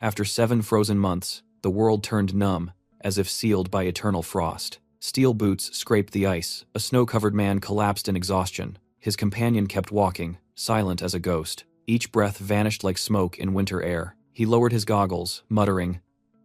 After 7 frozen months, the world turned numb, as if sealed by eternal frost. Steel boots scraped the ice, a snow-covered man collapsed in exhaustion. His companion kept walking, silent as a ghost. Each breath vanished like smoke in winter air. He lowered his goggles, muttering,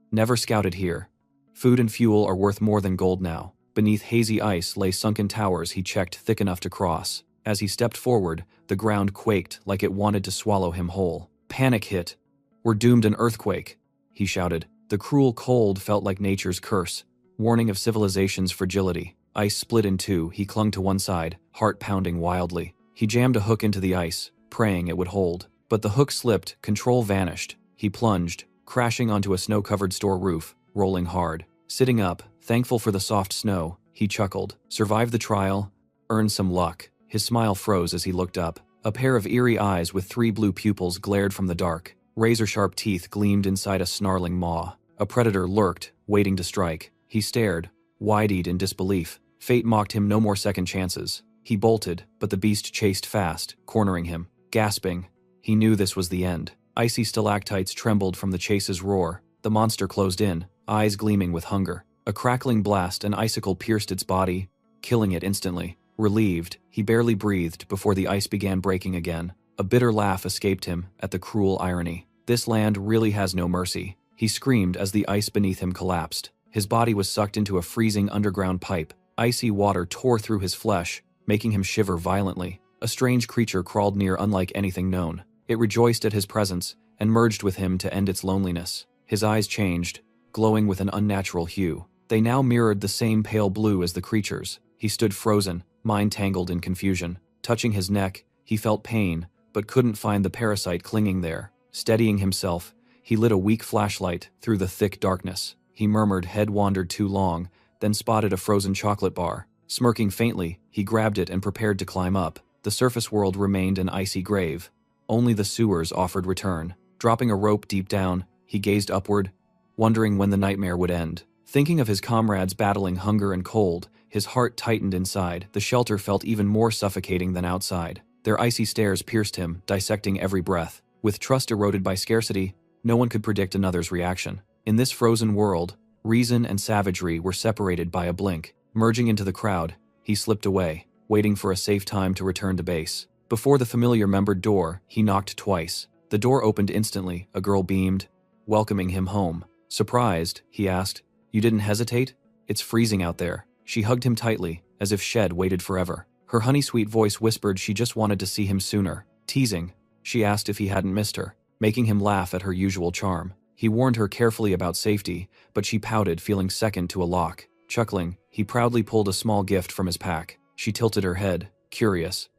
"Never scouted here. Food and fuel are worth more than gold now." Beneath hazy ice lay sunken towers he checked thick enough to cross. As he stepped forward, the ground quaked like it wanted to swallow him whole. Panic hit. "We're doomed an earthquake," he shouted. The cruel cold felt like nature's curse, warning of civilization's fragility. Ice split in two. He clung to one side, heart pounding wildly. He jammed a hook into the ice, praying it would hold. But the hook slipped, control vanished. He plunged, crashing onto a snow-covered store roof, rolling hard. Sitting up, thankful for the soft snow, he chuckled. Survived the trial, earned some luck. His smile froze as he looked up. A pair of eerie eyes with 3 blue pupils glared from the dark. Razor-sharp teeth gleamed inside a snarling maw. A predator lurked, waiting to strike. He stared, wide-eyed in disbelief. Fate mocked him no more second chances. He bolted, but the beast chased fast, cornering him. Gasping, he knew this was the end. Icy stalactites trembled from the chase's roar. The monster closed in, eyes gleaming with hunger. A crackling blast, an icicle pierced its body, killing it instantly. Relieved, he barely breathed before the ice began breaking again. A bitter laugh escaped him at the cruel irony. This land really has no mercy. He screamed as the ice beneath him collapsed. His body was sucked into a freezing underground pipe. Icy water tore through his flesh, making him shiver violently. A strange creature crawled near, unlike anything known. It rejoiced at his presence and merged with him to end its loneliness. His eyes changed, glowing with an unnatural hue. They now mirrored the same pale blue as the creature's. He stood frozen, mind tangled in confusion. Touching his neck, he felt pain, but couldn't find the parasite clinging there. Steadying himself, he lit a weak flashlight through the thick darkness. He murmured, "Head wandered too long," then spotted a frozen chocolate bar. Smirking faintly, he grabbed it and prepared to climb up. The surface world remained an icy grave. Only the sewers offered return. Dropping a rope deep down, he gazed upward, wondering when the nightmare would end. Thinking of his comrades battling hunger and cold, his heart tightened inside. The shelter felt even more suffocating than outside. Their icy stares pierced him, dissecting every breath. With trust eroded by scarcity, no one could predict another's reaction. In this frozen world, reason and savagery were separated by a blink. Merging into the crowd, he slipped away, waiting for a safe time to return to base. Before the familiar membered door, he knocked twice. The door opened instantly. A girl beamed, welcoming him home. Surprised, he asked, "You didn't hesitate? It's freezing out there." She hugged him tightly, as if Shed waited forever. Her honey-sweet voice whispered she just wanted to see him sooner. Teasing, she asked if he hadn't missed her, making him laugh at her usual charm. He warned her carefully about safety, but she pouted, feeling second to a lock. Chuckling, he proudly pulled a small gift from his pack. She tilted her head, curious.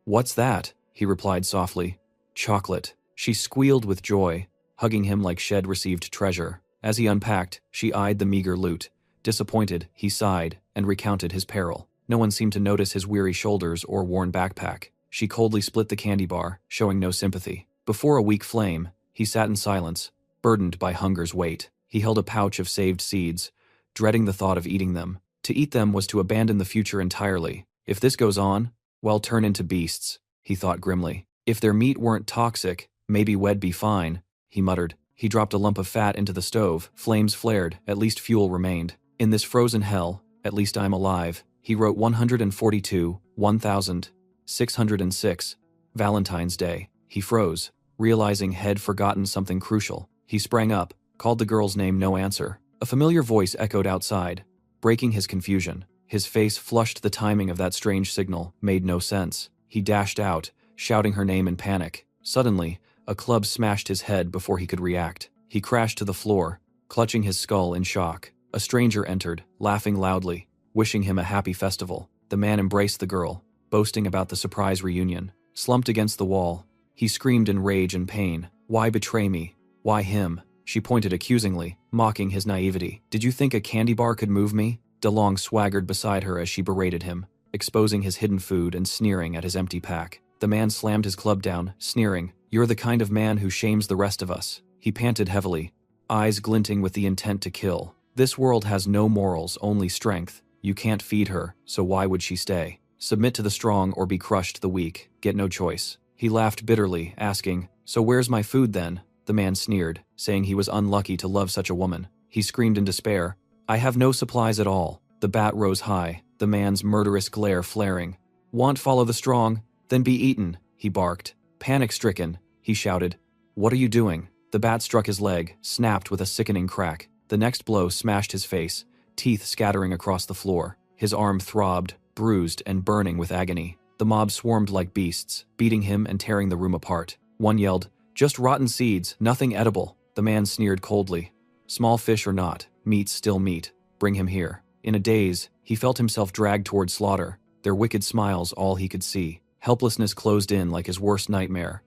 "What's that?" he replied softly. "Chocolate." She squealed with joy, hugging him like Shed received treasure. As he unpacked, she eyed the meager loot. Disappointed, he sighed and recounted his peril. No one seemed to notice his weary shoulders or worn backpack. She coldly split the candy bar, showing no sympathy. Before a weak flame, he sat in silence, burdened by hunger's weight. He held a pouch of saved seeds, dreading the thought of eating them. To eat them was to abandon the future entirely. If this goes on, well, turn into beasts, he thought grimly. If their meat weren't toxic, maybe we'd be fine, he muttered. He dropped a lump of fat into the stove. Flames flared, at least fuel remained. In this frozen hell, at least I'm alive. He wrote 142, 1606, Valentine's Day. He froze, realizing he'd forgotten something crucial. He sprang up, called the girl's name, no answer. A familiar voice echoed outside, breaking his confusion. His face flushed. The timing of that strange signal made no sense. He dashed out, shouting her name in panic. Suddenly, a club smashed his head before he could react. He crashed to the floor, clutching his skull in shock. A stranger entered, laughing loudly, wishing him a happy festival. The man embraced the girl, boasting about the surprise reunion. Slumped against the wall, he screamed in rage and pain. "Why betray me? Why him?" She pointed accusingly, mocking his naivety. "Did you think a candy bar could move me?" DeLong swaggered beside her as she berated him, exposing his hidden food and sneering at his empty pack. The man slammed his club down, sneering, "You're the kind of man who shames the rest of us." He panted heavily, eyes glinting with the intent to kill. "This world has no morals, only strength. You can't feed her, so why would she stay? Submit to the strong or be crushed the weak. Get no choice." He laughed bitterly, asking, "So where's my food then?" the man sneered, saying he was unlucky to love such a woman. He screamed in despair, "I have no supplies at all." The bat rose high, the man's murderous glare flaring. "Want follow the strong? Then be eaten," he barked. Panic-stricken, he shouted, "What are you doing?" The bat struck his leg, snapped with a sickening crack. The next blow smashed his face, teeth scattering across the floor. His arm throbbed, bruised and burning with agony. The mob swarmed like beasts, beating him and tearing the room apart. One yelled, "Just rotten seeds, nothing edible." The man sneered coldly. "Small fish or not, meat's still meat. Bring him here." In a daze, he felt himself dragged toward slaughter, their wicked smiles all he could see. Helplessness closed in like his worst nightmare.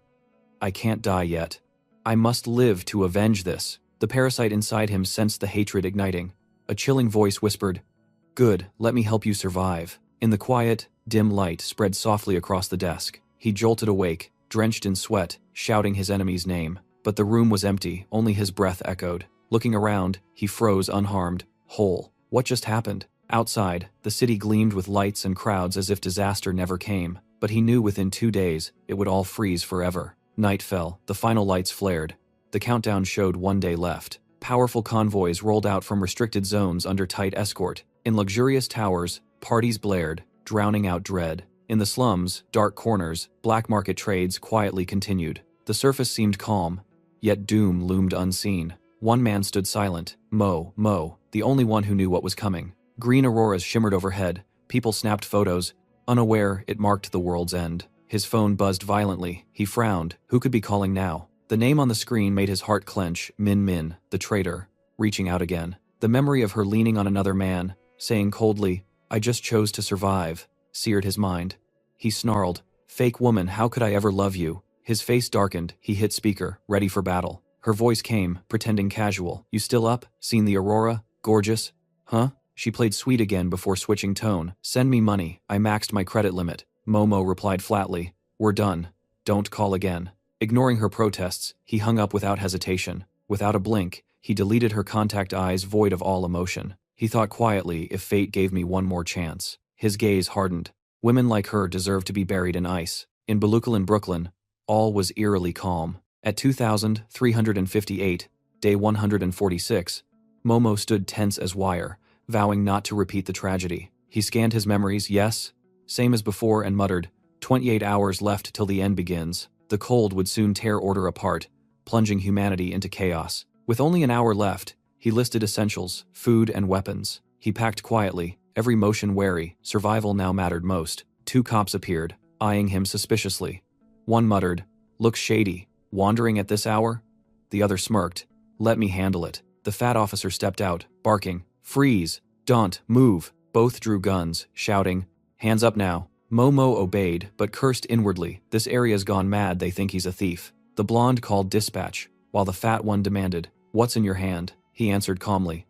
"I can't die yet. I must live to avenge this." The parasite inside him sensed the hatred igniting. A chilling voice whispered, "Good, let me help you survive." In the quiet, dim light spread softly across the desk. He jolted awake, drenched in sweat, shouting his enemy's name. But the room was empty, only his breath echoed. Looking around, he froze unharmed, whole. What just happened? Outside, the city gleamed with lights and crowds as if disaster never came. But he knew within 2 days, it would all freeze forever. Night fell, the final lights flared. The countdown showed 1 day left. Powerful convoys rolled out from restricted zones under tight escort. In luxurious towers, parties blared, drowning out dread. In the slums, dark corners, black market trades quietly continued. The surface seemed calm, yet doom loomed unseen. One man stood silent, Mo, the only one who knew what was coming. Green auroras shimmered overhead, people snapped photos, unaware it marked the world's end. His phone buzzed violently, he frowned, who could be calling now? The name on the screen made his heart clench, Min, the traitor, reaching out again. The memory of her leaning on another man, saying coldly, "I just chose to survive," seared his mind. He snarled, "Fake woman, how could I ever love you?" His face darkened, he hit speaker, ready for battle. Her voice came, pretending casual. "You still up? Seen the aurora? Gorgeous?" "Huh?" She played sweet again before switching tone. "Send me money, I maxed my credit limit." Momo replied flatly, "We're done. Don't call again." Ignoring her protests, he hung up without hesitation. Without a blink, he deleted her contact eyes void of all emotion. He thought quietly, if fate gave me one more chance. His gaze hardened. Women like her deserve to be buried in ice. In Balukalin, Brooklyn, all was eerily calm. At 2358, day 146, Momo stood tense as wire, vowing not to repeat the tragedy. He scanned his memories, yes, same as before, and muttered, 28 hours left till the end begins. The cold would soon tear order apart, plunging humanity into chaos. With only an hour left, he listed essentials, food and weapons. He packed quietly, every motion wary, survival now mattered most. 2 cops appeared, eyeing him suspiciously. One muttered, "Looks shady. Wandering at this hour?" The other smirked, "Let me handle it." The fat officer stepped out, barking, "Freeze! Don't move!" Both drew guns, shouting, "Hands up now." Momo obeyed, but cursed inwardly. This area's gone mad, they think he's a thief. The blonde called dispatch, while the fat one demanded, "What's in your hand?" He answered calmly,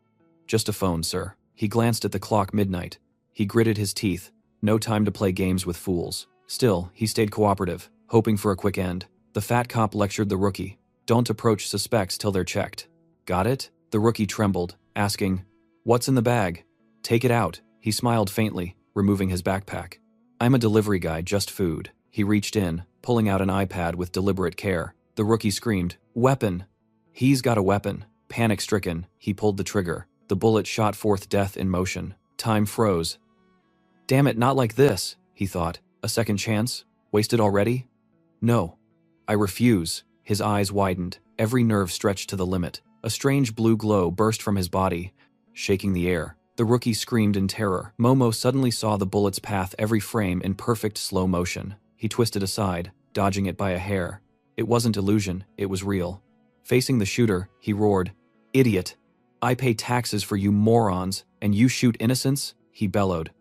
"Just a phone, sir." He glanced at the clock, midnight. He gritted his teeth, no time to play games with fools. Still, he stayed cooperative, hoping for a quick end. The fat cop lectured the rookie, "Don't approach suspects till they're checked." "Got it?" The rookie trembled, asking, "What's in the bag?" "Take it out." He smiled faintly, removing his backpack. "I'm a delivery guy, just food." He reached in, pulling out an iPad with deliberate care. The rookie screamed, "Weapon!" He's got a weapon. Panic-stricken, he pulled the trigger. The bullet shot forth death in motion. Time froze. "Damn it, not like this," he thought. "A second chance? Wasted already?" "No. I refuse." His eyes widened, every nerve stretched to the limit. A strange blue glow burst from his body, shaking the air. The rookie screamed in terror. Momo suddenly saw the bullet's path, every frame in perfect slow motion. He twisted aside, dodging it by a hair. It wasn't illusion, it was real. Facing the shooter, he roared, "Idiot! I pay taxes for you morons, and you shoot innocents?" He bellowed.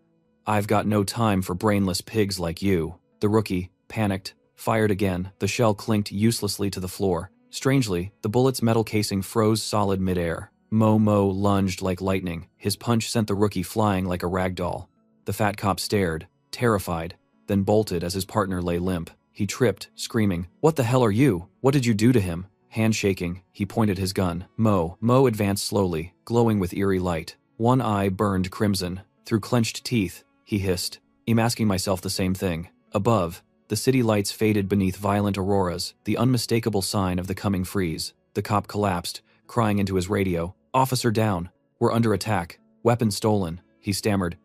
"I've got no time for brainless pigs like you." The rookie, panicked, fired again. The shell clinked uselessly to the floor. Strangely, the bullet's metal casing froze solid midair. Momo lunged like lightning. His punch sent the rookie flying like a rag doll. The fat cop stared, terrified, then bolted as his partner lay limp. He tripped, screaming, "What the hell are you? What did you do to him?" Hand shaking, he pointed his gun. Mo advanced slowly, glowing with eerie light. One eye burned crimson. Through clenched teeth, he hissed, "I'm asking myself the same thing." Above, the city lights faded beneath violent auroras, the unmistakable sign of the coming freeze. The cop collapsed, crying into his radio. "Officer down. We're under attack. Weapon stolen," he stammered.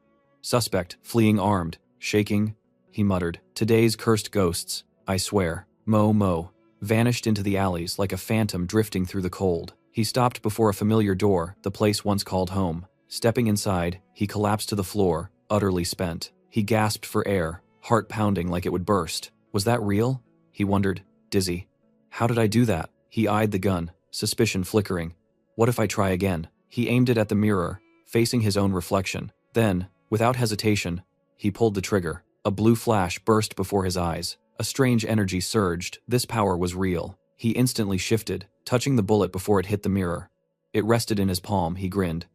"Suspect, fleeing armed. Shaking," he muttered. "Today's cursed ghosts, I swear." Mo vanished into the alleys like a phantom drifting through the cold. He stopped before a familiar door, the place once called home. Stepping inside, he collapsed to the floor, utterly spent. He gasped for air, heart pounding like it would burst. Was that real? He wondered, dizzy. How did I do that? He eyed the gun, suspicion flickering. What if I try again? He aimed it at the mirror, facing his own reflection. Then, without hesitation, he pulled the trigger. A blue flash burst before his eyes. A strange energy surged. This power was real. He instantly shifted, touching the bullet before it hit the mirror. It rested in his palm. He grinned.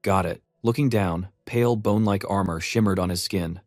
Got it. Looking down, pale bone-like armor shimmered on his skin.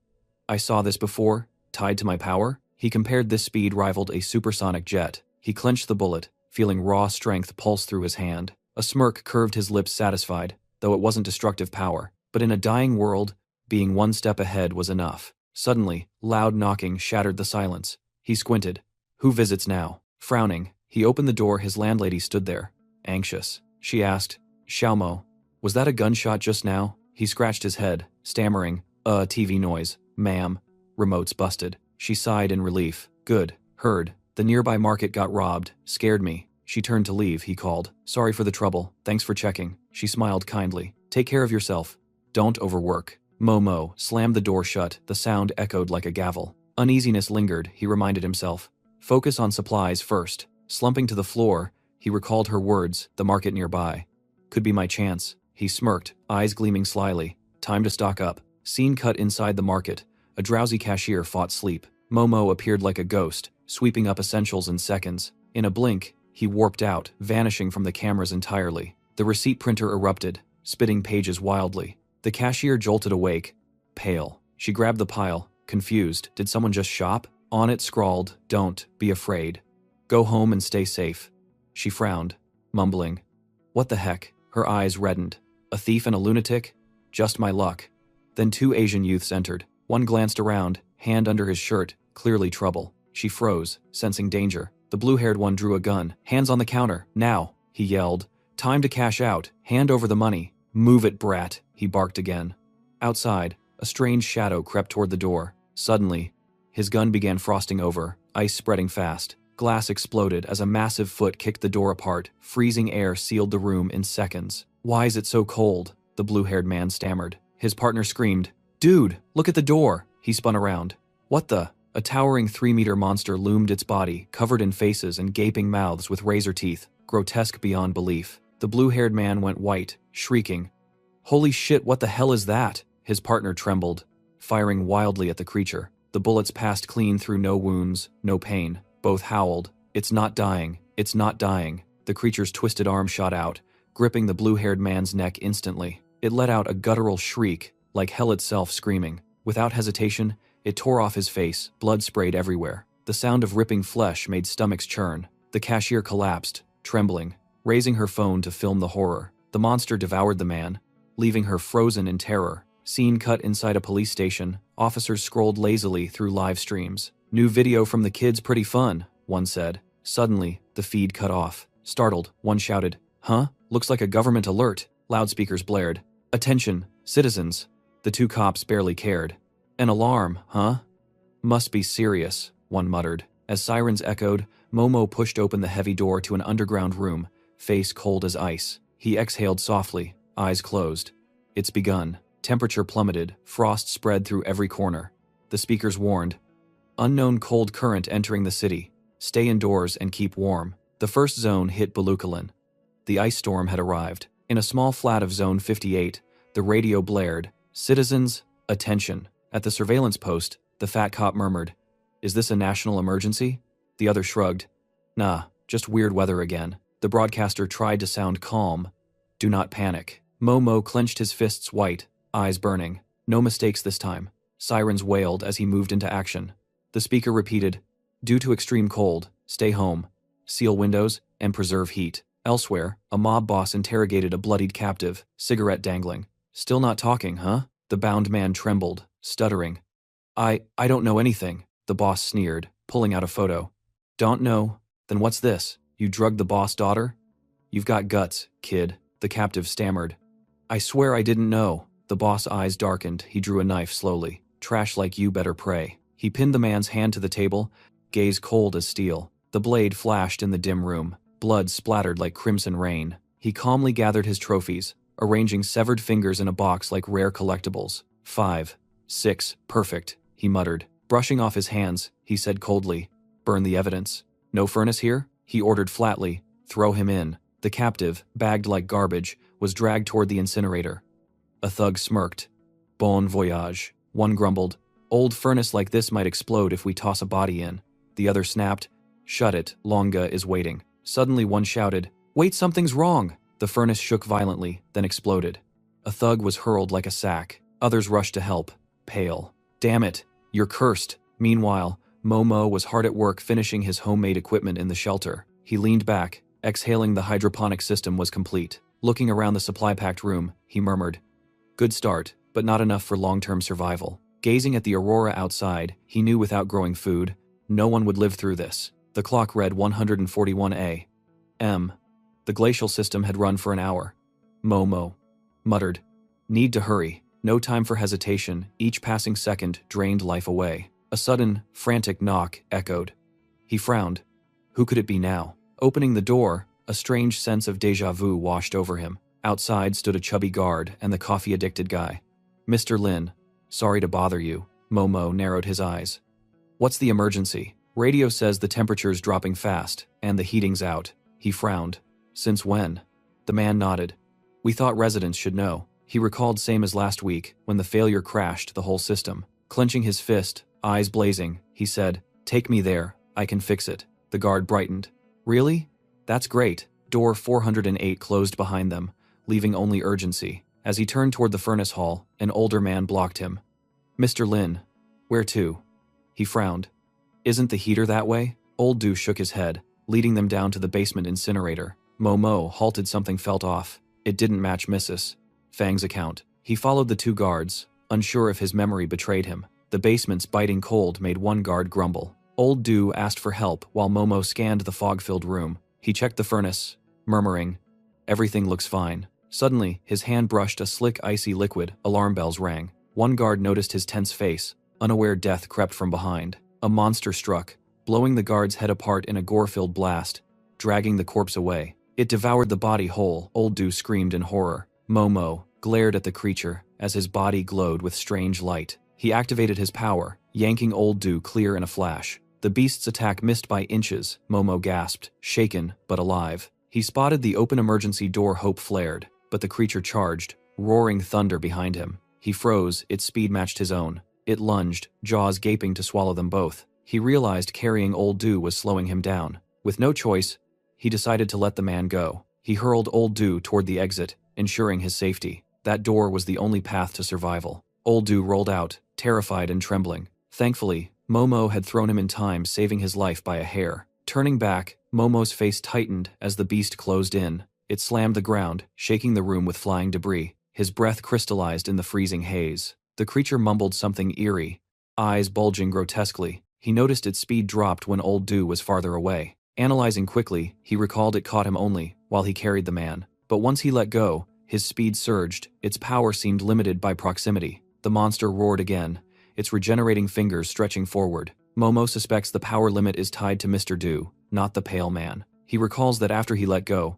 I saw this before, tied to my power? He compared this speed rivaled a supersonic jet. He clenched the bullet, feeling raw strength pulse through his hand. A smirk curved his lips satisfied, though it wasn't destructive power. But in a dying world, being one step ahead was enough. Suddenly, loud knocking shattered the silence. He squinted. Who visits now? Frowning, he opened the door. His landlady stood there, anxious. She asked, Xiaomo, was that a gunshot just now? He scratched his head, stammering, TV noise. Ma'am. Remote's busted. She sighed in relief. Good. Heard. The nearby market got robbed. Scared me. She turned to leave. He called. Sorry for the trouble. Thanks for checking. She smiled kindly. Take care of yourself. Don't overwork. Momo slammed the door shut. The sound echoed like a gavel. Uneasiness lingered, he reminded himself. Focus on supplies first. Slumping to the floor, he recalled her words, the market nearby. Could be my chance. He smirked, eyes gleaming slyly. Time to stock up. Scene cut inside the market. A drowsy cashier fought sleep. Momo appeared like a ghost, sweeping up essentials in seconds. In a blink, he warped out, vanishing from the cameras entirely. The receipt printer erupted, spitting pages wildly. The cashier jolted awake, pale. She grabbed the pile, confused. Did someone just shop? On it scrawled, Don't be afraid. Go home and stay safe. She frowned, mumbling. What the heck? Her eyes reddened. A thief and a lunatic? Just my luck. Then two Asian youths entered. One glanced around, hand under his shirt, clearly trouble. She froze, sensing danger. The blue-haired one drew a gun. Hands on the counter. Now, he yelled. Time to cash out. Hand over the money. Move it, brat, he barked again. Outside, a strange shadow crept toward the door. Suddenly, his gun began frosting over, ice spreading fast. Glass exploded as a massive foot kicked the door apart. Freezing air sealed the room in seconds. Why is it so cold? The blue-haired man stammered. His partner screamed, Dude, look at the door! He spun around. What the? A towering 3-meter monster loomed, its body covered in faces and gaping mouths with razor teeth, grotesque beyond belief. The blue-haired man went white, shrieking. Holy shit, what the hell is that? His partner trembled, firing wildly at the creature. The bullets passed clean through, no wounds, no pain. Both howled. It's not dying. It's not dying. The creature's twisted arm shot out, gripping the blue-haired man's neck instantly. It let out a guttural shriek, like hell itself screaming. Without hesitation, it tore off his face, blood sprayed everywhere. The sound of ripping flesh made stomachs churn. The cashier collapsed, trembling, raising her phone to film the horror. The monster devoured the man, leaving her frozen in terror. Scene cut inside a police station. Officers scrolled lazily through live streams. New video from the kids, pretty fun, one said. Suddenly, the feed cut off. Startled, one shouted, Huh? Looks like a government alert. Loudspeakers blared. Attention, citizens. The two cops barely cared. An alarm, huh? Must be serious, one muttered. As sirens echoed, Momo pushed open the heavy door to an underground room, face cold as ice. He exhaled softly, eyes closed. It's begun. Temperature plummeted, frost spread through every corner. The speakers warned. Unknown cold current entering the city. Stay indoors and keep warm. The first zone hit Balukalin. The ice storm had arrived. In a small flat of Zone 58, the radio blared. Citizens, attention. At the surveillance post, the fat cop murmured, Is this a national emergency? The other shrugged. Nah, just weird weather again. The broadcaster tried to sound calm. Do not panic. Momo clenched his fists white, eyes burning. No mistakes this time. Sirens wailed as he moved into action. The speaker repeated, Due to extreme cold, stay home. Seal windows and preserve heat. Elsewhere, a mob boss interrogated a bloodied captive, cigarette dangling. Still not talking, huh? The bound man trembled, stuttering. I don't know anything, the boss sneered, pulling out a photo. Don't know? Then what's this? You drugged the boss' daughter? "You've got guts, kid," the captive stammered. "I swear I didn't know." The boss' eyes darkened. He drew a knife slowly. "Trash like you better pray." He pinned the man's hand to the table, gaze cold as steel. The blade flashed in the dim room. Blood splattered like crimson rain. He calmly gathered his trophies, arranging severed fingers in a box like rare collectibles. 5, 6, perfect, he muttered. Brushing off his hands, he said coldly, "Burn the evidence." "No furnace here?" he ordered flatly. "Throw him in." The captive, bagged like garbage, was dragged toward the incinerator. A thug smirked. "Bon voyage." One grumbled, "Old furnace like this might explode if we toss a body in." The other snapped, "Shut it, Longa is waiting." Suddenly one shouted, "Wait, something's wrong!" The furnace shook violently, then exploded. A thug was hurled like a sack. Others rushed to help, pale. "Damn it, you're cursed." Meanwhile, Momo was hard at work finishing his homemade equipment in the shelter. He leaned back, exhaling. The hydroponic system was complete. Looking around the supply-packed room, he murmured, "Good start, but not enough for long-term survival." Gazing at the aurora outside, he knew without growing food, no one would live through this. The clock read 141 a.m. The glacial system had run for an hour. Momo muttered, "Need to hurry." No time for hesitation. Each passing second drained life away. A sudden, frantic knock echoed. He frowned. Who could it be now? Opening the door, a strange sense of déjà vu washed over him. Outside stood a chubby guard and the coffee-addicted guy. "Mr. Lin, sorry to bother you." Momo narrowed his eyes. "What's the emergency?" "Radio says the temperature's dropping fast, and the heating's out." He frowned. "Since when?" The man nodded. "We thought residents should know." He recalled same as last week, when the failure crashed the whole system. Clenching his fist, eyes blazing, he said, "Take me there, I can fix it." The guard brightened. "Really? That's great." Door 408 closed behind them, leaving only urgency. As he turned toward the furnace hall, an older man blocked him. "Mr. Lin, where to?" He frowned. "Isn't the heater that way?" Old Du shook his head, leading them down to the basement incinerator. Momo halted. Something felt off. It didn't match Mrs. Fang's account. He followed the two guards, unsure if his memory betrayed him. The basement's biting cold made one guard grumble. Old Du asked for help while Momo scanned the fog-filled room. He checked the furnace, murmuring, "Everything looks fine." Suddenly, his hand brushed a slick, icy liquid. Alarm bells rang. One guard noticed his tense face. Unaware death crept from behind. A monster struck, blowing the guard's head apart in a gore-filled blast, dragging the corpse away. It devoured the body whole. Old Du screamed in horror. Momo glared at the creature as his body glowed with strange light. He activated his power, yanking Old Du clear in a flash. The beast's attack missed by inches. Momo gasped, shaken but alive. He spotted the open emergency door. Hope flared, but the creature charged, roaring thunder behind him. He froze. Its speed matched his own. It lunged, jaws gaping to swallow them both. He realized carrying Old Du was slowing him down. With no choice, he decided to let the man go. He hurled Old Du toward the exit, ensuring his safety. That door was the only path to survival. Old Du rolled out, terrified and trembling. Thankfully, Momo had thrown him in time, saving his life by a hair. Turning back, Momo's face tightened as the beast closed in. It slammed the ground, shaking the room with flying debris. His breath crystallized in the freezing haze. The creature mumbled something eerie, eyes bulging grotesquely. He noticed its speed dropped when Old Du was farther away. Analyzing quickly, he recalled it caught him only while he carried the man. But once he let go, his speed surged. Its power seemed limited by proximity. The monster roared again, its regenerating fingers stretching forward. Momo suspects the power limit is tied to Mr. Du, not the pale man. He recalls that after he let go,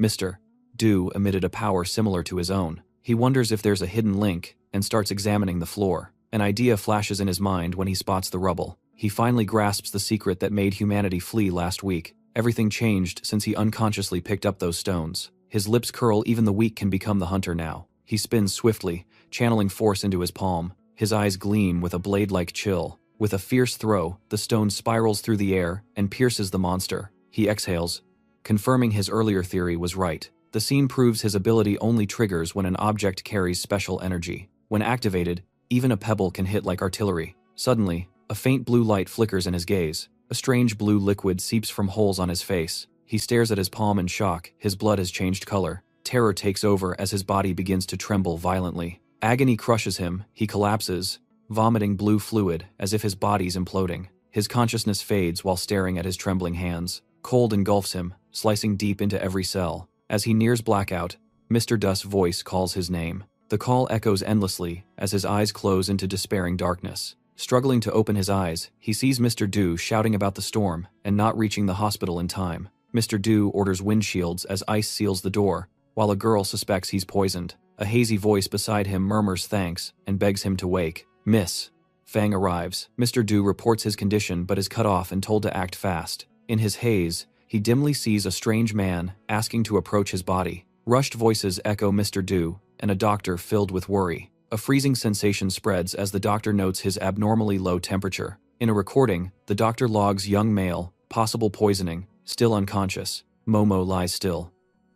Mr. Du emitted a power similar to his own. He wonders if there's a hidden link and starts examining the floor. An idea flashes in his mind when he spots the rubble. He finally grasps the secret that made humanity flee last week. Everything changed since he unconsciously picked up those stones. His lips curl. Even the weak can become the hunter now. He spins swiftly, channeling force into his palm. His eyes gleam with a blade-like chill. With a fierce throw, the stone spirals through the air and pierces the monster. He exhales, confirming his earlier theory was right. The scene proves his ability only triggers when an object carries special energy. When activated, even a pebble can hit like artillery. Suddenly, a faint blue light flickers in his gaze. A strange blue liquid seeps from holes on his face. He stares at his palm in shock. His blood has changed color. Terror takes over as his body begins to tremble violently. Agony crushes him. He collapses, vomiting blue fluid as if his body's imploding. His consciousness fades while staring at his trembling hands. Cold engulfs him, slicing deep into every cell. As he nears blackout, Mr. Du's voice calls his name. The call echoes endlessly as his eyes close into despairing darkness. Struggling to open his eyes, he sees Mr. Du shouting about the storm and not reaching the hospital in time. Mr. Du orders windshields as ice seals the door, while a girl suspects he's poisoned. A hazy voice beside him murmurs thanks and begs him to wake. Miss Fang arrives. Mr. Du reports his condition but is cut off and told to act fast. In his haze, he dimly sees a strange man asking to approach his body. Rushed voices echo Mr. Du, and a doctor filled with worry. A freezing sensation spreads as the doctor notes his abnormally low temperature. In a recording, the doctor logs young male, possible poisoning, still unconscious. Momo lies still.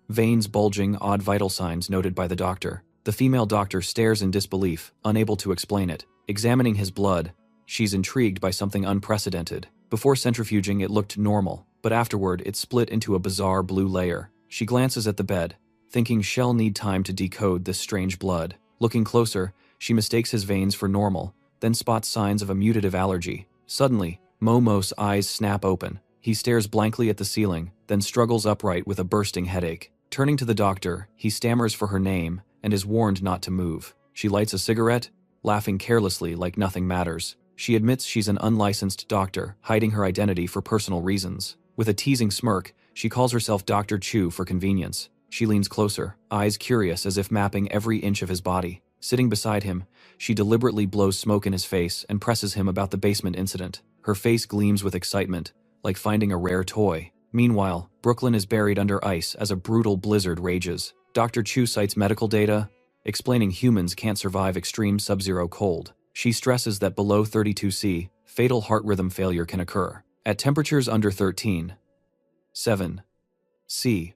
Veins bulging, odd vital signs noted by the doctor. The female doctor stares in disbelief, unable to explain it. Examining his blood, she's intrigued by something unprecedented. Before centrifuging, it looked normal, but afterward it split into a bizarre blue layer. She glances at the bed, thinking she'll need time to decode this strange blood. Looking closer, she mistakes his veins for normal, then spots signs of a mutative allergy. Suddenly, Momo's eyes snap open. He stares blankly at the ceiling, then struggles upright with a bursting headache. Turning to the doctor, he stammers for her name and is warned not to move. She lights a cigarette, laughing carelessly like nothing matters. She admits she's an unlicensed doctor, hiding her identity for personal reasons. With a teasing smirk, she calls herself Dr. Chu for convenience. She leans closer, eyes curious as if mapping every inch of his body. Sitting beside him, she deliberately blows smoke in his face and presses him about the basement incident. Her face gleams with excitement, like finding a rare toy. Meanwhile, Brooklyn is buried under ice as a brutal blizzard rages. Dr. Chu cites medical data, explaining humans can't survive extreme sub-zero cold. She stresses that below 32°C, fatal heart rhythm failure can occur. At temperatures under 13.7°C,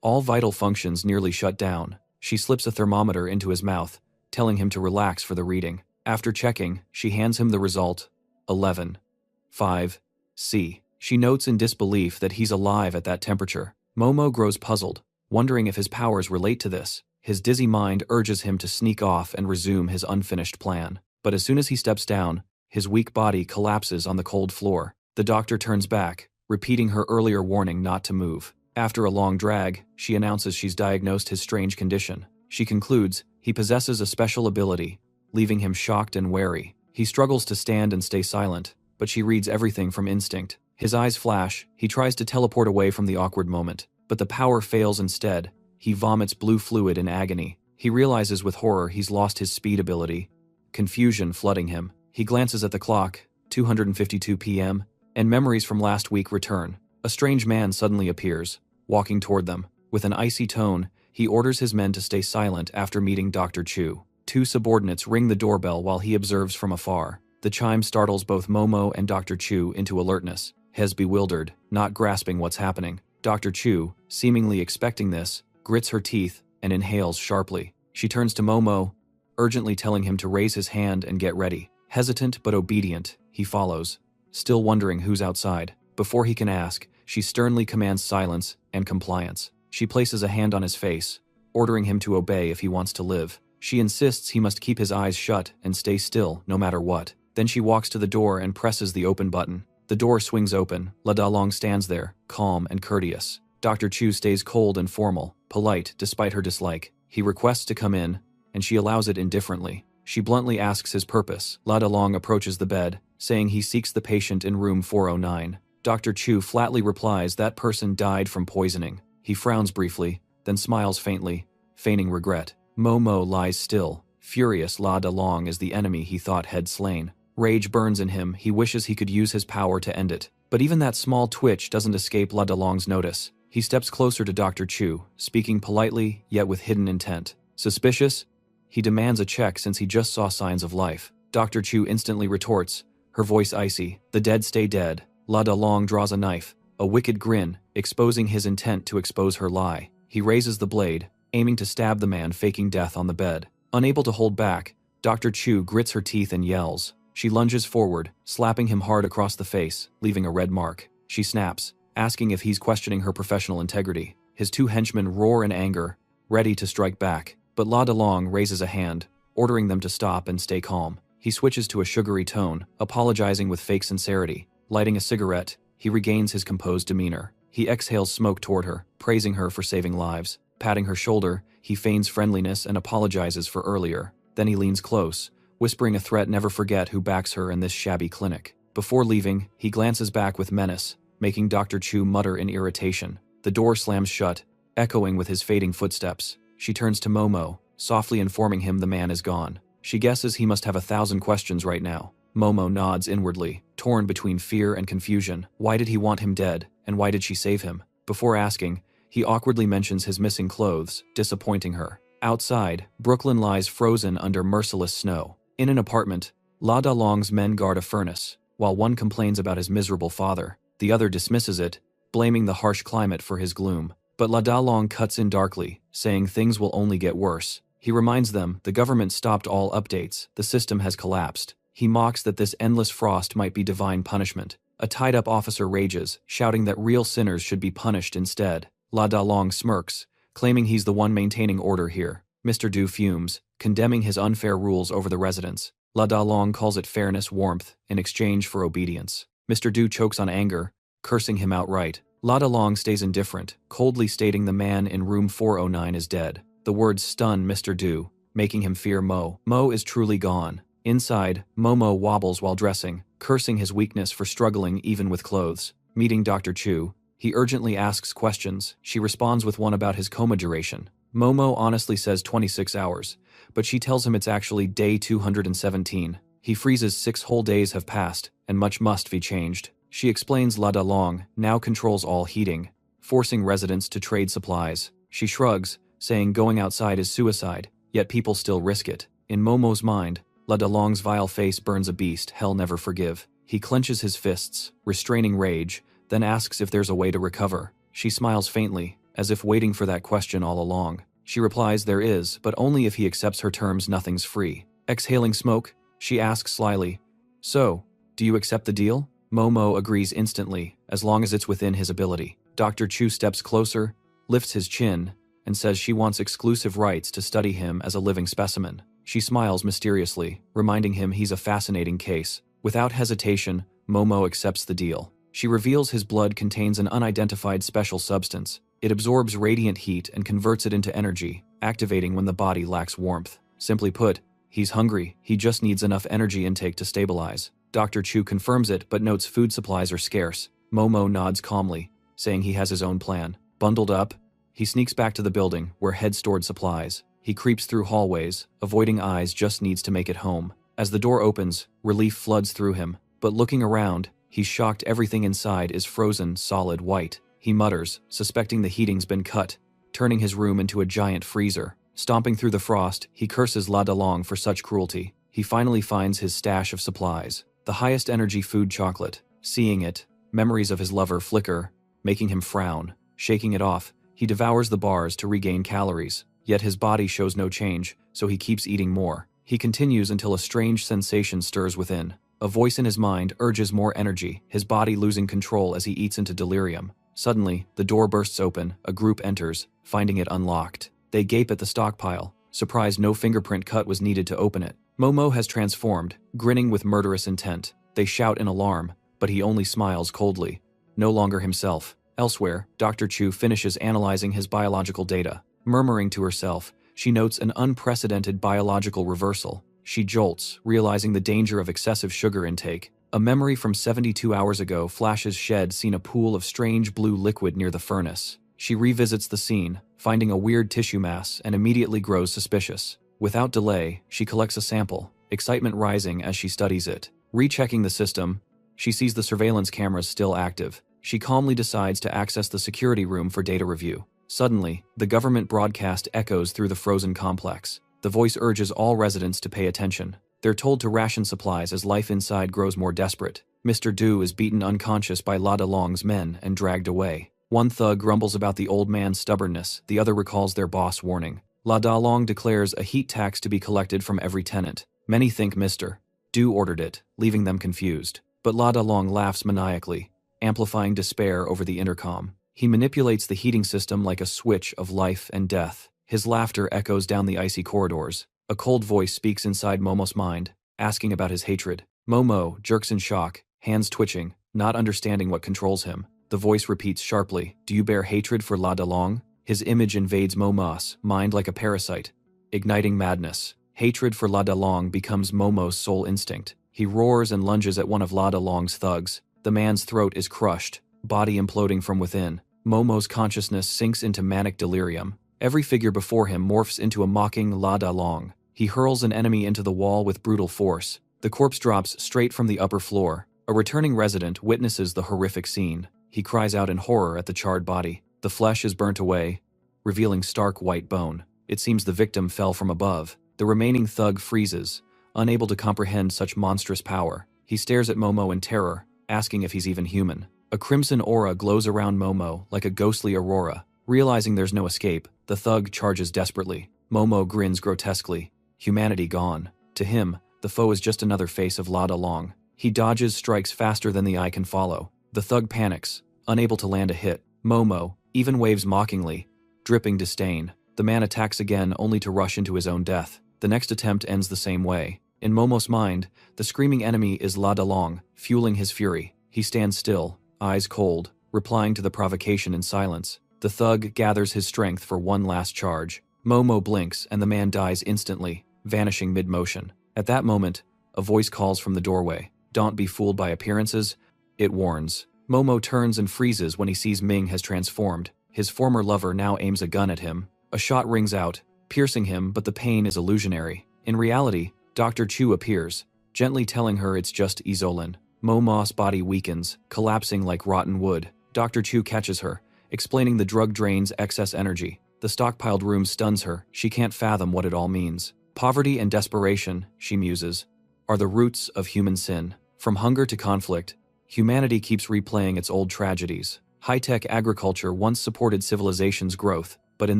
all vital functions nearly shut down. She slips a thermometer into his mouth, telling him to relax for the reading. After checking, she hands him the result, 11.5°C. She notes in disbelief that he's alive at that temperature. Momo grows puzzled, wondering if his powers relate to this. His dizzy mind urges him to sneak off and resume his unfinished plan. But as soon as he steps down, his weak body collapses on the cold floor. The doctor turns back, repeating her earlier warning not to move. After a long drag, she announces she's diagnosed his strange condition. She concludes he possesses a special ability, leaving him shocked and wary. He struggles to stand and stay silent, but she reads everything from instinct. His eyes flash, he tries to teleport away from the awkward moment, but the power fails instead. He vomits blue fluid in agony. He realizes with horror he's lost his speed ability, confusion flooding him. He glances at the clock, 2:52 p.m., and memories from last week return. A strange man suddenly appears, walking toward them. With an icy tone, he orders his men to stay silent after meeting Dr. Chu. Two subordinates ring the doorbell while he observes from afar. The chime startles both Momo and Dr. Chu into alertness. Hez bewildered, not grasping what's happening. Dr. Chu, seemingly expecting this, grits her teeth and inhales sharply. She turns to Momo, urgently telling him to raise his hand and get ready. Hesitant but obedient, he follows, still wondering who's outside. Before he can ask, she sternly commands silence and compliance. She places a hand on his face, ordering him to obey if he wants to live. She insists he must keep his eyes shut and stay still no matter what. Then she walks to the door and presses the open button. The door swings open. La Dalong stands there, calm and courteous. Dr. Chu stays cold and formal, polite despite her dislike. He requests to come in, and she allows it indifferently. She bluntly asks his purpose. La Dalong approaches the bed, saying he seeks the patient in room 409. Dr. Chu flatly replies that person died from poisoning. He frowns briefly, then smiles faintly, feigning regret. Momo lies still, furious La Dalong is the enemy he thought had slain. Rage burns in him, he wishes he could use his power to end it. But even that small twitch doesn't escape La Dalong's notice. He steps closer to Dr. Chu, speaking politely, yet with hidden intent. Suspicious? He demands a check since he just saw signs of life. Dr. Chu instantly retorts, her voice icy. The dead stay dead. La Dalong draws a knife, a wicked grin, exposing his intent to expose her lie. He raises the blade, aiming to stab the man faking death on the bed. Unable to hold back, Dr. Chu grits her teeth and yells. She lunges forward, slapping him hard across the face, leaving a red mark. She snaps, asking if he's questioning her professional integrity. His two henchmen roar in anger, ready to strike back, but La Dalong raises a hand, ordering them to stop and stay calm. He switches to a sugary tone, apologizing with fake sincerity. Lighting a cigarette, he regains his composed demeanor. He exhales smoke toward her, praising her for saving lives. Patting her shoulder, he feigns friendliness and apologizes for earlier. Then he leans close, whispering a threat never forget who backs her in this shabby clinic. Before leaving, he glances back with menace, making Dr. Chu mutter in irritation. The door slams shut, echoing with his fading footsteps. She turns to Momo, softly informing him the man is gone. She guesses he must have 1,000 questions right now. Momo nods inwardly, torn between fear and confusion. Why did he want him dead, and why did she save him? Before asking, he awkwardly mentions his missing clothes, disappointing her. Outside, Brooklyn lies frozen under merciless snow. In an apartment, La Dalong's men guard a furnace. While one complains about his miserable father, the other dismisses it, blaming the harsh climate for his gloom. But La Dalong cuts in darkly, saying things will only get worse. He reminds them the government stopped all updates, the system has collapsed. He mocks that this endless frost might be divine punishment. A tied-up officer rages, shouting that real sinners should be punished instead. La Dalong smirks, claiming he's the one maintaining order here. Mr. Du fumes, condemning his unfair rules over the residents. La Dalong calls it fairness warmth in exchange for obedience. Mr. Du chokes on anger, cursing him outright. La Dalong stays indifferent, coldly stating the man in room 409 is dead. The words stun Mr. Du, making him fear Mo. Mo is truly gone. Inside, Momo wobbles while dressing, cursing his weakness for struggling even with clothes. Meeting Dr. Chu, he urgently asks questions. She responds with one about his coma duration. Momo honestly says 26 hours, but she tells him it's actually day 217. He freezes 6 whole days have passed, and much must be changed. She explains La Dalong now controls all heating, forcing residents to trade supplies. She shrugs, saying going outside is suicide, yet people still risk it. In Momo's mind, La Dalong's vile face burns a beast hell never forgive. He clenches his fists, restraining rage, then asks if there's a way to recover. She smiles faintly, as if waiting for that question all along. She replies there is, but only if he accepts her terms nothing's free. Exhaling smoke, she asks slyly, "So, do you accept the deal?" Momo agrees instantly, as long as it's within his ability. Dr. Chu steps closer, lifts his chin, and says she wants exclusive rights to study him as a living specimen. She smiles mysteriously, reminding him he's a fascinating case. Without hesitation, Momo accepts the deal. She reveals his blood contains an unidentified special substance. It absorbs radiant heat and converts it into energy, activating when the body lacks warmth. Simply put, he's hungry, he just needs enough energy intake to stabilize. Dr. Chu confirms it but notes food supplies are scarce. Momo nods calmly, saying he has his own plan. Bundled up, he sneaks back to the building where Head stored supplies. He creeps through hallways, avoiding eyes just needs to make it home. As the door opens, relief floods through him, but looking around, he's shocked everything inside is frozen solid white. He mutters, suspecting the heating's been cut, turning his room into a giant freezer. Stomping through the frost, he curses La Dalong for such cruelty. He finally finds his stash of supplies, the highest energy food chocolate. Seeing it, memories of his lover flicker, making him frown. Shaking it off, he devours the bars to regain calories, yet his body shows no change, so he keeps eating more. He continues until a strange sensation stirs within. A voice in his mind urges more energy, his body losing control as he eats into delirium. Suddenly, the door bursts open, a group enters, finding it unlocked. They gape at the stockpile, surprised no fingerprint cut was needed to open it. Momo has transformed, grinning with murderous intent. They shout in alarm, but he only smiles coldly. No longer himself. Elsewhere, Dr. Chu finishes analyzing his biological data. Murmuring to herself, she notes an unprecedented biological reversal. She jolts, realizing the danger of excessive sugar intake. A memory from 72 hours ago flashes shed seen a pool of strange blue liquid near the furnace. She revisits the scene, finding a weird tissue mass and immediately grows suspicious. Without delay, she collects a sample, excitement rising as she studies it. Rechecking the system, she sees the surveillance cameras still active. She calmly decides to access the security room for data review. Suddenly, the government broadcast echoes through the frozen complex. The voice urges all residents to pay attention. They're told to ration supplies as life inside grows more desperate. Mr. Du is beaten unconscious by La Dalong's men and dragged away. One thug grumbles about the old man's stubbornness, the other recalls their boss' warning. La Dalong declares a heat tax to be collected from every tenant. Many think Mr. Du ordered it, leaving them confused. But La Dalong laughs maniacally, amplifying despair over the intercom. He manipulates the heating system like a switch of life and death. His laughter echoes down the icy corridors. A cold voice speaks inside Momo's mind, asking about his hatred. Momo jerks in shock, hands twitching, not understanding what controls him. The voice repeats sharply, "Do you bear hatred for La Dalong?" His image invades Momo's mind like a parasite, igniting madness. Hatred for La Dalong becomes Momo's sole instinct. He roars and lunges at one of La Dalong's thugs. The man's throat is crushed, body imploding from within. Momo's consciousness sinks into manic delirium. Every figure before him morphs into a mocking La Dalong. He hurls an enemy into the wall with brutal force. The corpse drops straight from the upper floor. A returning resident witnesses the horrific scene. He cries out in horror at the charred body. The flesh is burnt away, revealing stark white bone. It seems the victim fell from above. The remaining thug freezes, unable to comprehend such monstrous power. He stares at Momo in terror, asking if he's even human. A crimson aura glows around Momo like a ghostly aurora. Realizing there's no escape, the thug charges desperately. Momo grins grotesquely. Humanity gone. To him, the foe is just another face of La Dalong. He dodges strikes faster than the eye can follow. The thug panics, unable to land a hit. Momo even waves mockingly, dripping disdain. The man attacks again only to rush into his own death. The next attempt ends the same way. In Momo's mind, the screaming enemy is La Dalong, fueling his fury. He stands still, eyes cold, replying to the provocation in silence. The thug gathers his strength for one last charge. Momo blinks and the man dies instantly, vanishing mid-motion. At that moment, a voice calls from the doorway. "Don't be fooled by appearances," it warns. Momo turns and freezes when he sees Ming has transformed. His former lover now aims a gun at him. A shot rings out, piercing him, but the pain is illusionary. In reality, Dr. Chu appears, gently telling her it's just Izolin. Momo's body weakens, collapsing like rotten wood. Dr. Chu catches her, explaining the drug drains excess energy. The stockpiled room stuns her. She can't fathom what it all means. Poverty and desperation, she muses, are the roots of human sin. From hunger to conflict, humanity keeps replaying its old tragedies. High-tech agriculture once supported civilization's growth, but in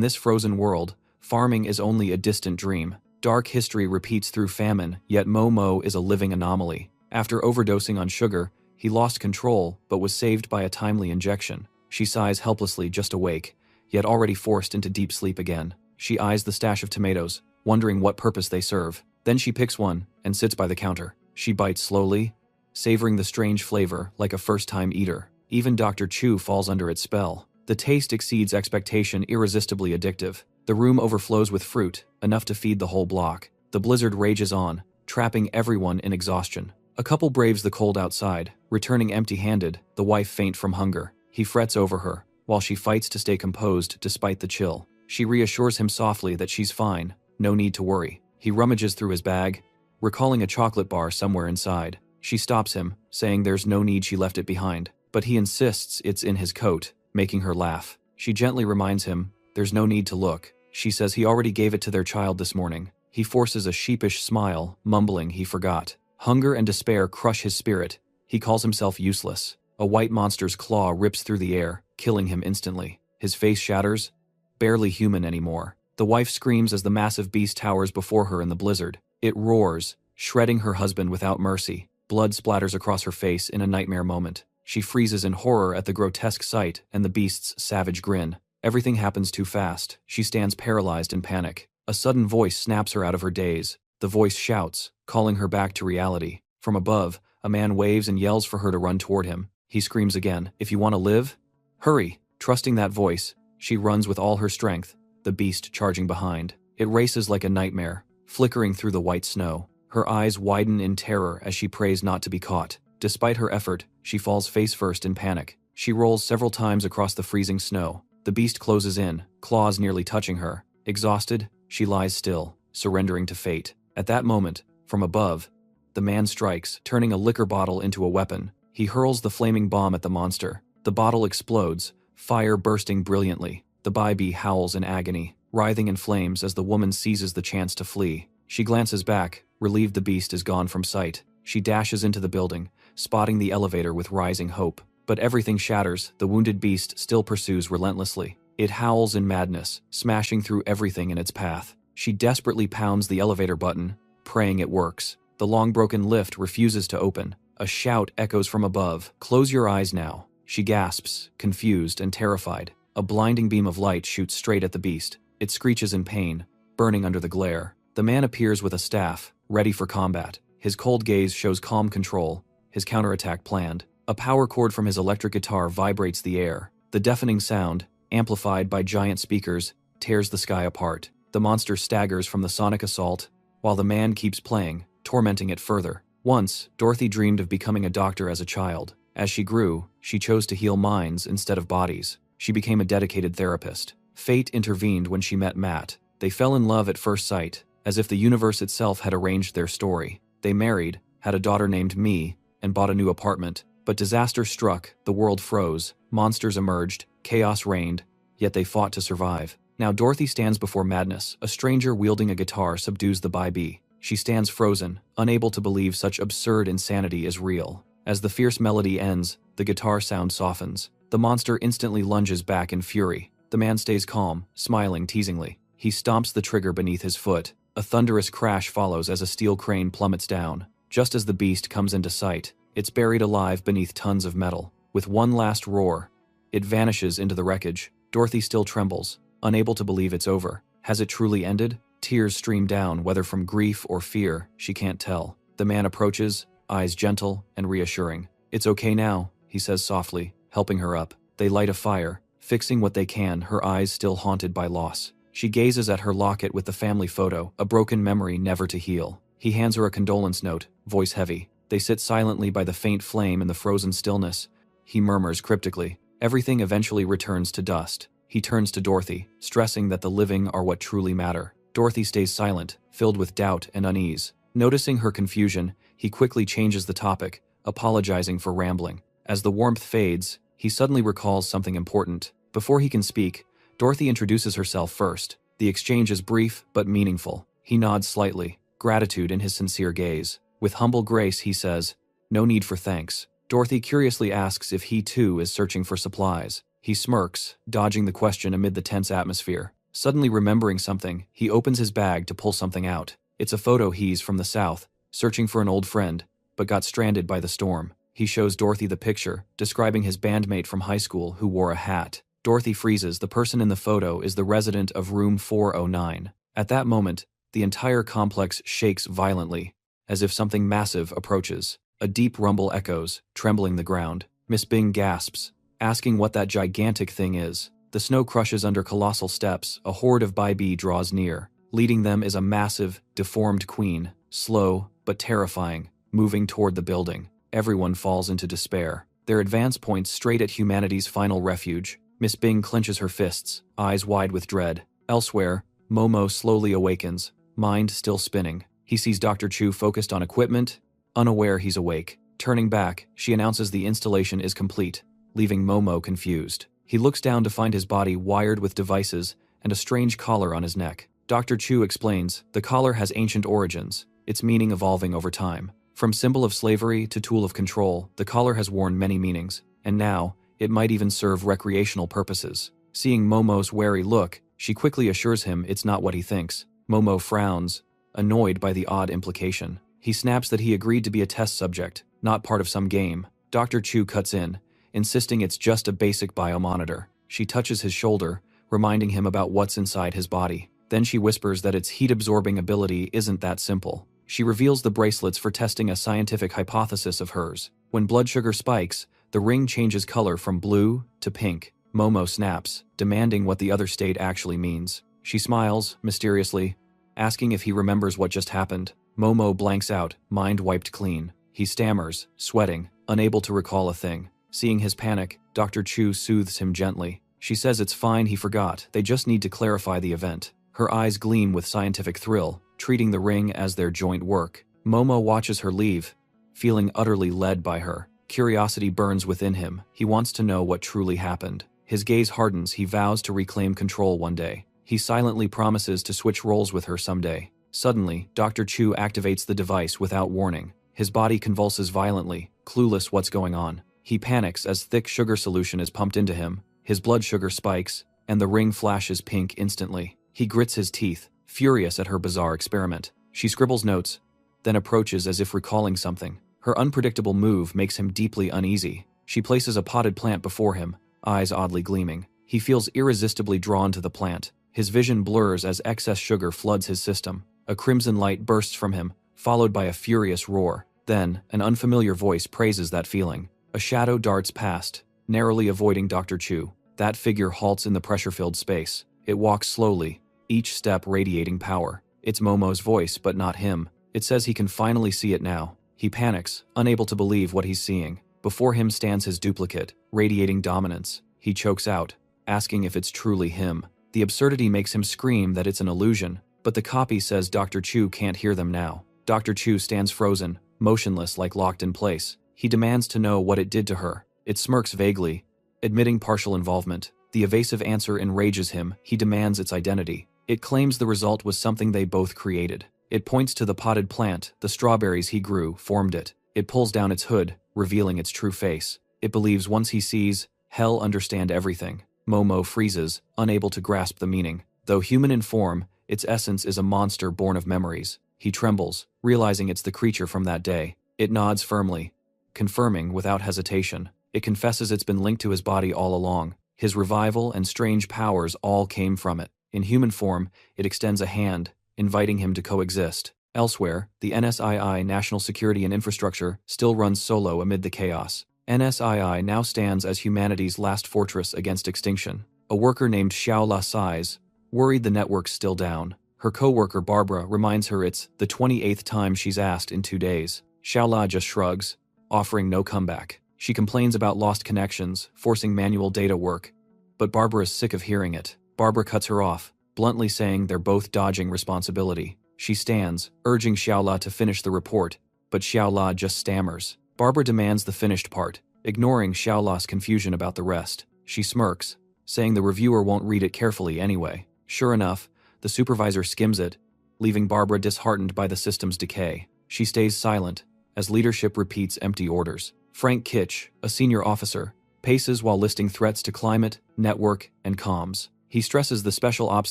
this frozen world, farming is only a distant dream. Dark history repeats through famine, yet Momo is a living anomaly. After overdosing on sugar, he lost control but was saved by a timely injection. She sighs helplessly, just awake, yet already forced into deep sleep again. She eyes the stash of tomatoes, wondering what purpose they serve. Then she picks one and sits by the counter. She bites slowly, savoring the strange flavor like a first-time eater. Even Dr. Chu falls under its spell. The taste exceeds expectation, irresistibly addictive. The room overflows with fruit, enough to feed the whole block. The blizzard rages on, trapping everyone in exhaustion. A couple braves the cold outside, returning empty-handed, the wife faint from hunger. He frets over her, while she fights to stay composed despite the chill. She reassures him softly that she's fine, no need to worry. He rummages through his bag, recalling a chocolate bar somewhere inside. She stops him, saying there's no need she left it behind, but he insists it's in his coat, making her laugh. She gently reminds him, there's no need to look. She says he already gave it to their child this morning. He forces a sheepish smile, mumbling he forgot. Hunger and despair crush his spirit. He calls himself useless. A white monster's claw rips through the air, killing him instantly. His face shatters, barely human anymore. The wife screams as the massive beast towers before her in the blizzard. It roars, shredding her husband without mercy. Blood splatters across her face in a nightmare moment. She freezes in horror at the grotesque sight and the beast's savage grin. Everything happens too fast. She stands paralyzed in panic. A sudden voice snaps her out of her daze. The voice shouts, calling her back to reality. From above, a man waves and yells for her to run toward him. He screams again, "If you want to live, hurry!" Trusting that voice, she runs with all her strength, the beast charging behind. It races like a nightmare, flickering through the white snow. Her eyes widen in terror as she prays not to be caught. Despite her effort, she falls face first in panic. She rolls several times across the freezing snow. The beast closes in, claws nearly touching her. Exhausted, she lies still, surrendering to fate. At that moment, from above, the man strikes, turning a liquor bottle into a weapon. He hurls the flaming bomb at the monster. The bottle explodes, fire bursting brilliantly. The baby howls in agony, writhing in flames as the woman seizes the chance to flee. She glances back, relieved the beast is gone from sight. She dashes into the building, spotting the elevator with rising hope. But everything shatters. The wounded beast still pursues relentlessly. It howls in madness, smashing through everything in its path. She desperately pounds the elevator button, praying it works. The long-broken lift refuses to open. A shout echoes from above. "Close your eyes now." She gasps, confused and terrified. A blinding beam of light shoots straight at the beast. It screeches in pain, burning under the glare. The man appears with a staff, ready for combat. His cold gaze shows calm control, his counterattack planned. A power cord from his electric guitar vibrates the air. The deafening sound, amplified by giant speakers, tears the sky apart. The monster staggers from the sonic assault, while the man keeps playing, tormenting it further. Once, Dorothy dreamed of becoming a doctor as a child. As she grew, she chose to heal minds instead of bodies. She became a dedicated therapist. Fate intervened when she met Matt. They fell in love at first sight, as if the universe itself had arranged their story. They married, had a daughter named Me, and bought a new apartment. But disaster struck, the world froze, monsters emerged, chaos reigned, yet they fought to survive. Now Dorothy stands before madness. A stranger wielding a guitar subdues the Bi-Bi. She stands frozen, unable to believe such absurd insanity is real. As the fierce melody ends, the guitar sound softens. The monster instantly lunges back in fury. The man stays calm, smiling teasingly. He stomps the trigger beneath his foot. A thunderous crash follows as a steel crane plummets down. Just as the beast comes into sight, it's buried alive beneath tons of metal. With one last roar, it vanishes into the wreckage. Dorothy still trembles, unable to believe it's over. Has it truly ended? Tears stream down, whether from grief or fear, she can't tell. The man approaches, eyes gentle and reassuring. "It's okay now," he says softly, helping her up. They light a fire, fixing what they can, her eyes still haunted by loss. She gazes at her locket with the family photo, a broken memory never to heal. He hands her a condolence note, voice heavy. They sit silently by the faint flame in the frozen stillness. He murmurs cryptically. Everything eventually returns to dust. He turns to Dorothy, stressing that the living are what truly matter. Dorothy stays silent, filled with doubt and unease. Noticing her confusion, he quickly changes the topic, apologizing for rambling. As the warmth fades, he suddenly recalls something important. Before he can speak, Dorothy introduces herself first. The exchange is brief but meaningful. He nods slightly, gratitude in his sincere gaze. With humble grace, he says, "No need for thanks." Dorothy curiously asks if he too is searching for supplies. He smirks, dodging the question amid the tense atmosphere. Suddenly remembering something, he opens his bag to pull something out. It's a photo he's from the South, searching for an old friend, but got stranded by the storm. He shows Dorothy the picture, describing his bandmate from high school who wore a hat. Dorothy freezes. The person in the photo is the resident of room 409. At that moment, the entire complex shakes violently, as if something massive approaches. A deep rumble echoes, trembling the ground. Miss Bing gasps, asking what that gigantic thing is. The snow crushes under colossal steps. A horde of Bi-Bi draws near. Leading them is a massive, deformed queen, slow but terrifying, moving toward the building. Everyone falls into despair. Their advance points straight at humanity's final refuge. Miss Bing clenches her fists, eyes wide with dread. Elsewhere, Momo slowly awakens, mind still spinning. He sees Dr. Chu focused on equipment, unaware he's awake. Turning back, she announces the installation is complete, leaving Momo confused. He looks down to find his body wired with devices and a strange collar on his neck. Dr. Chu explains, the collar has ancient origins, its meaning evolving over time. From symbol of slavery to tool of control, the collar has worn many meanings, and now, it might even serve recreational purposes. Seeing Momo's wary look, she quickly assures him it's not what he thinks. Momo frowns, annoyed by the odd implication. He snaps that he agreed to be a test subject, not part of some game. Dr. Chu cuts in, insisting it's just a basic biomonitor. She touches his shoulder, reminding him about what's inside his body. Then she whispers that its heat-absorbing ability isn't that simple. She reveals the bracelets for testing a scientific hypothesis of hers. When blood sugar spikes, the ring changes color from blue to pink. Momo snaps, demanding what the other state actually means. She smiles, mysteriously, asking if he remembers what just happened. Momo blanks out, mind wiped clean. He stammers, sweating, unable to recall a thing. Seeing his panic, Dr. Chu soothes him gently. She says it's fine, he forgot, they just need to clarify the event. Her eyes gleam with scientific thrill, treating the ring as their joint work. Momo watches her leave, feeling utterly led by her. Curiosity burns within him. He wants to know what truly happened. His gaze hardens. He vows to reclaim control one day. He silently promises to switch roles with her someday. Suddenly, Dr. Chu activates the device without warning. His body convulses violently, clueless what's going on. He panics as thick sugar solution is pumped into him. His blood sugar spikes, and the ring flashes pink instantly. He grits his teeth, furious at her bizarre experiment. She scribbles notes, then approaches as if recalling something. Her unpredictable move makes him deeply uneasy. She places a potted plant before him, eyes oddly gleaming. He feels irresistibly drawn to the plant. His vision blurs as excess sugar floods his system. A crimson light bursts from him, followed by a furious roar. Then, an unfamiliar voice praises that feeling. A shadow darts past, narrowly avoiding Dr. Chu. That figure halts in the pressure-filled space. It walks slowly, each step radiating power. It's Momo's voice, but not him. It says he can finally see it now. He panics, unable to believe what he's seeing. Before him stands his duplicate, radiating dominance. He chokes out, asking if it's truly him. The absurdity makes him scream that it's an illusion, but the copy says Dr. Chu can't hear them now. Dr. Chu stands frozen, motionless like locked in place. He demands to know what it did to her. It smirks vaguely, admitting partial involvement. The evasive answer enrages him. He demands its identity. It claims the result was something they both created. It points to the potted plant. The strawberries he grew formed it. It pulls down its hood, revealing its true face. It believes once he sees, hell understand everything. Momo freezes, unable to grasp the meaning. Though human in form, its essence is a monster born of memories. He trembles, realizing it's the creature from that day. It nods firmly, confirming without hesitation. It confesses it's been linked to his body all along. His revival and strange powers all came from it. In human form, it extends a hand, inviting him to coexist. Elsewhere, the NSII National Security and Infrastructure still runs solo amid the chaos. NSII now stands as humanity's last fortress against extinction. A worker named Xiaola sighs, worried the network's still down. Her co-worker Barbara reminds her it's the 28th time she's asked in 2 days. Xiaola just shrugs, offering no comeback. She complains about lost connections, forcing manual data work, but Barbara's sick of hearing it. Barbara cuts her off, bluntly saying they're both dodging responsibility. She stands, urging Xiaola to finish the report, but Xiaola just stammers. Barbara demands the finished part, ignoring Xiaola's confusion about the rest. She smirks, saying the reviewer won't read it carefully anyway. Sure enough, the supervisor skims it, leaving Barbara disheartened by the system's decay. She stays silent, as leadership repeats empty orders. Frank Kitch, a senior officer, paces while listing threats to climate, network, and comms. He stresses the special ops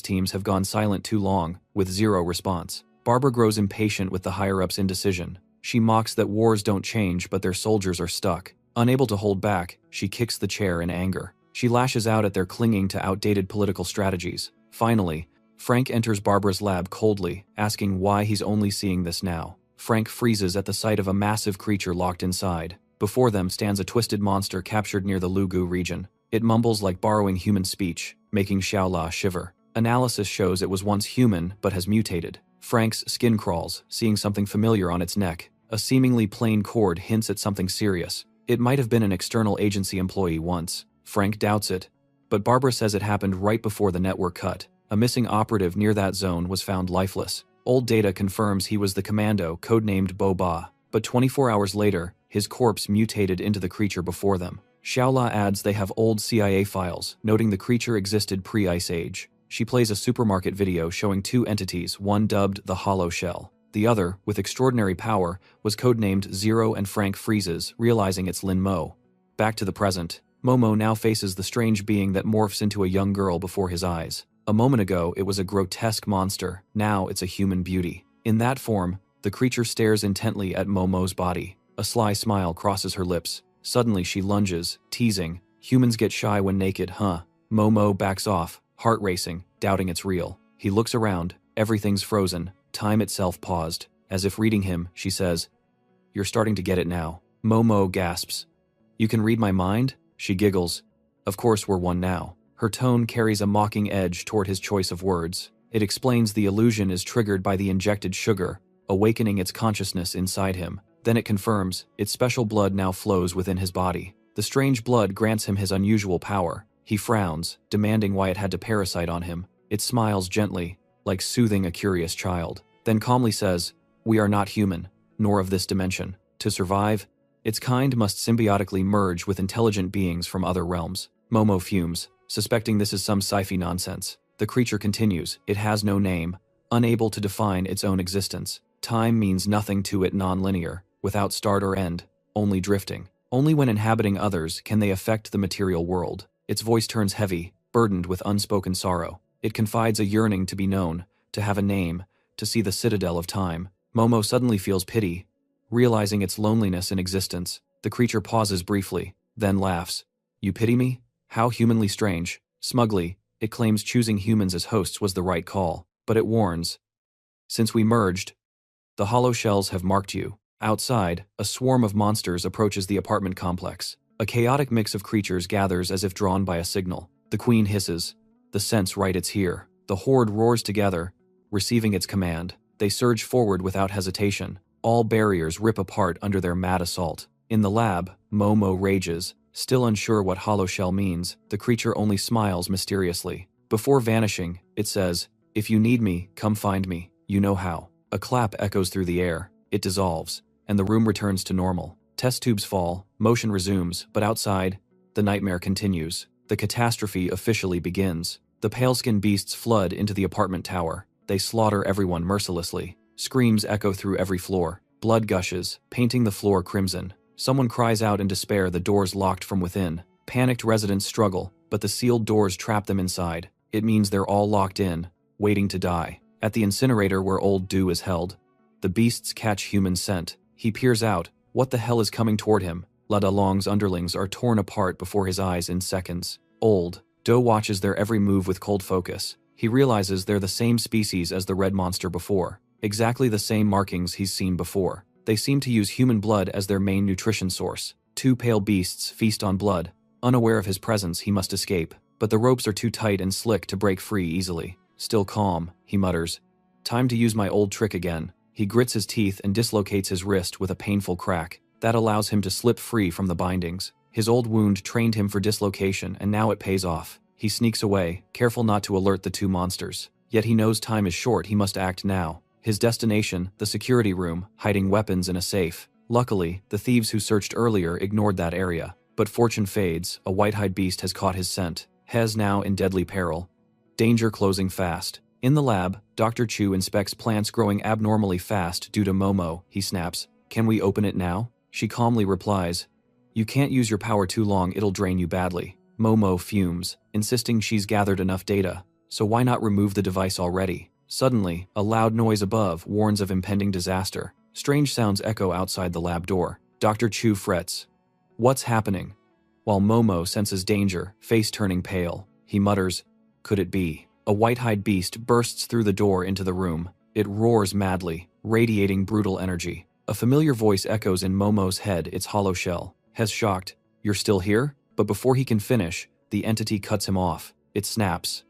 teams have gone silent too long, with zero response. Barbara grows impatient with the higher-ups' indecision. She mocks that wars don't change, but their soldiers are stuck. Unable to hold back, she kicks the chair in anger. She lashes out at their clinging to outdated political strategies. Finally, Frank enters Barbara's lab coldly, asking why he's only seeing this now. Frank freezes at the sight of a massive creature locked inside. Before them stands a twisted monster captured near the Lugu region. It mumbles like borrowing human speech, making Xiaola shiver. Analysis shows it was once human but has mutated. Frank's skin crawls, seeing something familiar on its neck. A seemingly plain cord hints at something serious. It might have been an external agency employee once. Frank doubts it, but Barbara says it happened right before the network cut. A missing operative near that zone was found lifeless. Old data confirms he was the commando codenamed Boba, but 24 hours later, his corpse mutated into the creature before them. Xiaola adds they have old CIA files, noting the creature existed pre-Ice Age. She plays a supermarket video showing 2 entities, one dubbed the Hollow Shell. The other, with extraordinary power, was codenamed Zero, and Frank freezes, realizing it's Lin Mo. Back to the present. Momo now faces the strange being that morphs into a young girl before his eyes. A moment ago, it was a grotesque monster. Now it's a human beauty. In that form, the creature stares intently at Momo's body. A sly smile crosses her lips. Suddenly she lunges, teasing, "Humans get shy when naked, huh?" Momo backs off, heart racing, doubting it's real. He looks around. Everything's frozen. Time itself paused. As if reading him, she says, "You're starting to get it now." Momo gasps. "You can read my mind?" She giggles. "Of course we're one now." Her tone carries a mocking edge toward his choice of words. It explains the illusion is triggered by the injected sugar, awakening its consciousness inside him. Then it confirms, its special blood now flows within his body. The strange blood grants him his unusual power. He frowns, demanding why it had to parasite on him. It smiles gently, like soothing a curious child. Then calmly says, "We are not human, nor of this dimension. To survive, its kind must symbiotically merge with intelligent beings from other realms." Momo fumes, suspecting this is some sci-fi nonsense. The creature continues, it has no name, unable to define its own existence. Time means nothing to it, non-linear, without start or end, only drifting. Only when inhabiting others can they affect the material world. Its voice turns heavy, burdened with unspoken sorrow. It confides a yearning to be known, to have a name, to see the citadel of time. Momo suddenly feels pity, realizing its loneliness in existence. The creature pauses briefly, then laughs. "You pity me? How humanly strange." Smugly, it claims choosing humans as hosts was the right call, but it warns. "Since we merged, the hollow shells have marked you. Outside, a swarm of monsters approaches the apartment complex. A chaotic mix of creatures gathers as if drawn by a signal. The queen hisses. The sense right, it's here. The horde roars together, receiving its command. They surge forward without hesitation. All barriers rip apart under their mad assault. In the lab, Momo rages. Still unsure what hollow shell means, the creature only smiles mysteriously. Before vanishing, it says, "If you need me, come find me. You know how." A clap echoes through the air. It dissolves, and the room returns to normal. Test tubes fall, motion resumes, but outside, the nightmare continues. The catastrophe officially begins. The pale-skinned beasts flood into the apartment tower. They slaughter everyone mercilessly. Screams echo through every floor. Blood gushes, painting the floor crimson. Someone cries out in despair, the doors locked from within. Panicked residents struggle, but the sealed doors trap them inside. It means they're all locked in, waiting to die. At the incinerator where Old Dew is held, the beasts catch human scent. He peers out. What the hell is coming toward him? La Dalong's underlings are torn apart before his eyes in seconds. Old Dew watches their every move with cold focus. He realizes they're the same species as the red monster before. Exactly the same markings he's seen before. They seem to use human blood as their main nutrition source. Two pale beasts feast on blood. Unaware of his presence, he must escape. But the ropes are too tight and slick to break free easily. Still calm, he mutters. Time to use my old trick again. He grits his teeth and dislocates his wrist with a painful crack. That allows him to slip free from the bindings. His old wound trained him for dislocation, and now it pays off. He sneaks away, careful not to alert the two monsters. Yet he knows time is short, he must act now. His destination, the security room, hiding weapons in a safe. Luckily, the thieves who searched earlier ignored that area. But fortune fades, a white-hide beast has caught his scent. Hez now in deadly peril. Danger closing fast. In the lab, Dr. Chu inspects plants growing abnormally fast due to Momo. He snaps, "Can we open it now?" She calmly replies, "You can't use your power too long, it'll drain you badly." Momo fumes, insisting she's gathered enough data. So why not remove the device already? Suddenly, a loud noise above warns of impending disaster. Strange sounds echo outside the lab door. Dr. Chu frets. What's happening? While Momo senses danger, face turning pale, he mutters, "Could it be?" A white-hide beast bursts through the door into the room. It roars madly, radiating brutal energy. A familiar voice echoes in Momo's head, its hollow shell. Hez shocked, "You're still here?" But before he can finish, the entity cuts him off. It snaps.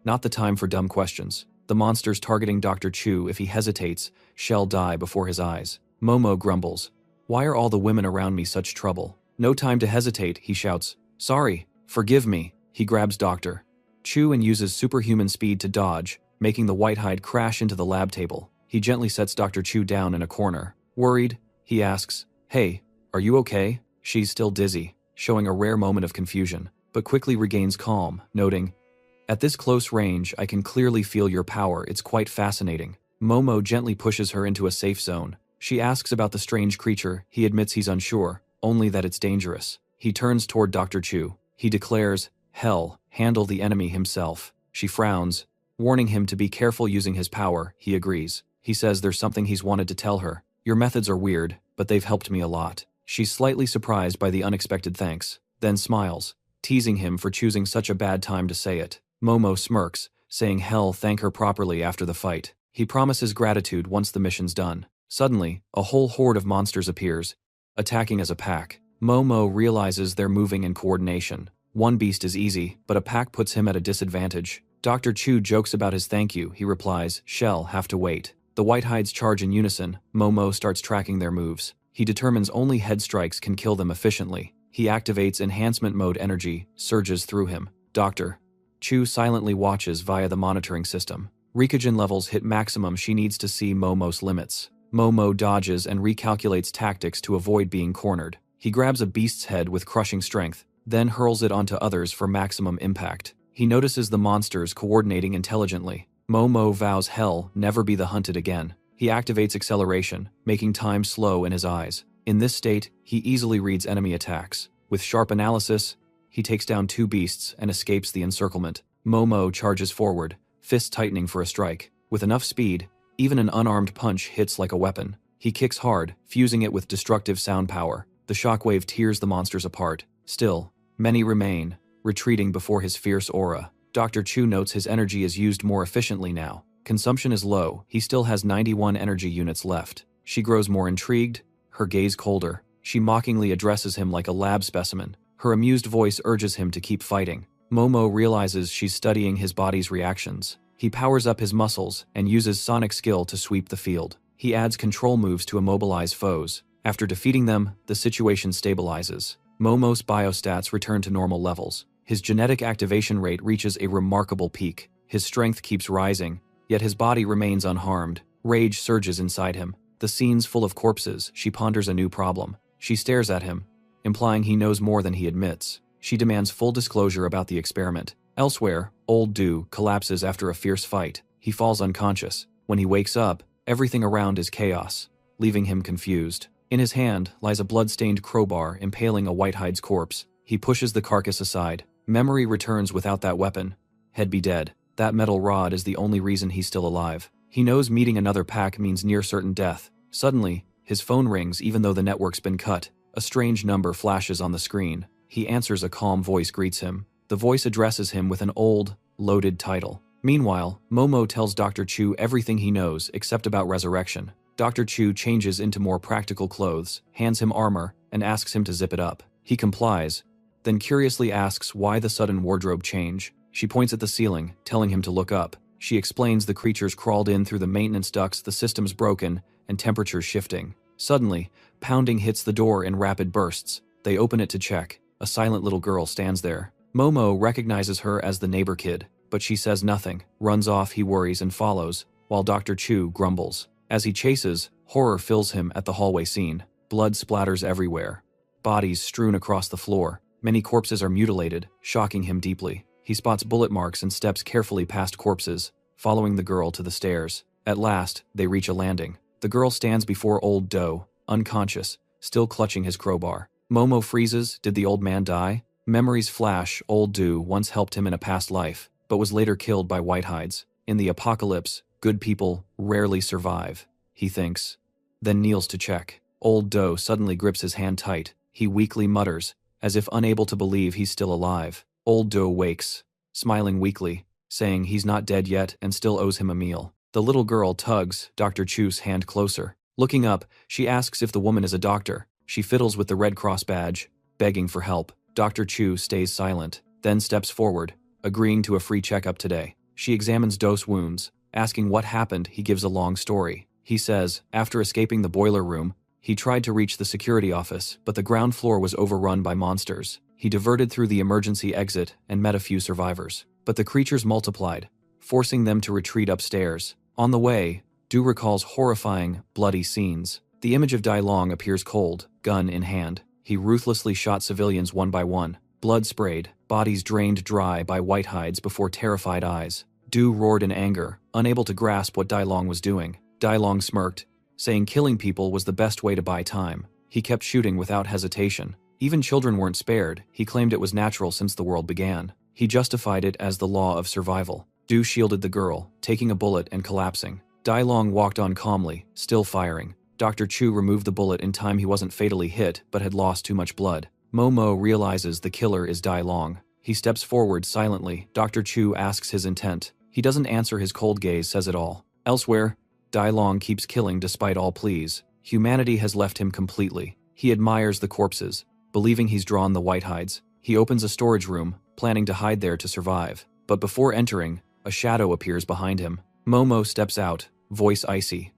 Not the time for dumb questions. The monster's targeting Dr. Chu. If he hesitates, shall die before his eyes. Momo grumbles. "Why are all the women around me such trouble?" "No time to hesitate," he shouts. "Sorry, forgive me." He grabs Dr. Chu and uses superhuman speed to dodge, making the white-hide crash into the lab table. He gently sets Dr. Chu down in a corner. Worried, he asks, "Hey, are you okay?" She's still dizzy, showing a rare moment of confusion, but quickly regains calm, noting, "At this close range, I can clearly feel your power. It's quite fascinating." Momo gently pushes her into a safe zone. She asks about the strange creature. He admits he's unsure, only that it's dangerous. He turns toward Dr. Chu. He declares, "Hell, handle the enemy himself." She frowns, warning him to be careful using his power. He agrees. He says there's something he's wanted to tell her. "Your methods are weird, but they've helped me a lot." She's slightly surprised by the unexpected thanks, then smiles, teasing him for choosing such a bad time to say it. Momo smirks, saying he'll thank her properly after the fight. He promises gratitude once the mission's done. Suddenly, a whole horde of monsters appears, attacking as a pack. Momo realizes they're moving in coordination. One beast is easy, but a pack puts him at a disadvantage. Dr. Chu jokes about his thank you. He replies, "Shall have to wait." The white-hides charge in unison. Momo starts tracking their moves. He determines only head strikes can kill them efficiently. He activates enhancement mode. Energy surges through him. Dr. Chu silently watches via the monitoring system. Rikijin levels hit maximum. She needs to see Momo's limits. Momo dodges and recalculates tactics to avoid being cornered. He grabs a beast's head with crushing strength, then hurls it onto others for maximum impact. He notices the monsters coordinating intelligently. Momo vows hell never be the hunted again. He activates acceleration, making time slow in his eyes. In this state, he easily reads enemy attacks. With sharp analysis, he takes down two beasts and escapes the encirclement. Momo charges forward, fists tightening for a strike. With enough speed, even an unarmed punch hits like a weapon. He kicks hard, fusing it with destructive sound power. The shockwave tears the monsters apart. Still, many remain, retreating before his fierce aura. Dr. Chu notes his energy is used more efficiently now. Consumption is low. He still has 91 energy units left. She grows more intrigued, her gaze colder. She mockingly addresses him like a lab specimen. Her amused voice urges him to keep fighting. Momo realizes she's studying his body's reactions. He powers up his muscles and uses sonic skill to sweep the field. He adds control moves to immobilize foes. After defeating them, the situation stabilizes. Momo's biostats return to normal levels. His genetic activation rate reaches a remarkable peak. His strength keeps rising, yet his body remains unharmed. Rage surges inside him. The scene's full of corpses. She ponders a new problem. She stares at him, implying he knows more than he admits. She demands full disclosure about the experiment. Elsewhere, old Du collapses after a fierce fight. He falls unconscious. When he wakes up, everything around is chaos, leaving him confused. In his hand lies a blood-stained crowbar impaling a Whitehide's corpse. He pushes the carcass aside. Memory returns without that weapon. He'd be dead. That metal rod is the only reason he's still alive. He knows meeting another pack means near-certain death. Suddenly, his phone rings even though the network's been cut. A strange number flashes on the screen. He answers. A calm voice greets him. The voice addresses him with an old, loaded title. Meanwhile, Momo tells Dr. Chu everything he knows except about resurrection. Dr. Chu changes into more practical clothes, hands him armor, and asks him to zip it up. He complies, then curiously asks why the sudden wardrobe change. She points at the ceiling, telling him to look up. She explains the creatures crawled in through the maintenance ducts, the system's broken, and temperatures shifting. Suddenly, pounding hits the door in rapid bursts. They open it to check. A silent little girl stands there. Momo recognizes her as the neighbor kid, but she says nothing, runs off. He worries and follows, while Dr. Chu grumbles. As he chases, horror fills him at the hallway scene. Blood splatters everywhere. Bodies strewn across the floor. Many corpses are mutilated, shocking him deeply. He spots bullet marks and steps carefully past corpses, following the girl to the stairs. At last, they reach a landing. The girl stands before old Do, unconscious, still clutching his crowbar. Momo freezes. Did the old man die? Memories flash. Old Du once helped him in a past life, but was later killed by Whitehides. In the apocalypse, good people rarely survive, he thinks, then kneels to check. Old Do suddenly grips his hand tight. He weakly mutters, as if unable to believe he's still alive. Old Do wakes, smiling weakly, saying he's not dead yet and still owes him a meal. The little girl tugs Dr. Chu's hand closer. Looking up, she asks if the woman is a doctor. She fiddles with the Red Cross badge, begging for help. Dr. Chu stays silent, then steps forward, agreeing to a free checkup today. She examines Do's wounds. Asking what happened, he gives a long story. He says, after escaping the boiler room, he tried to reach the security office, but the ground floor was overrun by monsters. He diverted through the emergency exit and met a few survivors. But the creatures multiplied, forcing them to retreat upstairs. On the way, Du recalls horrifying, bloody scenes. The image of Dai Long appears cold, gun in hand. He ruthlessly shot civilians one by one. Blood sprayed, bodies drained dry by Whitehides before terrified eyes. Du roared in anger, unable to grasp what Dai Long was doing. Dai Long smirked, saying killing people was the best way to buy time. He kept shooting without hesitation. Even children weren't spared. He claimed it was natural since the world began. He justified it as the law of survival. Du shielded the girl, taking a bullet and collapsing. Dai Long walked on calmly, still firing. Dr. Chu removed the bullet in time. He wasn't fatally hit, but had lost too much blood. Momo realizes the killer is Dai Long. He steps forward silently. Dr. Chu asks his intent. He doesn't answer. His cold gaze says it all. Elsewhere, Dai Long keeps killing despite all pleas. Humanity has left him completely. He admires the corpses, believing he's drawn the Whitehides. He opens a storage room, planning to hide there to survive. But before entering, a shadow appears behind him. Momo steps out, voice icy,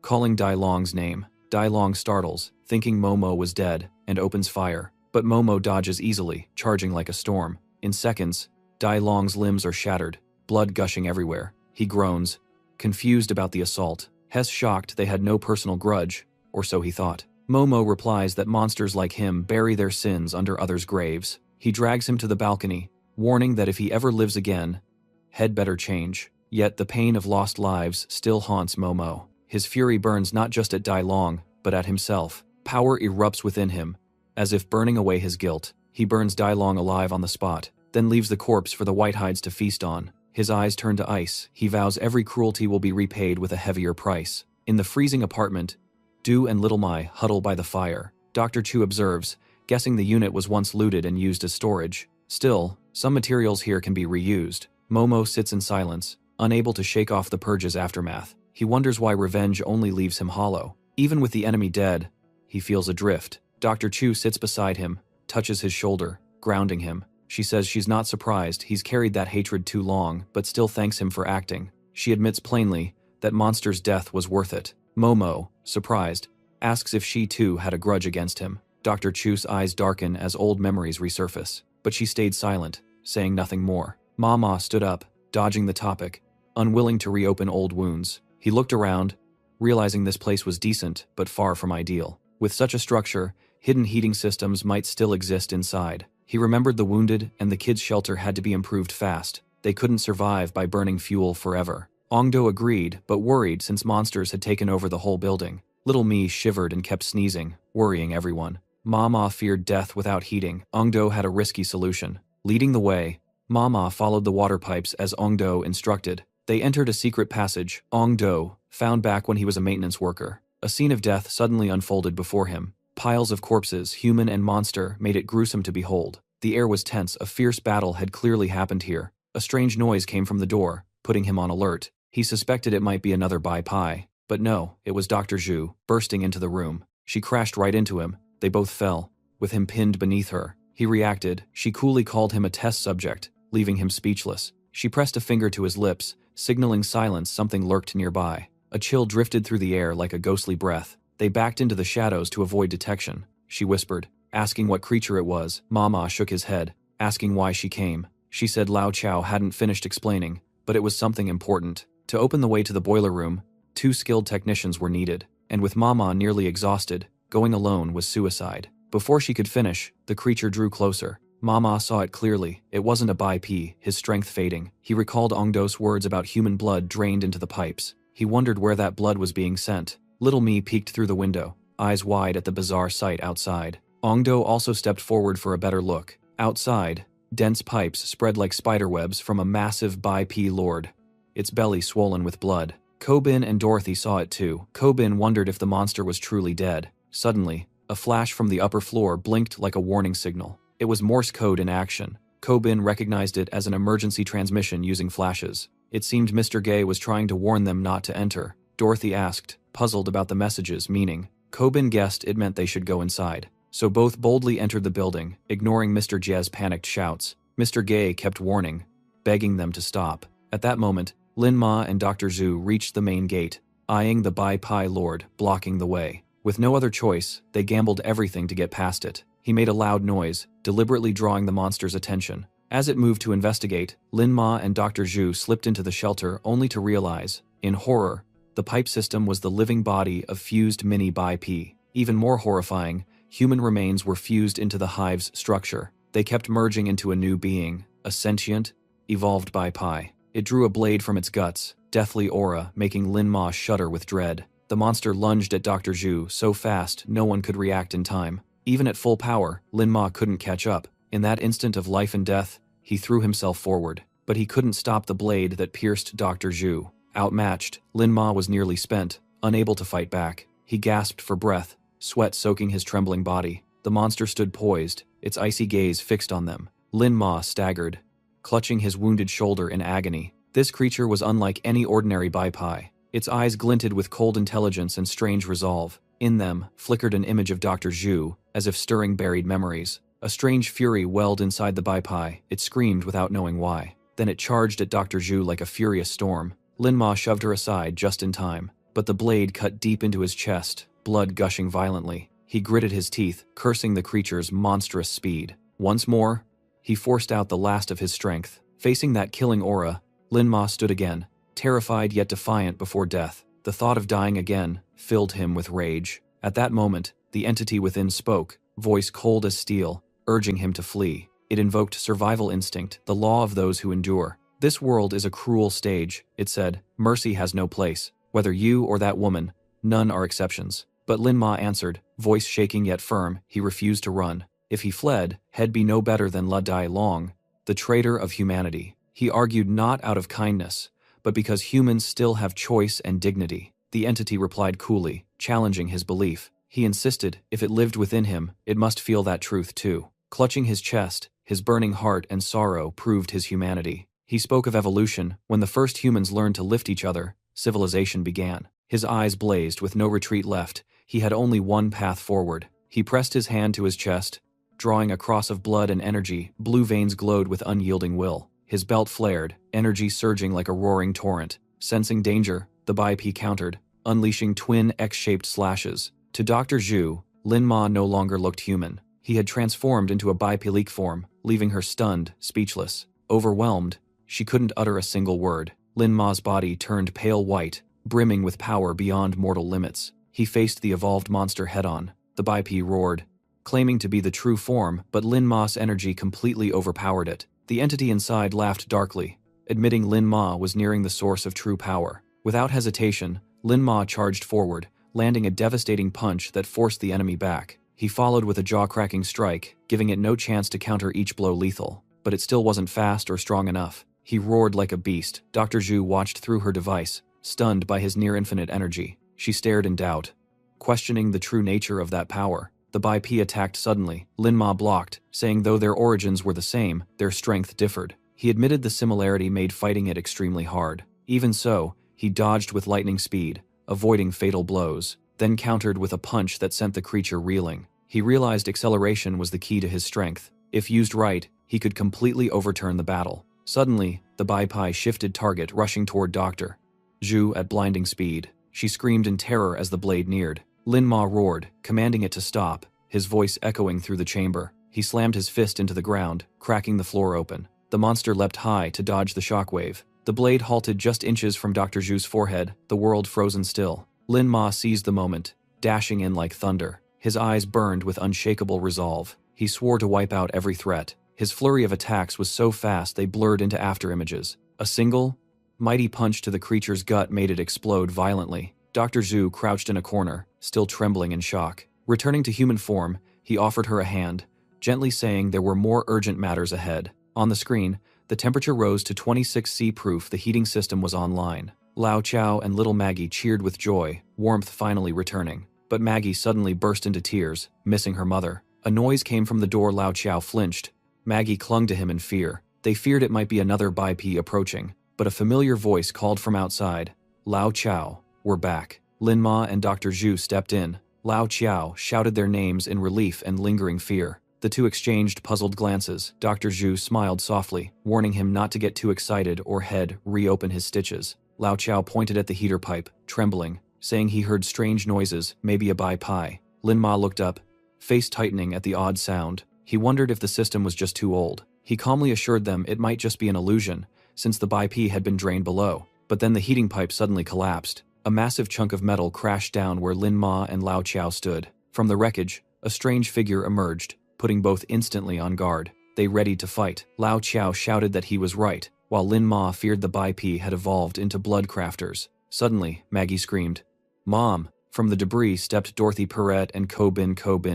calling Dai Long's name. Dai Long startles, thinking Momo was dead, and opens fire. But Momo dodges easily, charging like a storm. In seconds, Dai Long's limbs are shattered, blood gushing everywhere. He groans, confused about the assault. Hess shocked they had no personal grudge, or so he thought. Momo replies that monsters like him bury their sins under others' graves. He drags him to the balcony, warning that if he ever lives again, he'd better change. Yet the pain of lost lives still haunts Momo. His fury burns not just at Dai Long, but at himself. Power erupts within him, as if burning away his guilt. He burns Dai Long alive on the spot, then leaves the corpse for the Whitehides to feast on. His eyes turn to ice. He vows every cruelty will be repaid with a heavier price. In the freezing apartment, Du and Little Mai huddle by the fire. Dr. Chu observes, guessing the unit was once looted and used as storage. Still, some materials here can be reused. Momo sits in silence, unable to shake off the purge's aftermath. He wonders why revenge only leaves him hollow. Even with the enemy dead, he feels adrift. Dr. Chu sits beside him, touches his shoulder, grounding him. She says she's not surprised he's carried that hatred too long, but still thanks him for acting. She admits plainly that Monster's death was worth it. Momo, surprised, asks if she too had a grudge against him. Dr. Chu's eyes darken as old memories resurface, but she stayed silent, saying nothing more. Mama stood up, dodging the topic, unwilling to reopen old wounds. He looked around, realizing this place was decent but far from ideal. With such a structure, hidden heating systems might still exist inside. He remembered the wounded and the kids' shelter had to be improved fast. They couldn't survive by burning fuel forever. Ongdo agreed, but worried since monsters had taken over the whole building. Little Me shivered and kept sneezing, worrying everyone. Mama feared death without heating. Ongdo had a risky solution. Leading the way, Mama followed the water pipes as Ongdo instructed. They entered a secret passage Ongdo found back when he was a maintenance worker. A scene of death suddenly unfolded before him. Piles of corpses, human and monster, made it gruesome to behold. The air was tense. A fierce battle had clearly happened here. A strange noise came from the door, putting him on alert. He suspected it might be another Bai Pai. But no, it was Dr. Zhu, bursting into the room. She crashed right into him. They both fell, with him pinned beneath her. He reacted. She coolly called him a test subject, leaving him speechless. She pressed a finger to his lips, signaling silence. Something lurked nearby. A chill drifted through the air like a ghostly breath. They backed into the shadows to avoid detection. She whispered, asking what creature it was. Mama shook his head, asking why she came. She said Lao Chao hadn't finished explaining, but it was something important. To open the way to the boiler room, 2 skilled technicians were needed, and with Mama nearly exhausted, going alone was suicide. Before she could finish, the creature drew closer. Mama saw it clearly. It wasn't a Bai Pi, his strength fading. He recalled Ongdo's words about human blood drained into the pipes. He wondered where that blood was being sent. Little Me peeked through the window, eyes wide at the bizarre sight outside. Ongdo also stepped forward for a better look. Outside, dense pipes spread like spiderwebs from a massive Bai Pi lord, its belly swollen with blood. Kobin and Dorothy saw it too. Kobin wondered if the monster was truly dead. Suddenly, a flash from the upper floor blinked like a warning signal. It was Morse code in action. Kobin recognized it as an emergency transmission using flashes. It seemed Mr. Gay was trying to warn them not to enter. Dorothy asked, puzzled about the message's meaning. Kobin guessed it meant they should go inside. So both boldly entered the building, ignoring Mr. Jez's panicked shouts. Mr. Gay kept warning, begging them to stop. At that moment, Lin Ma and Dr. Zhu reached the main gate, eyeing the Bai Pai Lord, blocking the way. With no other choice, they gambled everything to get past it. He made a loud noise, deliberately drawing the monster's attention. As it moved to investigate, Lin Ma and Dr. Zhu slipped into the shelter only to realize, in horror, the pipe system was the living body of fused mini Bai Pi. Even more horrifying, human remains were fused into the hive's structure. They kept merging into a new being, a sentient, evolved Bai Pai. It drew a blade from its guts, deathly aura, making Lin Ma shudder with dread. The monster lunged at Dr. Zhu so fast no one could react in time. Even at full power, Lin Ma couldn't catch up. In that instant of life and death, he threw himself forward. But he couldn't stop the blade that pierced Dr. Zhu. Outmatched, Lin Ma was nearly spent, unable to fight back. He gasped for breath, sweat soaking his trembling body. The monster stood poised, its icy gaze fixed on them. Lin Ma staggered, clutching his wounded shoulder in agony. This creature was unlike any ordinary Bai Pai. Its eyes glinted with cold intelligence and strange resolve. In them flickered an image of Dr. Zhu, as if stirring buried memories. A strange fury welled inside the Bai Pai. It screamed without knowing why. Then it charged at Dr. Zhu like a furious storm. Lin Ma shoved her aside just in time, but the blade cut deep into his chest, blood gushing violently. He gritted his teeth, cursing the creature's monstrous speed. Once more, he forced out the last of his strength. Facing that killing aura, Lin Ma stood again, terrified yet defiant before death. The thought of dying again filled him with rage. At that moment, the entity within spoke, voice cold as steel, urging him to flee. It invoked survival instinct, the law of those who endure. This world is a cruel stage, it said. Mercy has no place. Whether you or that woman, none are exceptions. But Lin Ma answered, voice shaking yet firm. He refused to run. If he fled, he'd be no better than La Dai Long, the traitor of humanity. He argued not out of kindness, but because humans still have choice and dignity. The entity replied coolly, challenging his belief. He insisted, if it lived within him, it must feel that truth too. Clutching his chest, his burning heart and sorrow proved his humanity. He spoke of evolution. When the first humans learned to lift each other, civilization began. His eyes blazed with no retreat left. He had only one path forward. He pressed his hand to his chest, drawing a cross of blood and energy. Blue veins glowed with unyielding will. His belt flared, energy surging like a roaring torrent. Sensing danger, the Bai-Pi countered, unleashing twin X-shaped slashes. To Dr. Zhu, Lin Ma no longer looked human. He had transformed into a Bai-Pi form, leaving her stunned, speechless. Overwhelmed, she couldn't utter a single word. Lin Ma's body turned pale white, brimming with power beyond mortal limits. He faced the evolved monster head-on. The Bai-Pi roared, claiming to be the true form, but Lin Ma's energy completely overpowered it. The entity inside laughed darkly, admitting Lin Ma was nearing the source of true power. Without hesitation, Lin Ma charged forward, landing a devastating punch that forced the enemy back. He followed with a jaw-cracking strike, giving it no chance to counter each blow lethal. But it still wasn't fast or strong enough. He roared like a beast. Dr. Zhu watched through her device, stunned by his near-infinite energy. She stared in doubt, questioning the true nature of that power. The Bai-Pi attacked suddenly. Lin Ma blocked, saying though their origins were the same, their strength differed. He admitted the similarity made fighting it extremely hard. Even so, he dodged with lightning speed, avoiding fatal blows, then countered with a punch that sent the creature reeling. He realized acceleration was the key to his strength. If used right, he could completely overturn the battle. Suddenly, the Bai-Pi shifted target, rushing toward Dr. Zhu at blinding speed. She screamed in terror as the blade neared. Lin Ma roared, commanding it to stop, his voice echoing through the chamber. He slammed his fist into the ground, cracking the floor open. The monster leapt high to dodge the shockwave. The blade halted just inches from Dr. Zhu's forehead, the world frozen still. Lin Ma seized the moment, dashing in like thunder. His eyes burned with unshakable resolve. He swore to wipe out every threat. His flurry of attacks was so fast they blurred into afterimages. A single, mighty punch to the creature's gut made it explode violently. Dr. Zhu crouched in a corner, still trembling in shock. Returning to human form, he offered her a hand, gently saying there were more urgent matters ahead. On the screen, the temperature rose to 26°C proof. The heating system was online. Lao Chao and little Maggie cheered with joy, warmth finally returning. But Maggie suddenly burst into tears, missing her mother. A noise came from the door. Lao Chao flinched. Maggie clung to him in fear. They feared it might be another Bai-Pi approaching, but a familiar voice called from outside. Lao Chao, we're back. Lin Ma and Dr. Zhu stepped in. Lao Chao shouted their names in relief and lingering fear. The two exchanged puzzled glances. Dr. Zhu smiled softly, warning him not to get too excited or reopen his stitches. Lao Chao pointed at the heater pipe, trembling, saying he heard strange noises, maybe a Bai-Pi. Lin Ma looked up, face tightening at the odd sound. He wondered if the system was just too old. He calmly assured them it might just be an illusion, since the Bai-Pi had been drained below. But then the heating pipe suddenly collapsed. A massive chunk of metal crashed down where Lin Ma and Lao Chao stood. From the wreckage, a strange figure emerged, putting both instantly on guard. They readied to fight. Lao Chao shouted that he was right, while Lin Ma feared the Bai-Pi had evolved into blood crafters. Suddenly, Maggie screamed, "Mom!" From the debris stepped Dorothy Perrette and Ko Bin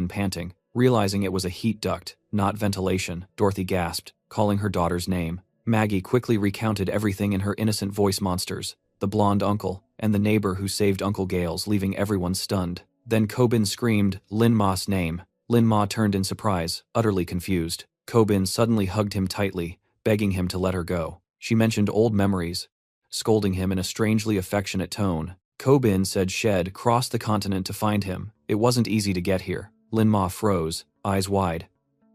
panting. Realizing it was a heat duct, not ventilation, Dorothy gasped, calling her daughter's name. Maggie quickly recounted everything in her innocent voice. Monsters, the blonde uncle, and the neighbor who saved Uncle Gales, leaving everyone stunned. Then Ko Bin screamed Lin Ma's name. Lin Ma turned in surprise, utterly confused. Ko Bin suddenly hugged him tightly, begging him to let her go. She mentioned old memories, scolding him in a strangely affectionate tone. Ko Bin said she'd crossed the continent to find him. It wasn't easy to get here. Lin Ma froze, eyes wide,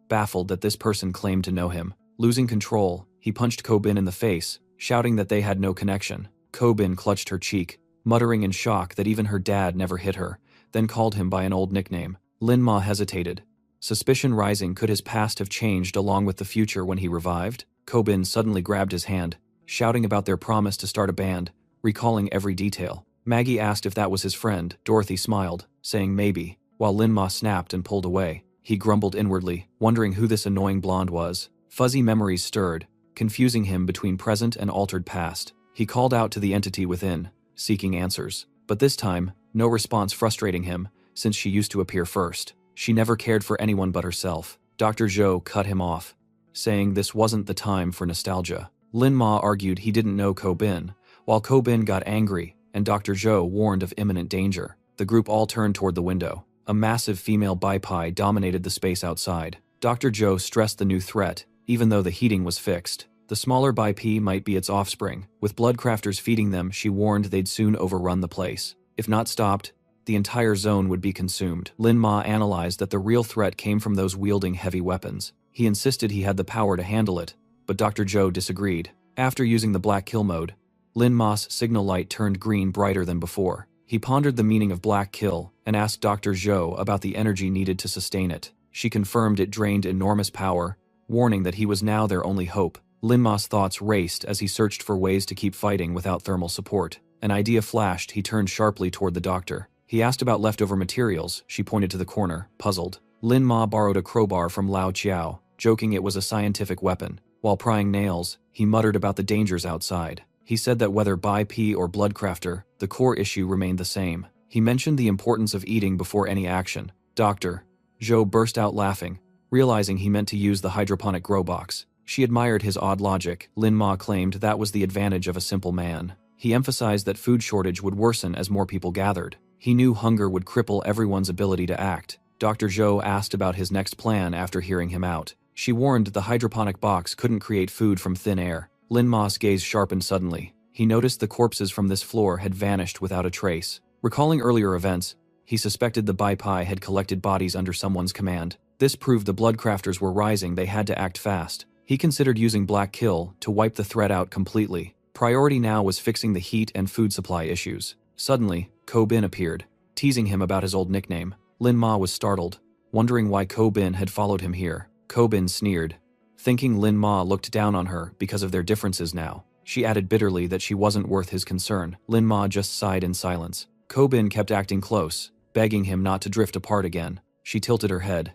baffled that this person claimed to know him. Losing control, he punched Ko Bin in the face, shouting that they had no connection. Ko Bin clutched her cheek, muttering in shock that even her dad never hit her, then called him by an old nickname. Lin Ma hesitated, suspicion rising. Could his past have changed along with the future when he revived? Ko Bin suddenly grabbed his hand, shouting about their promise to start a band, recalling every detail. Maggie asked if that was his friend. Dorothy smiled, saying maybe, while Lin Ma snapped and pulled away. He grumbled inwardly, wondering who this annoying blonde was. Fuzzy memories stirred, confusing him between present and altered past. He called out to the entity within, seeking answers. But this time, no response, frustrating him, since she used to appear first. She never cared for anyone but herself. Dr. Zhou cut him off, saying this wasn't the time for nostalgia. Lin Ma argued he didn't know Ko Bin, while Ko Bin got angry, and Dr. Zhou warned of imminent danger. The group all turned toward the window. A massive female Bai-Pi dominated the space outside. Dr. Zhou stressed the new threat, even though the heating was fixed. The smaller Bai-Pi might be its offspring. With blood crafters feeding them, she warned they'd soon overrun the place. If not stopped, the entire zone would be consumed. Lin Ma analyzed that the real threat came from those wielding heavy weapons. He insisted he had the power to handle it, but Dr. Zhou disagreed. After using the black kill mode, Lin Ma's signal light turned green brighter than before. He pondered the meaning of black kill and asked Dr. Zhou about the energy needed to sustain it. She confirmed it drained enormous power, warning that he was now their only hope. Lin Ma's thoughts raced as he searched for ways to keep fighting without thermal support. An idea flashed. He turned sharply toward the doctor. He asked about leftover materials. She pointed to the corner, puzzled. Lin Ma borrowed a crowbar from Lao Qiao, joking it was a scientific weapon. While prying nails, he muttered about the dangers outside. He said that whether by P or Bloodcrafter, the core issue remained the same. He mentioned the importance of eating before any action. Dr. Zhou burst out laughing, realizing he meant to use the hydroponic grow box. She admired his odd logic. Lin Ma claimed that was the advantage of a simple man. He emphasized that food shortage would worsen as more people gathered. He knew hunger would cripple everyone's ability to act. Dr. Zhou asked about his next plan after hearing him out. She warned the hydroponic box couldn't create food from thin air. Lin Ma's gaze sharpened suddenly. He noticed the corpses from this floor had vanished without a trace. Recalling earlier events, he suspected the Bai Pai had collected bodies under someone's command. This proved the Bloodcrafters were rising. They had to act fast. He considered using Black Kill to wipe the threat out completely. Priority now was fixing the heat and food supply issues. Suddenly, Ko Bin appeared, teasing him about his old nickname. Lin Ma was startled, wondering why Ko Bin had followed him here. Ko Bin sneered, thinking Lin Ma looked down on her because of their differences now. She added bitterly that she wasn't worth his concern. Lin Ma just sighed in silence. Ko Bin kept acting close, begging him not to drift apart again. She tilted her head,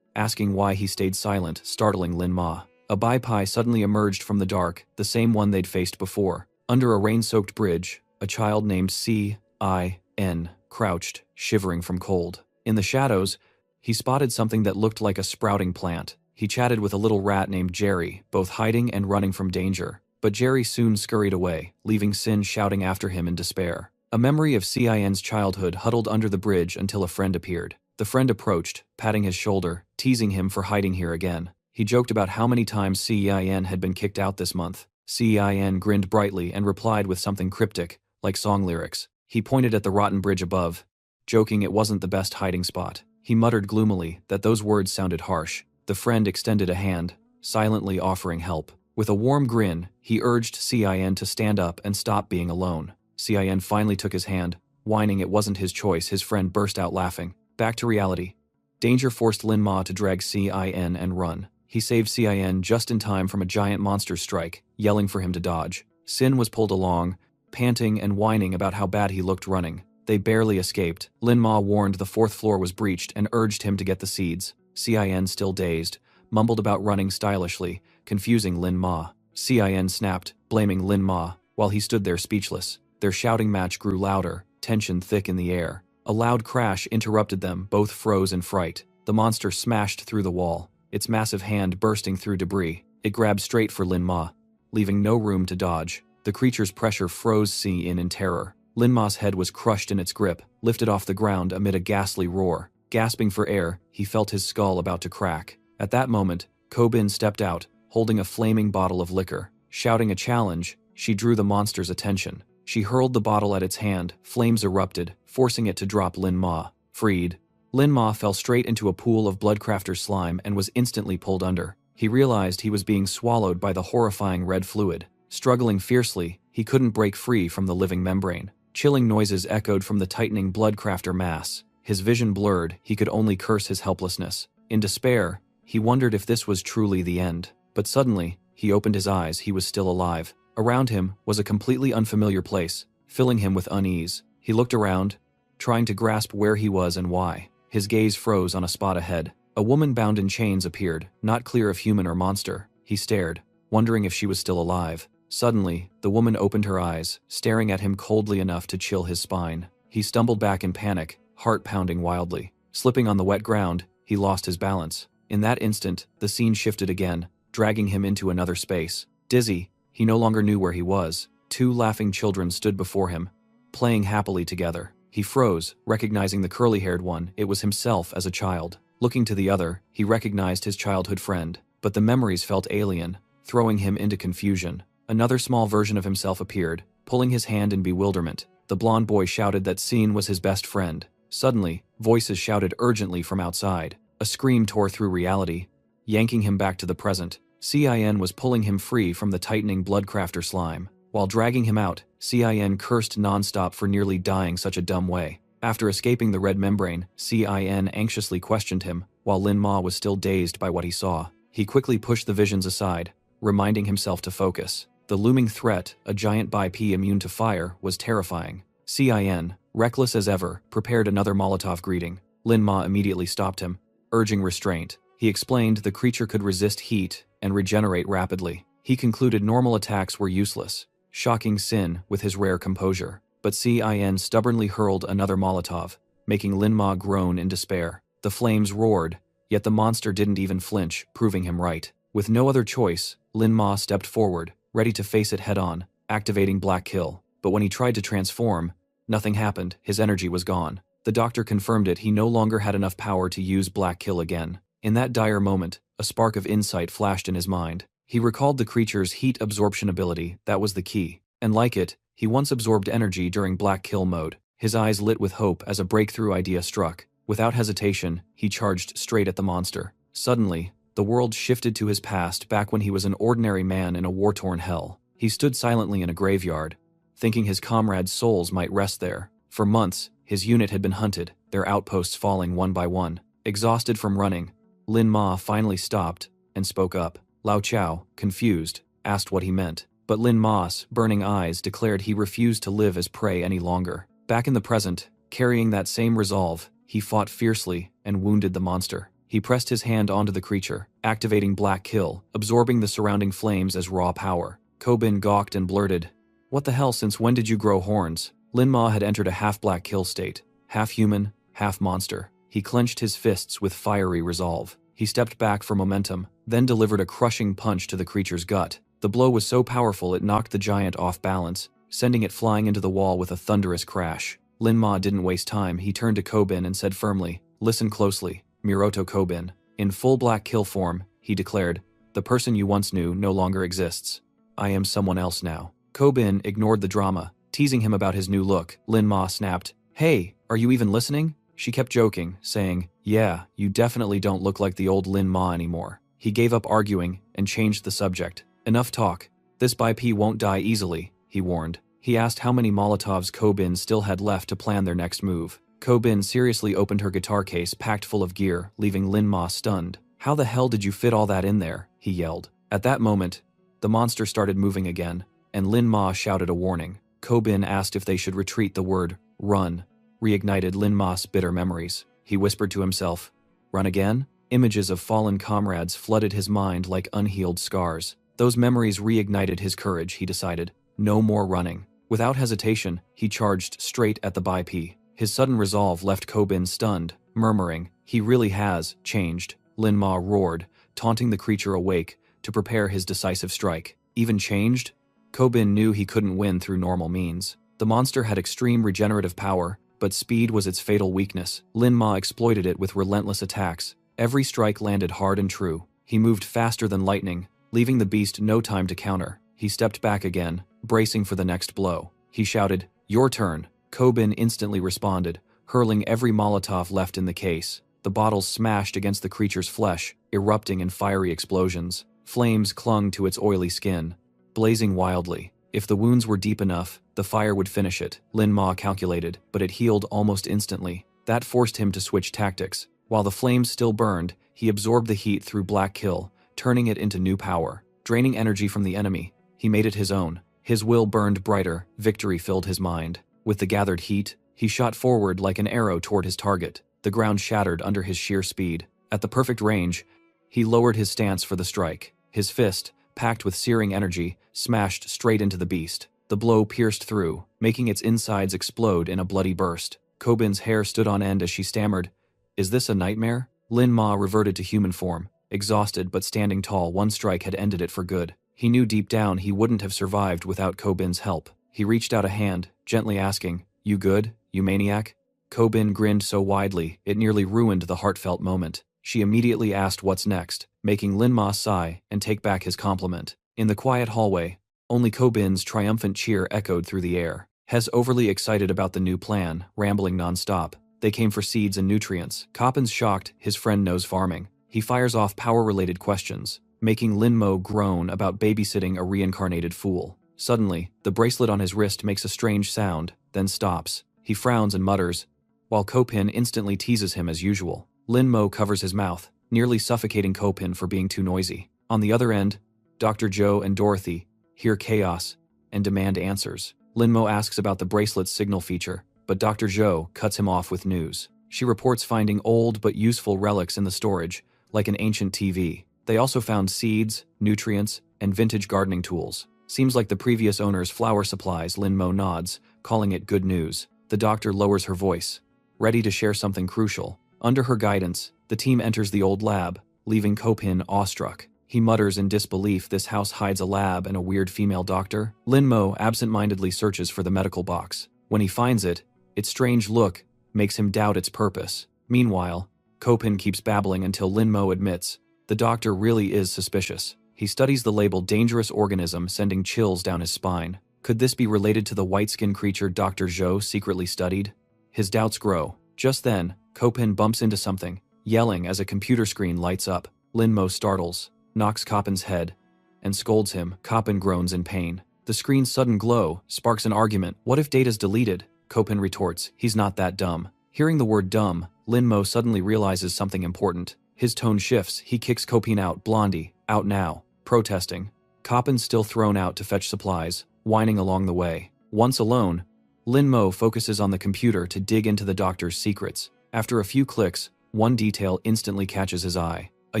asking why he stayed silent, startling Lin Ma. A Bai Pai suddenly emerged from the dark, the same one they'd faced before. Under a rain-soaked bridge, a child named C.I.N. crouched, shivering from cold. In the shadows, he spotted something that looked like a sprouting plant. He chatted with a little rat named Jerry, both hiding and running from danger. But Jerry soon scurried away, leaving Sin shouting after him in despair. A memory of Cin's childhood huddled under the bridge until a friend appeared. The friend approached, patting his shoulder, teasing him for hiding here again. He joked about how many times Cin had been kicked out this month. Cin grinned brightly and replied with something cryptic, like song lyrics. He pointed at the rotten bridge above, joking it wasn't the best hiding spot. He muttered gloomily that those words sounded harsh. The friend extended a hand, silently offering help. With a warm grin, he urged Cin to stand up and stop being alone. Cin finally took his hand, whining it wasn't his choice. His friend burst out laughing. Back to reality. Danger forced Lin Ma to drag Cin and run. He saved Cin just in time from a giant monster's strike, yelling for him to dodge. Sin was pulled along, panting and whining about how bad he looked running. They barely escaped. Lin Ma warned the fourth floor was breached and urged him to get the seeds. Cin, still dazed, mumbled about running stylishly, confusing Lin Ma. Cin snapped, blaming Lin Ma, while he stood there speechless. Their shouting match grew louder, tension thick in the air. A loud crash interrupted them. Both froze in fright. The monster smashed through the wall, its massive hand bursting through debris. It grabbed straight for Lin Ma, leaving no room to dodge. The creature's pressure froze Cin in terror. Lin Ma's head was crushed in its grip, lifted off the ground amid a ghastly roar. Gasping for air, he felt his skull about to crack. At that moment, Ko Bin stepped out, holding a flaming bottle of liquor. Shouting a challenge, she drew the monster's attention. She hurled the bottle at its hand. Flames erupted, forcing it to drop Lin Ma. Freed. Lin Ma fell straight into a pool of Bloodcrafter slime and was instantly pulled under. He realized he was being swallowed by the horrifying red fluid. Struggling fiercely, he couldn't break free from the living membrane. Chilling noises echoed from the tightening Bloodcrafter mass. His vision blurred. He could only curse his helplessness. In despair, he wondered if this was truly the end. But suddenly, he opened his eyes. He was still alive. Around him was a completely unfamiliar place, filling him with unease. He looked around, trying to grasp where he was and why. His gaze froze on a spot ahead. A woman bound in chains appeared, not clear if human or monster. He stared, wondering if she was still alive. Suddenly, the woman opened her eyes, staring at him coldly enough to chill his spine. He stumbled back in panic, heart pounding wildly. Slipping on the wet ground, he lost his balance. In that instant, the scene shifted again, dragging him into another space. Dizzy, he no longer knew where he was. Two laughing children stood before him, playing happily together. He froze, recognizing the curly-haired one. It was himself as a child. Looking to the other, he recognized his childhood friend, but the memories felt alien, throwing him into confusion. Another small version of himself appeared, pulling his hand in bewilderment. The blonde boy shouted that Sin was his best friend. Suddenly, voices shouted urgently from outside. A scream tore through reality, yanking him back to the present. Cin was pulling him free from the tightening bloodcrafter slime. While dragging him out, Cin cursed non-stop for nearly dying such a dumb way. After escaping the red membrane, Cin anxiously questioned him, while Lin Ma was still dazed by what he saw. He quickly pushed the visions aside, reminding himself to focus. The looming threat, a giant biped immune to fire, was terrifying. Cin, reckless as ever, prepared another Molotov greeting. Lin Ma immediately stopped him, urging restraint. He explained the creature could resist heat and regenerate rapidly. He concluded normal attacks were useless, shocking Sin with his rare composure. But Cin stubbornly hurled another Molotov, making Lin Ma groan in despair. The flames roared, yet the monster didn't even flinch, proving him right. With no other choice, Lin Ma stepped forward, ready to face it head-on, activating Black Kill. But when he tried to transform, nothing happened. His energy was gone. The doctor confirmed it. He no longer had enough power to use Black Kill again. In that dire moment, a spark of insight flashed in his mind. He recalled the creature's heat absorption ability. That was the key. And like it, he once absorbed energy during Black Kill mode. His eyes lit with hope as a breakthrough idea struck. Without hesitation, he charged straight at the monster. Suddenly, the world shifted to his past, back when he was an ordinary man in a war-torn hell. He stood silently in a graveyard, thinking his comrades' souls might rest there. For months, his unit had been hunted, their outposts falling one by one. Exhausted from running, Lin Ma finally stopped and spoke up. Lao Chao, confused, asked what he meant. But Lin Ma's burning eyes declared he refused to live as prey any longer. Back in the present, carrying that same resolve, he fought fiercely and wounded the monster. He pressed his hand onto the creature, activating Black Kill, absorbing the surrounding flames as raw power. Kobin gawked and blurted, "What the hell, since when did you grow horns?" Lin Ma had entered a half-Black Kill state, half human, half monster. He clenched his fists with fiery resolve. He stepped back for momentum, then delivered a crushing punch to the creature's gut. The blow was so powerful it knocked the giant off balance, sending it flying into the wall with a thunderous crash. Lin Ma didn't waste time. He turned to Kobin and said firmly, "Listen closely, Miroto Kobin." In full Black Kill form, he declared, "The person you once knew no longer exists. I am someone else now." Kobin ignored the drama, teasing him about his new look. Lin Ma snapped, "Hey, are you even listening?" She kept joking, saying, "Yeah, you definitely don't look like the old Lin Ma anymore." He gave up arguing and changed the subject. "Enough talk. This biped won't die easily," he warned. He asked how many Molotovs Kobin still had left to plan their next move. Kobin seriously opened her guitar case packed full of gear, leaving Lin Ma stunned. "How the hell did you fit all that in there?" he yelled. At that moment, the monster started moving again, and Lin Ma shouted a warning. Kobin asked if they should retreat. The word, "run," reignited Lin Ma's bitter memories. He whispered to himself, "Run again?" Images of fallen comrades flooded his mind like unhealed scars. Those memories reignited his courage. He decided, no more running. Without hesitation, he charged straight at the biped. His sudden resolve left Kobin stunned, murmuring, "He really has changed." Lin Ma roared, taunting the creature awake to prepare his decisive strike. Even changed? Kobin knew he couldn't win through normal means. The monster had extreme regenerative power, but speed was its fatal weakness. Lin Ma exploited it with relentless attacks. Every strike landed hard and true. He moved faster than lightning, leaving the beast no time to counter. He stepped back again, bracing for the next blow. He shouted, "Your turn." Kobin instantly responded, hurling every Molotov left in the case. The bottles smashed against the creature's flesh, erupting in fiery explosions. Flames clung to its oily skin, blazing wildly. If the wounds were deep enough, the fire would finish it, Lin Ma calculated, but it healed almost instantly. That forced him to switch tactics. While the flames still burned, he absorbed the heat through Black Kill, turning it into new power. Draining energy from the enemy, he made it his own. His will burned brighter, victory filled his mind. With the gathered heat, he shot forward like an arrow toward his target. The ground shattered under his sheer speed. At the perfect range, he lowered his stance for the strike. His fist, packed with searing energy, smashed straight into the beast. The blow pierced through, making its insides explode in a bloody burst. Kobin's hair stood on end as she stammered, "Is this a nightmare?" Lin Ma reverted to human form. Exhausted but standing tall, one strike had ended it for good. He knew deep down he wouldn't have survived without Kobin's help. He reached out a hand, gently asking, "You good, you maniac?" Kobin grinned so widely, it nearly ruined the heartfelt moment. She immediately asked what's next, making Lin Ma sigh and take back his compliment. In the quiet hallway, only Kobin's triumphant cheer echoed through the air. Hes overly excited about the new plan, rambling non-stop. They came for seeds and nutrients. Coppin's shocked, his friend knows farming. He fires off power-related questions, making Lin-Mo groan about babysitting a reincarnated fool. Suddenly, the bracelet on his wrist makes a strange sound, then stops. He frowns and mutters, while Coppin instantly teases him as usual. Lin-Mo covers his mouth, nearly suffocating Coppin for being too noisy. On the other end, Dr. Joe and Dorothy hear chaos and demand answers. Lin-Mo asks about the bracelet's signal feature, but Dr. Joe cuts him off with news. She reports finding old but useful relics in the storage, like an ancient TV. They also found seeds, nutrients, and vintage gardening tools. Seems like the previous owner's flower supplies. Lin-Mo nods, calling it good news. The doctor lowers her voice, ready to share something crucial. Under her guidance, the team enters the old lab, leaving Coppin awestruck. He mutters in disbelief this house hides a lab and a weird female doctor. Lin-Mo absent-mindedly searches for the medical box. When he finds it, its strange look makes him doubt its purpose. Meanwhile, Coppin keeps babbling until Lin-Mo admits the doctor really is suspicious. He studies the label dangerous organism, sending chills down his spine. Could this be related to the white-skinned creature Dr. Zhou secretly studied? His doubts grow. Just then, Coppin bumps into something, yelling as a computer screen lights up. Lin-Mo startles, knocks Coppin's head, and scolds him. Coppin groans in pain. The screen's sudden glow sparks an argument. What if data's deleted? Coppin retorts, he's not that dumb. Hearing the word dumb, Lin-Mo suddenly realizes something important. His tone shifts. He kicks Coppin out. Blondie, out now. Protesting. Coppin's still thrown out to fetch supplies, whining along the way. Once alone, Lin-Mo focuses on the computer to dig into the doctor's secrets. After a few clicks, one detail instantly catches his eye. A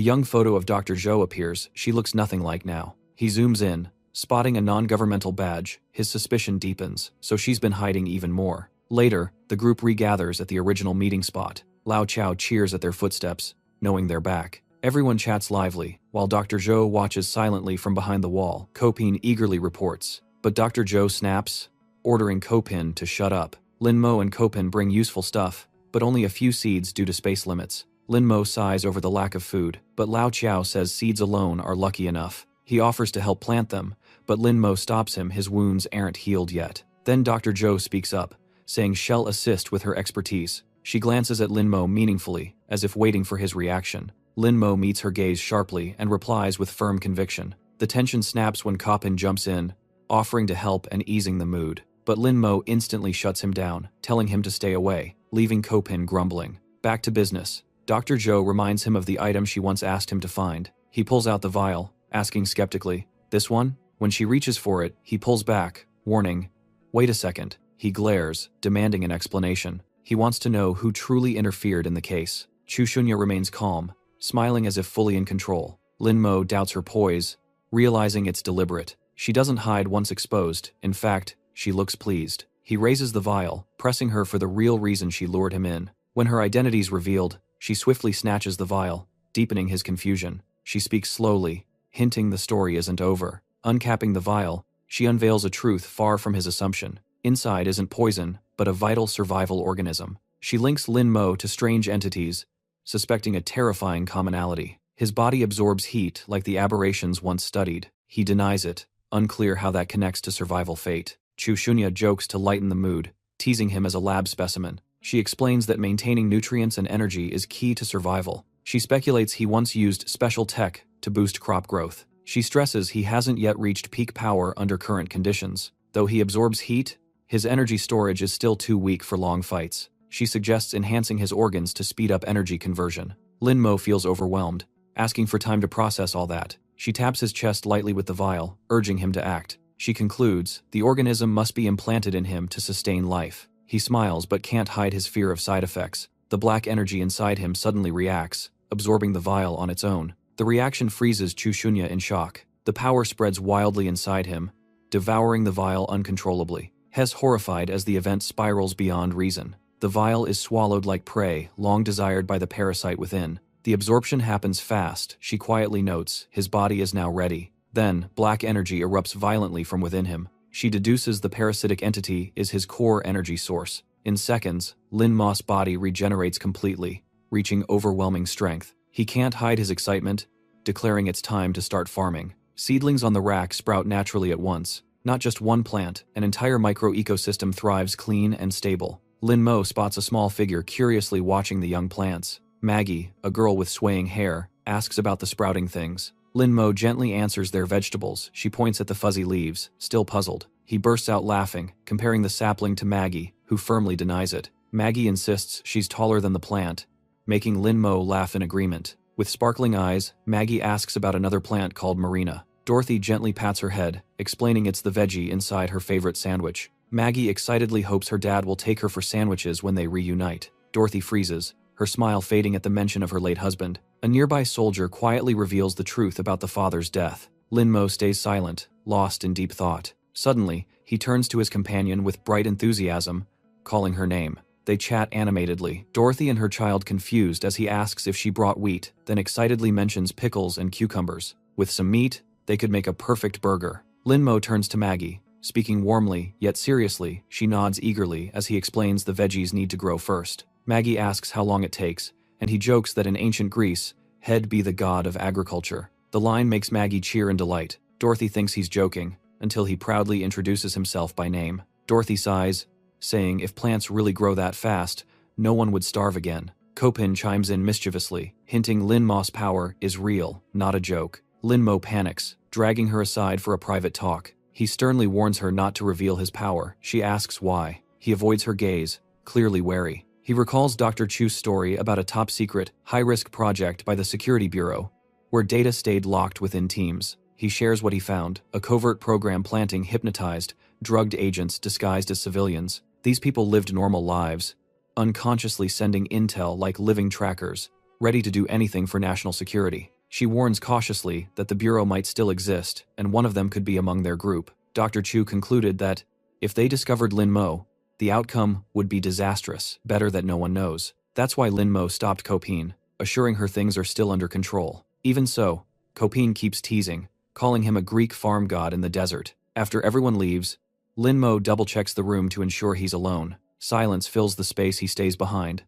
young photo of Dr. Zhou appears. She looks nothing like now. He zooms in, spotting a non-governmental badge. His suspicion deepens, so she's been hiding even more. Later, the group regathers at the original meeting spot. Lao Chao cheers at their footsteps, knowing they're back. Everyone chats lively, while Dr. Zhou watches silently from behind the wall. Coppin eagerly reports, but Dr. Zhou snaps, ordering Coppin to shut up. Lin-Mo and Coppin bring useful stuff, but only a few seeds due to space limits. Lin-Mo sighs over the lack of food, but Lao Chao says seeds alone are lucky enough. He offers to help plant them, but Lin-Mo stops him. His wounds aren't healed yet. Then Dr. Zhou speaks up, saying she'll assist with her expertise. She glances at Lin-Mo meaningfully, as if waiting for his reaction. Lin-Mo meets her gaze sharply and replies with firm conviction. The tension snaps when Coppin jumps in, offering to help and easing the mood. But Lin-Mo instantly shuts him down, telling him to stay away, leaving Coppin grumbling. Back to business. Dr. Zhou reminds him of the item she once asked him to find. He pulls out the vial, asking skeptically, "This one?" When she reaches for it, he pulls back, warning, "Wait a second." He glares, demanding an explanation. He wants to know who truly interfered in the case. Chu Shunya remains calm, smiling as if fully in control. Lin-Mo doubts her poise, realizing it's deliberate. She doesn't hide once exposed. In fact, she looks pleased. He raises the vial, pressing her for the real reason she lured him in. When her identity's revealed, she swiftly snatches the vial, deepening his confusion. She speaks slowly, hinting the story isn't over. Uncapping the vial, she unveils a truth far from his assumption. Inside isn't poison, but a vital survival organism. She links Lin-Mo to strange entities, suspecting a terrifying commonality. His body absorbs heat like the aberrations once studied. He denies it, unclear how that connects to survival fate. Chu Shunya jokes to lighten the mood, teasing him as a lab specimen. She explains that maintaining nutrients and energy is key to survival. She speculates he once used special tech to boost crop growth. She stresses he hasn't yet reached peak power under current conditions. Though he absorbs heat, his energy storage is still too weak for long fights. She suggests enhancing his organs to speed up energy conversion. Lin-Mo feels overwhelmed, asking for time to process all that. She taps his chest lightly with the vial, urging him to act. She concludes, the organism must be implanted in him to sustain life. He smiles but can't hide his fear of side effects. The black energy inside him suddenly reacts, absorbing the vial on its own. The reaction freezes Chu Shunya in shock. The power spreads wildly inside him, devouring the vial uncontrollably. Hes horrified as the event spirals beyond reason. The vial is swallowed like prey, long desired by the parasite within. The absorption happens fast, she quietly notes. His body is now ready. Then, black energy erupts violently from within him. She deduces the parasitic entity is his core energy source. In seconds, Lin-Mo's body regenerates completely, reaching overwhelming strength. He can't hide his excitement, declaring it's time to start farming. Seedlings on the rack sprout naturally at once. Not just one plant, an entire micro-ecosystem thrives clean and stable. Lin Mo spots a small figure curiously watching the young plants. Maggie, a girl with swaying hair, asks about the sprouting things. Lin Mo gently answers their vegetables. She points at the fuzzy leaves, still puzzled. He bursts out laughing, comparing the sapling to Maggie, who firmly denies it. Maggie insists she's taller than the plant, making Lin Mo laugh in agreement. With sparkling eyes, Maggie asks about another plant called Marina. Dorothy gently pats her head, explaining it's the veggie inside her favorite sandwich. Maggie excitedly hopes her dad will take her for sandwiches when they reunite. Dorothy freezes, her smile fading at the mention of her late husband. A nearby soldier quietly reveals the truth about the father's death. Lin Mo stays silent, lost in deep thought. Suddenly, he turns to his companion with bright enthusiasm, calling her name. They chat animatedly, Dorothy and her child confused as he asks if she brought wheat, then excitedly mentions pickles and cucumbers. With some meat, they could make a perfect burger. Lin Mo turns to Maggie. Speaking warmly, yet seriously, she nods eagerly as he explains the veggies need to grow first. Maggie asks how long it takes, and he jokes that in ancient Greece, head be the god of agriculture. The line makes Maggie cheer in delight. Dorothy thinks he's joking, until he proudly introduces himself by name. Dorothy sighs, saying if plants really grow that fast, no one would starve again. Kopin chimes in mischievously, hinting Lin Mo's power is real, not a joke. Lin Mo panics, dragging her aside for a private talk. He sternly warns her not to reveal his power. She asks why. He avoids her gaze, clearly wary. He recalls Dr. Chu's story about a top-secret, high-risk project by the Security Bureau, where data stayed locked within teams. He shares what he found, a covert program planting hypnotized, drugged agents disguised as civilians. These people lived normal lives, unconsciously sending intel like living trackers, ready to do anything for national security. She warns cautiously that the Bureau might still exist, and one of them could be among their group. Dr. Chu concluded that, if they discovered Lin Mo, the outcome would be disastrous, better that no one knows. That's why Lin Mo stopped Kopin, assuring her things are still under control. Even so, Kopin keeps teasing, calling him a Greek farm god in the desert. After everyone leaves, Lin Mo double-checks the room to ensure he's alone. Silence fills the space he stays behind.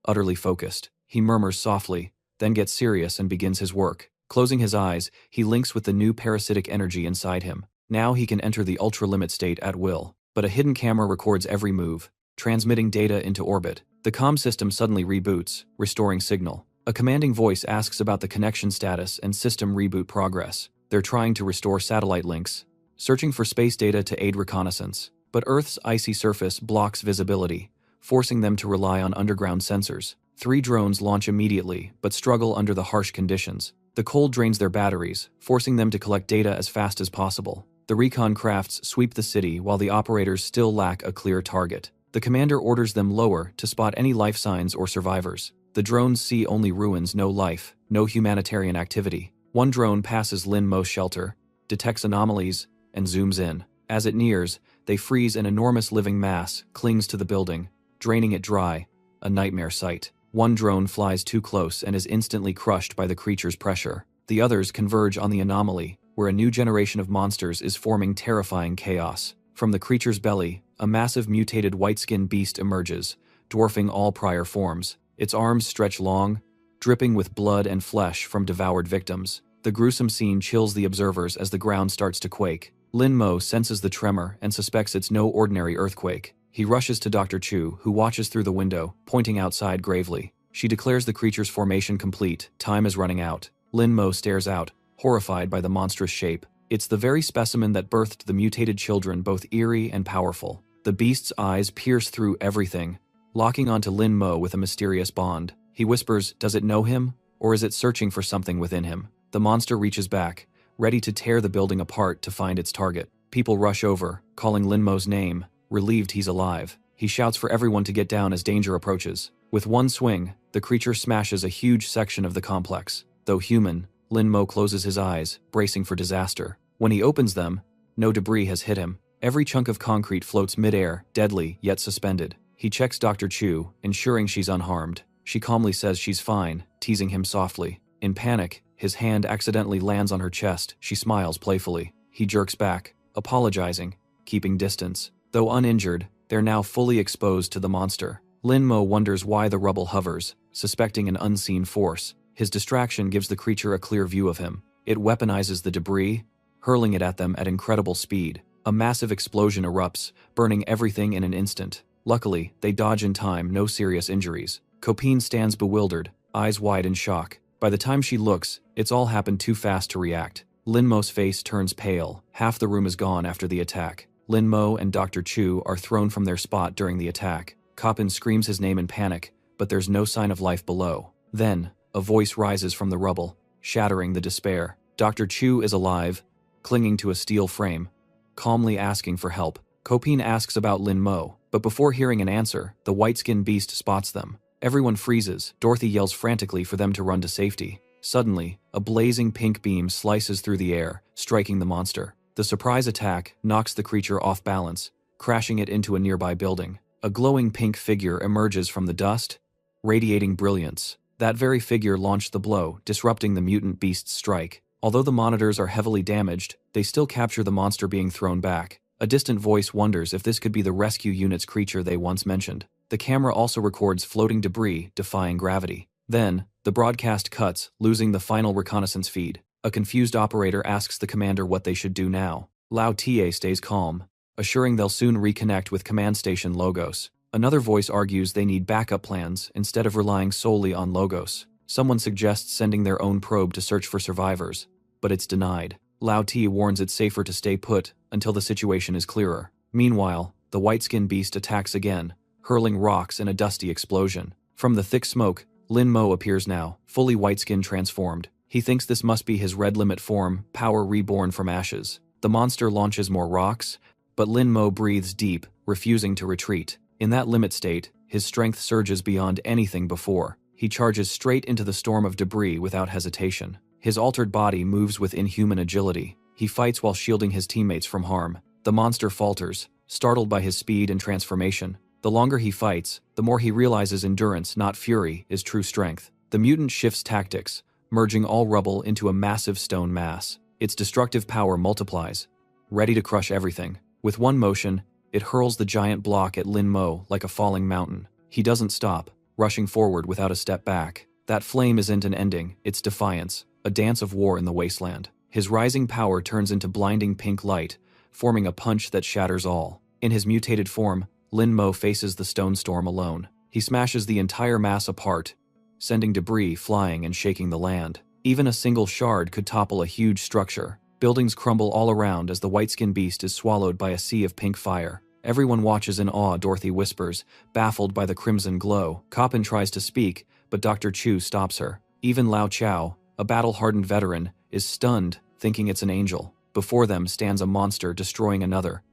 Utterly focused, he murmurs softly, then gets serious and begins his work. Closing his eyes, he links with the new parasitic energy inside him. Now he can enter the ultra-limit state at will. But a hidden camera records every move, transmitting data into orbit. The comm system suddenly reboots, restoring signal. A commanding voice asks about the connection status and system reboot progress. They're trying to restore satellite links, searching for space data to aid reconnaissance. But Earth's icy surface blocks visibility, forcing them to rely on underground sensors. 3 drones launch immediately, but struggle under the harsh conditions. The cold drains their batteries, forcing them to collect data as fast as possible. The recon crafts sweep the city while the operators still lack a clear target. The commander orders them lower to spot any life signs or survivors. The drones see only ruins, no life, no humanitarian activity. One drone passes Lin Mo's shelter, detects anomalies, and zooms in. As it nears, they freeze. An enormous living mass clings to the building, draining it dry, a nightmare sight. One drone flies too close and is instantly crushed by the creature's pressure. The others converge on the anomaly, where a new generation of monsters is forming terrifying chaos. From the creature's belly, a massive mutated white-skinned beast emerges, dwarfing all prior forms. Its arms stretch long, dripping with blood and flesh from devoured victims. The gruesome scene chills the observers as the ground starts to quake. Lin Mo senses the tremor and suspects it's no ordinary earthquake. He rushes to Dr. Chu, who watches through the window, pointing outside gravely. She declares the creature's formation complete. Time is running out. Lin Mo stares out, horrified by the monstrous shape. It's the very specimen that birthed the mutated children, both eerie and powerful. The beast's eyes pierce through everything, locking onto Lin Mo with a mysterious bond. He whispers, does it know him, or is it searching for something within him? The monster reaches back, ready to tear the building apart to find its target. People rush over, calling Lin Mo's name, relieved he's alive. He shouts for everyone to get down as danger approaches. With one swing, the creature smashes a huge section of the complex. Though human, Lin Mo closes his eyes, bracing for disaster. When he opens them, no debris has hit him. Every chunk of concrete floats mid-air, deadly yet suspended. He checks Dr. Chu, ensuring she's unharmed. She calmly says she's fine, teasing him softly. In panic, his hand accidentally lands on her chest. She smiles playfully. He jerks back, apologizing, keeping distance. Though uninjured, they're now fully exposed to the monster. Lin Mo wonders why the rubble hovers, suspecting an unseen force. His distraction gives the creature a clear view of him. It weaponizes the debris, hurling it at them at incredible speed. A massive explosion erupts, burning everything in an instant. Luckily, they dodge in time, no serious injuries. Copine stands bewildered, eyes wide in shock. By the time she looks, it's all happened too fast to react. Lin Mo's face turns pale. Half the room is gone after the attack. Lin Mo and Dr. Chu are thrown from their spot during the attack. Copine screams his name in panic, but there's no sign of life below. Then, a voice rises from the rubble, shattering the despair. Dr. Chu is alive, clinging to a steel frame, calmly asking for help. Copine asks about Lin Mo, but before hearing an answer, the white-skinned beast spots them. Everyone freezes. Dorothy yells frantically for them to run to safety. Suddenly, a blazing pink beam slices through the air, striking the monster. The surprise attack knocks the creature off balance, crashing it into a nearby building. A glowing pink figure emerges from the dust, radiating brilliance. That very figure launched the blow, disrupting the mutant beast's strike. Although the monitors are heavily damaged, they still capture the monster being thrown back. A distant voice wonders if this could be the rescue unit's creature they once mentioned. The camera also records floating debris defying gravity. Then, the broadcast cuts, losing the final reconnaissance feed. A confused operator asks the commander what they should do now. Lao Ta stays calm, assuring they'll soon reconnect with command station Logos. Another voice argues they need backup plans instead of relying solely on Logos. Someone suggests sending their own probe to search for survivors, but it's denied. Lao Ti warns it's safer to stay put until the situation is clearer. Meanwhile, the white-skinned beast attacks again, hurling rocks in a dusty explosion. From the thick smoke, Lin Mo appears now, fully white-skin transformed. He thinks this must be his red limit form, power reborn from ashes. The monster launches more rocks, but Lin Mo breathes deep, refusing to retreat. In that limit state, his strength surges beyond anything before. He charges straight into the storm of debris without hesitation. His altered body moves with inhuman agility. He fights while shielding his teammates from harm. The monster falters, startled by his speed and transformation. The longer he fights, the more he realizes endurance, not fury, is true strength. The mutant shifts tactics, merging all rubble into a massive stone mass. Its destructive power multiplies, ready to crush everything. With one motion, it hurls the giant block at Lin Mo like a falling mountain. He doesn't stop, rushing forward without a step back. That flame isn't an ending, it's defiance, a dance of war in the wasteland. His rising power turns into blinding pink light, forming a punch that shatters all. In his mutated form, Lin Mo faces the stone storm alone. He smashes the entire mass apart, sending debris flying and shaking the land. Even a single shard could topple a huge structure. Buildings crumble all around as the white-skinned beast is swallowed by a sea of pink fire. Everyone watches in awe, Dorothy whispers, baffled by the crimson glow. Copine tries to speak, but Dr. Chu stops her. Even Lao Chao, a battle-hardened veteran, is stunned, thinking it's an angel. Before them stands a monster destroying another,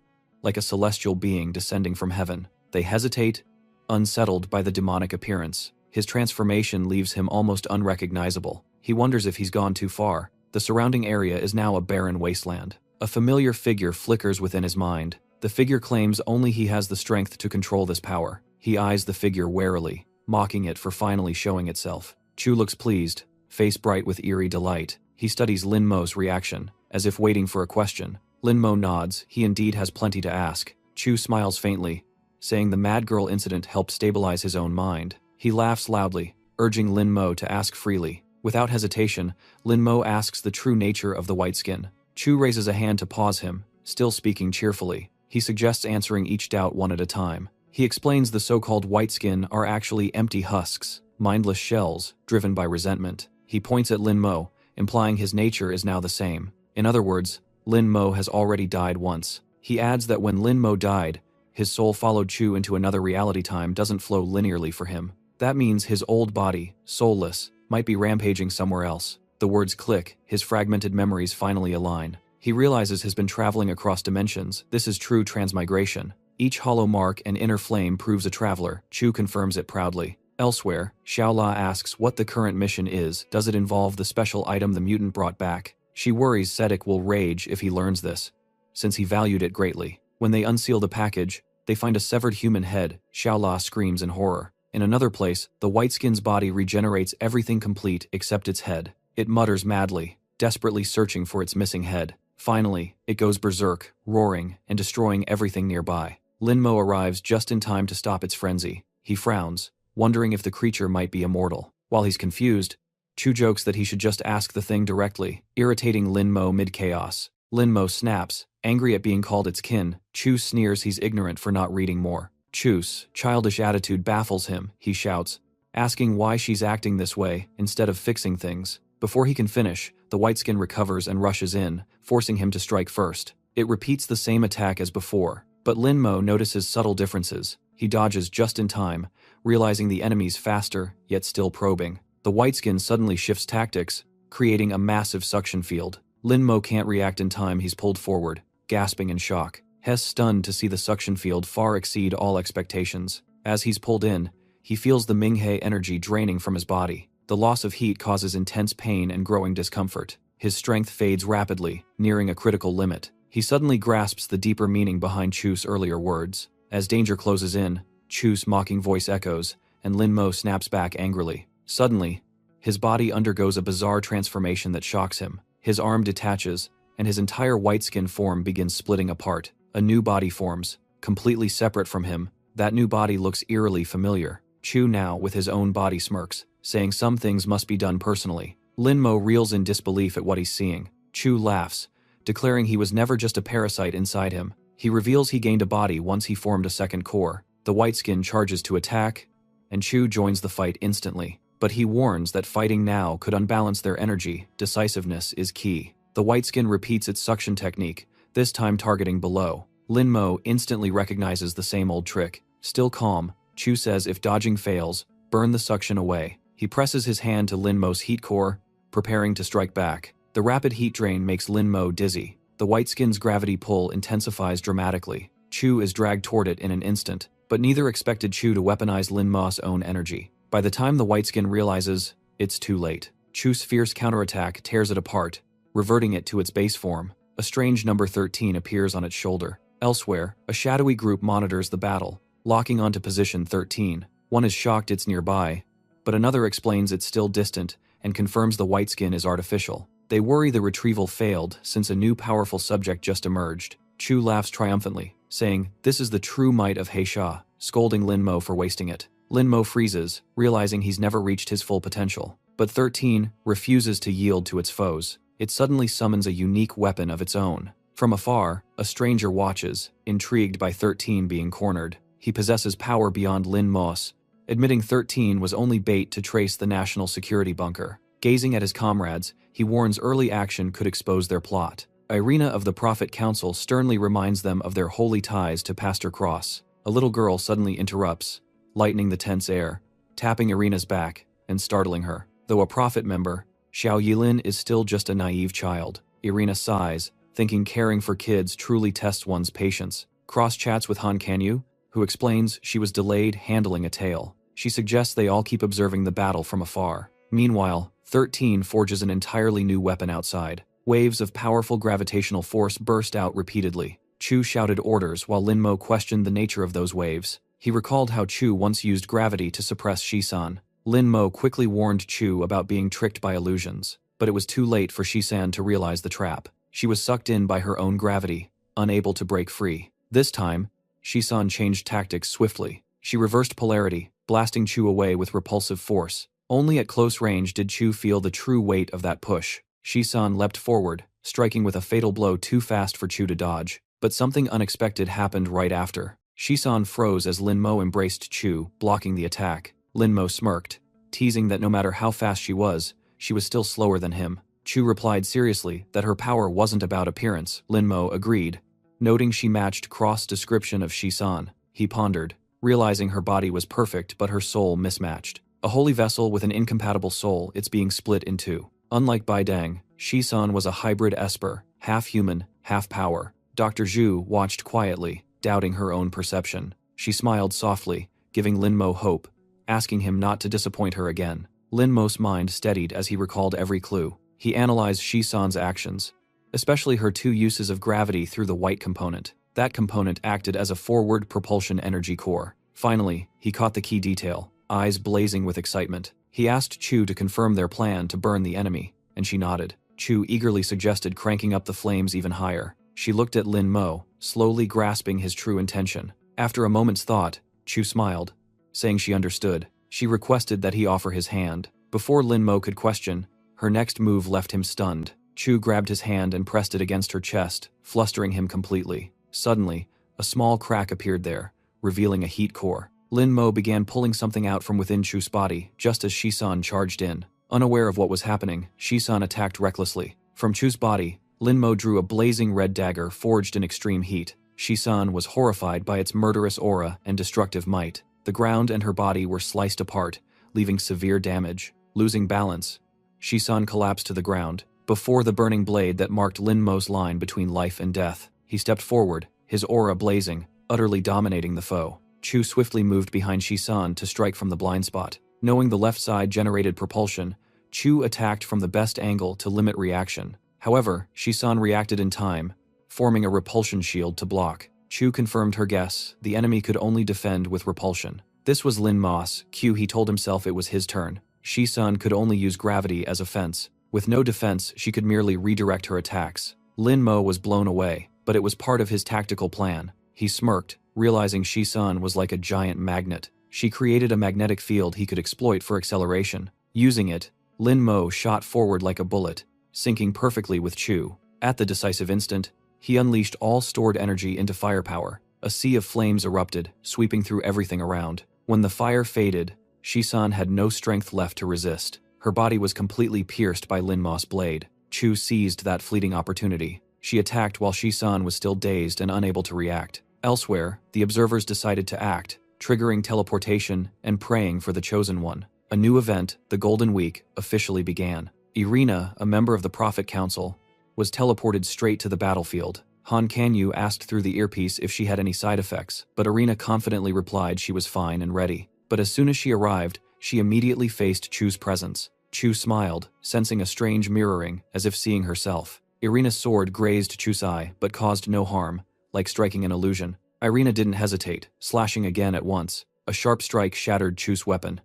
like a celestial being descending from heaven. They hesitate, unsettled by the demonic appearance. His transformation leaves him almost unrecognizable. He wonders if he's gone too far. The surrounding area is now a barren wasteland. A familiar figure flickers within his mind. The figure claims only he has the strength to control this power. He eyes the figure warily, mocking it for finally showing itself. Chu looks pleased, face bright with eerie delight. He studies Lin Mo's reaction, as if waiting for a question. Lin Mo nods, he indeed has plenty to ask. Chu smiles faintly, saying the Mad Girl incident helped stabilize his own mind. He laughs loudly, urging Lin Mo to ask freely. Without hesitation, Lin Mo asks the true nature of the white skin. Chu raises a hand to pause him, still speaking cheerfully. He suggests answering each doubt one at a time. He explains the so-called white skin are actually empty husks, mindless shells, driven by resentment. He points at Lin Mo, implying his nature is now the same. In other words, Lin Mo has already died once. He adds that when Lin Mo died, his soul followed Chu into another reality. Time doesn't flow linearly for him. That means his old body, soulless, might be rampaging somewhere else. The words click, his fragmented memories finally align. He realizes he's been traveling across dimensions. This is true transmigration. Each hollow mark and inner flame proves a traveler. Chu confirms it proudly. Elsewhere, Xiaola asks what the current mission is. Does it involve the special item the mutant brought back? She worries Sedek will rage if he learns this, since he valued it greatly. When they unseal the package, they find a severed human head. Xiaola screams in horror. In another place, the white skin's body regenerates everything complete except its head. It mutters madly, desperately searching for its missing head. Finally, it goes berserk, roaring and destroying everything nearby. Lin Mo arrives just in time to stop its frenzy. He frowns, wondering if the creature might be immortal. While he's confused, Chu jokes that he should just ask the thing directly, irritating Lin Mo mid-chaos. Lin Mo snaps, angry at being called its kin. Chu sneers he's ignorant for not reading more. Chu's childish attitude baffles him, he shouts, asking why she's acting this way instead of fixing things. Before he can finish, the white-skin recovers and rushes in, forcing him to strike first. It repeats the same attack as before, but Lin Mo notices subtle differences. He dodges just in time, realizing the enemy's faster, yet still probing. The white-skin suddenly shifts tactics, creating a massive suction field. Lin Mo can't react in time. He's pulled forward, gasping in shock. He's stunned to see the suction field far exceed all expectations. As he's pulled in, he feels the Minghe energy draining from his body. The loss of heat causes intense pain and growing discomfort. His strength fades rapidly, nearing a critical limit. He suddenly grasps the deeper meaning behind Chu's earlier words. As danger closes in, Chu's mocking voice echoes, and Lin Mo snaps back angrily. Suddenly, his body undergoes a bizarre transformation that shocks him. His arm detaches, and his entire white-skin form begins splitting apart. A new body forms, completely separate from him. That new body looks eerily familiar. Chu now, with his own body, smirks, saying some things must be done personally. Lin Mo reels in disbelief at what he's seeing. Chu laughs, declaring he was never just a parasite inside him. He reveals he gained a body once he formed a second core. The white-skin charges to attack, and Chu joins the fight instantly. But he warns that fighting now could unbalance their energy. Decisiveness is key. The white-skin repeats its suction technique, this time targeting below. Lin Mo instantly recognizes the same old trick. Still calm, Chu says if dodging fails, burn the suction away. He presses his hand to Lin Mo's heat core, preparing to strike back. The rapid heat drain makes Lin Mo dizzy. The white-skin's gravity pull intensifies dramatically. Chu is dragged toward it in an instant, but neither expected Chu to weaponize Lin Mo's own energy. By the time the white-skin realizes, it's too late. Chu's fierce counterattack tears it apart, reverting it to its base form. A strange number 13 appears on its shoulder. Elsewhere, a shadowy group monitors the battle, locking onto position 13. One is shocked it's nearby, but another explains it's still distant and confirms the white-skin is artificial. They worry the retrieval failed since a new powerful subject just emerged. Chu laughs triumphantly, saying, "This is the true might of Heisha," scolding Lin Mo for wasting it. Lin Mo freezes, realizing he's never reached his full potential. But 13 refuses to yield to its foes. It suddenly summons a unique weapon of its own. From afar, a stranger watches, intrigued by 13 being cornered. He possesses power beyond Lin Mo's, admitting 13 was only bait to trace the national security bunker. Gazing at his comrades, he warns early action could expose their plot. Irina of the Prophet Council sternly reminds them of their holy ties to Pastor Cross. A little girl suddenly interrupts, lightening the tense air, tapping Irina's back, and startling her. Though a Prophet member, Xiao Yilin is still just a naive child. Irina sighs, thinking caring for kids truly tests one's patience. Cross chats with Han Kanyu, who explains she was delayed handling a tail. She suggests they all keep observing the battle from afar. Meanwhile, 13 forges an entirely new weapon outside. Waves of powerful gravitational force burst out repeatedly. Chu shouted orders while Lin Mo questioned the nature of those waves. He recalled how Chu once used gravity to suppress Shisan. Lin Mo quickly warned Chu about being tricked by illusions, but it was too late for Shisan to realize the trap. She was sucked in by her own gravity, unable to break free. This time, Shisan changed tactics swiftly. She reversed polarity, blasting Chu away with repulsive force. Only at close range did Chu feel the true weight of that push. Shisan leapt forward, striking with a fatal blow too fast for Chu to dodge. But something unexpected happened right after. Shisan froze as Lin Mo embraced Chu, blocking the attack. Lin Mo smirked, teasing that no matter how fast she was still slower than him. Chu replied seriously that her power wasn't about appearance. Lin Mo agreed, noting she matched Cross' description of Shisan. He pondered, realizing her body was perfect but her soul mismatched. A holy vessel with an incompatible soul, it's being split in two. Unlike Baidang, Shisan was a hybrid esper, half human, half power. Dr. Zhu watched quietly, doubting her own perception. She smiled softly, giving Lin Mo hope, asking him not to disappoint her again. Lin Mo's mind steadied as he recalled every clue. He analyzed Shisan's actions, especially her two uses of gravity through the white component. That component acted as a forward propulsion energy core. Finally, he caught the key detail, eyes blazing with excitement. He asked Chu to confirm their plan to burn the enemy, and she nodded. Chu eagerly suggested cranking up the flames even higher. She looked at Lin Mo, slowly grasping his true intention. After a moment's thought, Chu smiled, saying she understood. She requested that he offer his hand. Before Lin Mo could question, her next move left him stunned. Chu grabbed his hand and pressed it against her chest, flustering him completely. Suddenly, a small crack appeared there, revealing a heat core. Lin Mo began pulling something out from within Chu's body just as Shisan charged in. Unaware of what was happening, Shisan attacked recklessly. From Chu's body, Lin Mo drew a blazing red dagger forged in extreme heat. Shisan was horrified by its murderous aura and destructive might. The ground and her body were sliced apart, leaving severe damage. Losing balance, Shisan collapsed to the ground. Before the burning blade that marked Lin Mo's line between life and death, he stepped forward, his aura blazing, utterly dominating the foe. Chu swiftly moved behind Shisan to strike from the blind spot. Knowing the left side generated propulsion, Chu attacked from the best angle to limit reaction. However, Shisan reacted in time, forming a repulsion shield to block. Chu confirmed her guess, the enemy could only defend with repulsion. This was Lin Mo's cue. He told himself it was his turn. Shisan could only use gravity as a fence. With no defense, she could merely redirect her attacks. Lin Mo was blown away, but it was part of his tactical plan. He smirked, realizing Shisan was like a giant magnet. She created a magnetic field he could exploit for acceleration. Using it, Lin Mo shot forward like a bullet, syncing perfectly with Chu. At the decisive instant, he unleashed all stored energy into firepower. A sea of flames erupted, sweeping through everything around. When the fire faded, Shisan had no strength left to resist. Her body was completely pierced by Lin Mo's blade. Chu seized that fleeting opportunity. She attacked while Shisan was still dazed and unable to react. Elsewhere, the observers decided to act, triggering teleportation and praying for the Chosen One. A new event, the Golden Week, officially began. Irina, a member of the Prophet Council, was teleported straight to the battlefield. Han Kanyu asked through the earpiece if she had any side effects, but Irina confidently replied she was fine and ready. But as soon as she arrived, she immediately faced Chu's presence. Chu smiled, sensing a strange mirroring, as if seeing herself. Irina's sword grazed Chu's eye, but caused no harm, like striking an illusion. Irina didn't hesitate, slashing again at once. A sharp strike shattered Chu's weapon.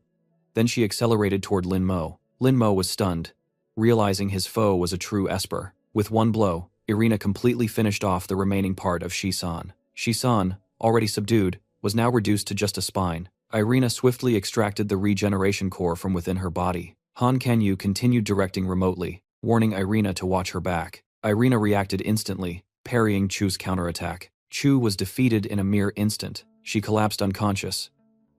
Then she accelerated toward Lin Mo. Lin Mo was stunned, realizing his foe was a true Esper. With one blow, Irina completely finished off the remaining part of Shisan. Shisan, already subdued, was now reduced to just a spine. Irina swiftly extracted the regeneration core from within her body. Han Kanyu continued directing remotely, warning Irina to watch her back. Irina reacted instantly, parrying Chu's counterattack. Chu was defeated in a mere instant. She collapsed unconscious,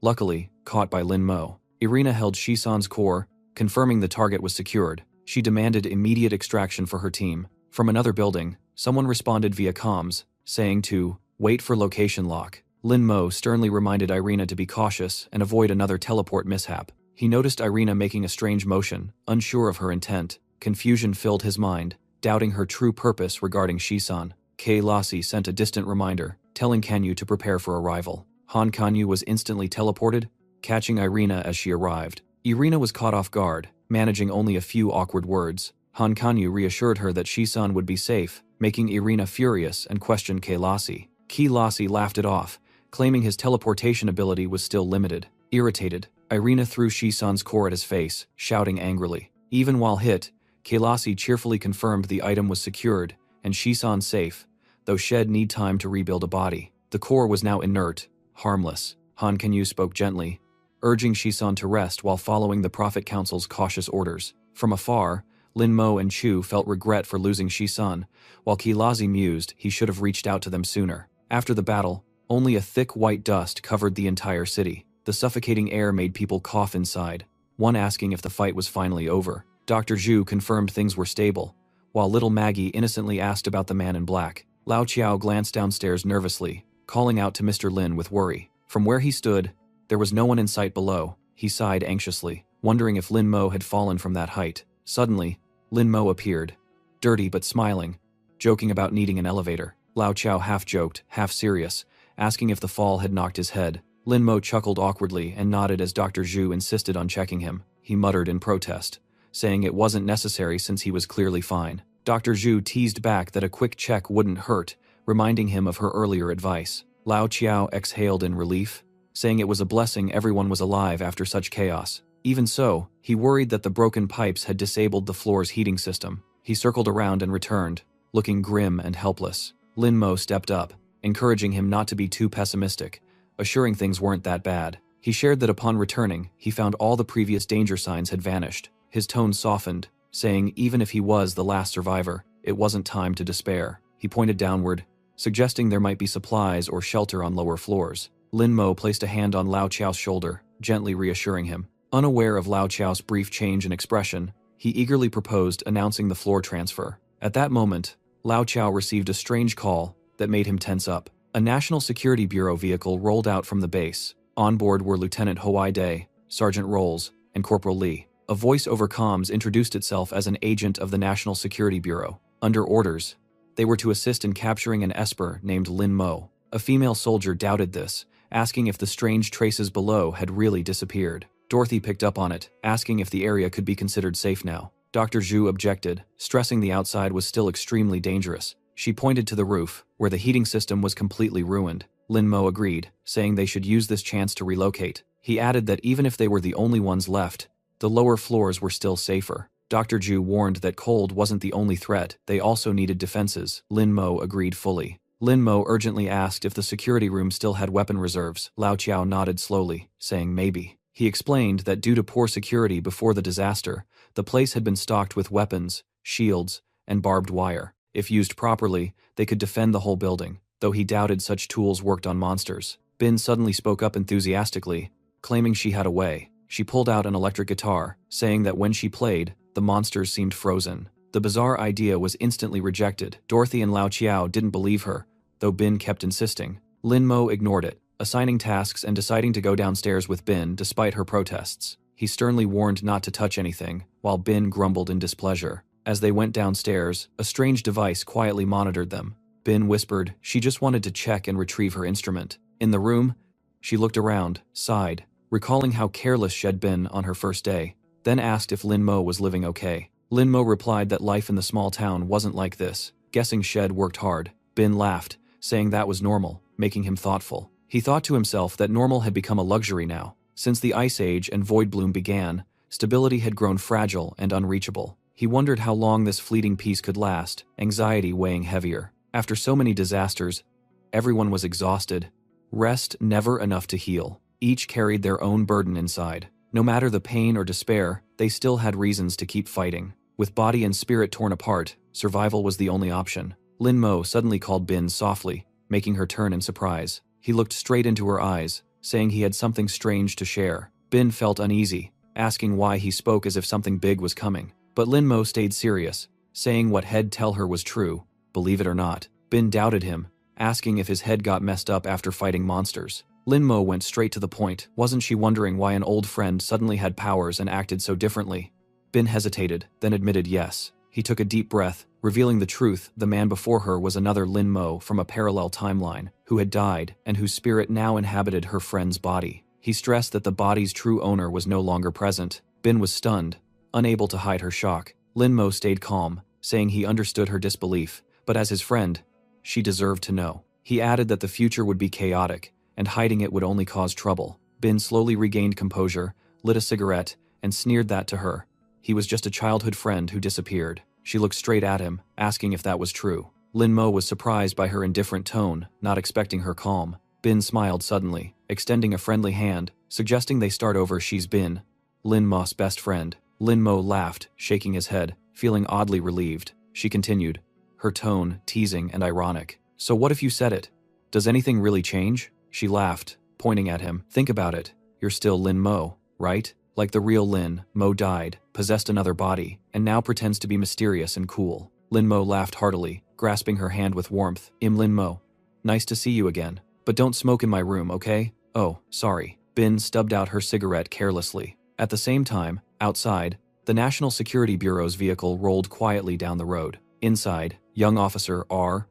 luckily caught by Lin Mo. Irina held Shisan's core, confirming the target was secured. She demanded immediate extraction for her team. From another building, someone responded via comms, saying to wait for location lock. Lin Mo sternly reminded Irina to be cautious and avoid another teleport mishap. He noticed Irina making a strange motion, unsure of her intent. Confusion filled his mind, doubting her true purpose regarding Shisan. Kei Lassie sent a distant reminder, telling Kanyu to prepare for arrival. Han Kanyu was instantly teleported, catching Irina as she arrived. Irina was caught off guard, managing only a few awkward words. Han Kanyu reassured her that Shisan would be safe, making Irina furious and questioned Kei Lassie. Kei Lassie laughed it off, claiming his teleportation ability was still limited. Irritated, Irina threw Shisan's core at his face, shouting angrily. Even while hit, Kei Lassie cheerfully confirmed the item was secured and Shisan safe, though she'd need time to rebuild a body. The core was now inert, harmless. Han Kanyu spoke gently, urging Shisan to rest while following the Prophet Council's cautious orders. From afar, Lin Mo and Chu felt regret for losing Shisan, while Kei Lassie mused he should have reached out to them sooner. After the battle, only a thick white dust covered the entire city. The suffocating air made people cough inside, one asking if the fight was finally over. Dr. Zhu confirmed things were stable, while little Maggie innocently asked about the man in black. Lao Qiao glanced downstairs nervously, calling out to Mr. Lin with worry. From where he stood, there was no one in sight below. He sighed anxiously, wondering if Lin Mo had fallen from that height. Suddenly, Lin Mo appeared, dirty but smiling, joking about needing an elevator. Lao Qiao half joked, half serious, asking if the fall had knocked his head. Lin Mo chuckled awkwardly and nodded as Dr. Zhu insisted on checking him. He muttered in protest, saying it wasn't necessary since he was clearly fine. Dr. Zhu teased back that a quick check wouldn't hurt, reminding him of her earlier advice. Lao Qiao exhaled in relief, saying it was a blessing everyone was alive after such chaos. Even so, he worried that the broken pipes had disabled the floor's heating system. He circled around and returned, looking grim and helpless. Lin Mo stepped up, encouraging him not to be too pessimistic, assuring things weren't that bad. He shared that upon returning, he found all the previous danger signs had vanished. His tone softened, saying even if he was the last survivor, it wasn't time to despair. He pointed downward, suggesting there might be supplies or shelter on lower floors. Lin Mo placed a hand on Lao Chao's shoulder, gently reassuring him. Unaware of Lao Chao's brief change in expression, he eagerly proposed announcing the floor transfer. At that moment, Lao Chao received a strange call that made him tense up. A National Security Bureau vehicle rolled out from the base. On board were Lieutenant Hoai Day, Sergeant Rolls, and Corporal Lee. A voice over comms introduced itself as an agent of the National Security Bureau. Under orders, they were to assist in capturing an esper named Lin Mo. A female soldier doubted this, asking if the strange traces below had really disappeared. Dorothy picked up on it, asking if the area could be considered safe now. Dr. Zhu objected, stressing the outside was still extremely dangerous. She pointed to the roof, where the heating system was completely ruined. Lin Mo agreed, saying they should use this chance to relocate. He added that even if they were the only ones left, the lower floors were still safer. Dr. Zhu warned that cold wasn't the only threat, they also needed defenses. Lin Mo agreed fully. Lin Mo urgently asked if the security room still had weapon reserves. Lao Chao nodded slowly, saying maybe. He explained that due to poor security before the disaster, the place had been stocked with weapons, shields, and barbed wire. If used properly, they could defend the whole building, though he doubted such tools worked on monsters. Bin suddenly spoke up enthusiastically, claiming she had a way. She pulled out an electric guitar, saying that when she played, the monsters seemed frozen. The bizarre idea was instantly rejected. Dorothy and Lao Chiao didn't believe her, though Bin kept insisting. Lin Mo ignored it, assigning tasks and deciding to go downstairs with Bin despite her protests. He sternly warned not to touch anything, while Bin grumbled in displeasure. As they went downstairs, a strange device quietly monitored them. Bin whispered she just wanted to check and retrieve her instrument. In the room, she looked around, sighed, recalling how careless she'd been on her first day, then asked if Lin Mo was living okay. Lin Mo replied that life in the small town wasn't like this, guessing Shed worked hard. Bin laughed, saying that was normal, making him thoughtful. He thought to himself that normal had become a luxury now. Since the Ice Age and Void Bloom began, stability had grown fragile and unreachable. He wondered how long this fleeting peace could last, anxiety weighing heavier. After so many disasters, everyone was exhausted. Rest never enough to heal. Each carried their own burden inside. No matter the pain or despair, they still had reasons to keep fighting. With body and spirit torn apart, survival was the only option. Lin Mo suddenly called Bin softly, making her turn in surprise. He looked straight into her eyes, saying he had something strange to share. Bin felt uneasy, asking why he spoke as if something big was coming. But Lin Mo stayed serious, saying what he'd tell her was true, believe it or not. Bin doubted him, asking if his head got messed up after fighting monsters. Lin Mo went straight to the point. Wasn't she wondering why an old friend suddenly had powers and acted so differently? Bin hesitated, then admitted yes. He took a deep breath, revealing the truth. The man before her was another Lin Mo from a parallel timeline, who had died and whose spirit now inhabited her friend's body. He stressed that the body's true owner was no longer present. Bin was stunned, unable to hide her shock. Lin Mo stayed calm, saying he understood her disbelief, but as his friend, she deserved to know. He added that the future would be chaotic, and hiding it would only cause trouble. Bin slowly regained composure, lit a cigarette, and sneered that to her. He was just a childhood friend who disappeared. She looked straight at him, asking if that was true. Lin Mo was surprised by her indifferent tone, not expecting her calm. Bin smiled suddenly, extending a friendly hand, suggesting they start over. She's Bin, Lin Mo's best friend. Lin Mo laughed, shaking his head, feeling oddly relieved. She continued, her tone teasing and ironic. So what if you said it? Does anything really change? She laughed, pointing at him. Think about it. You're still Lin Mo, right? Like the real Lin Mo died, possessed another body, and now pretends to be mysterious and cool. Lin Mo laughed heartily, grasping her hand with warmth. Lin Mo. Nice to see you again. But don't smoke in my room, okay? Oh, sorry. Bin stubbed out her cigarette carelessly. At the same time, outside, the National Security Bureau's vehicle rolled quietly down the road. Inside, young officer R.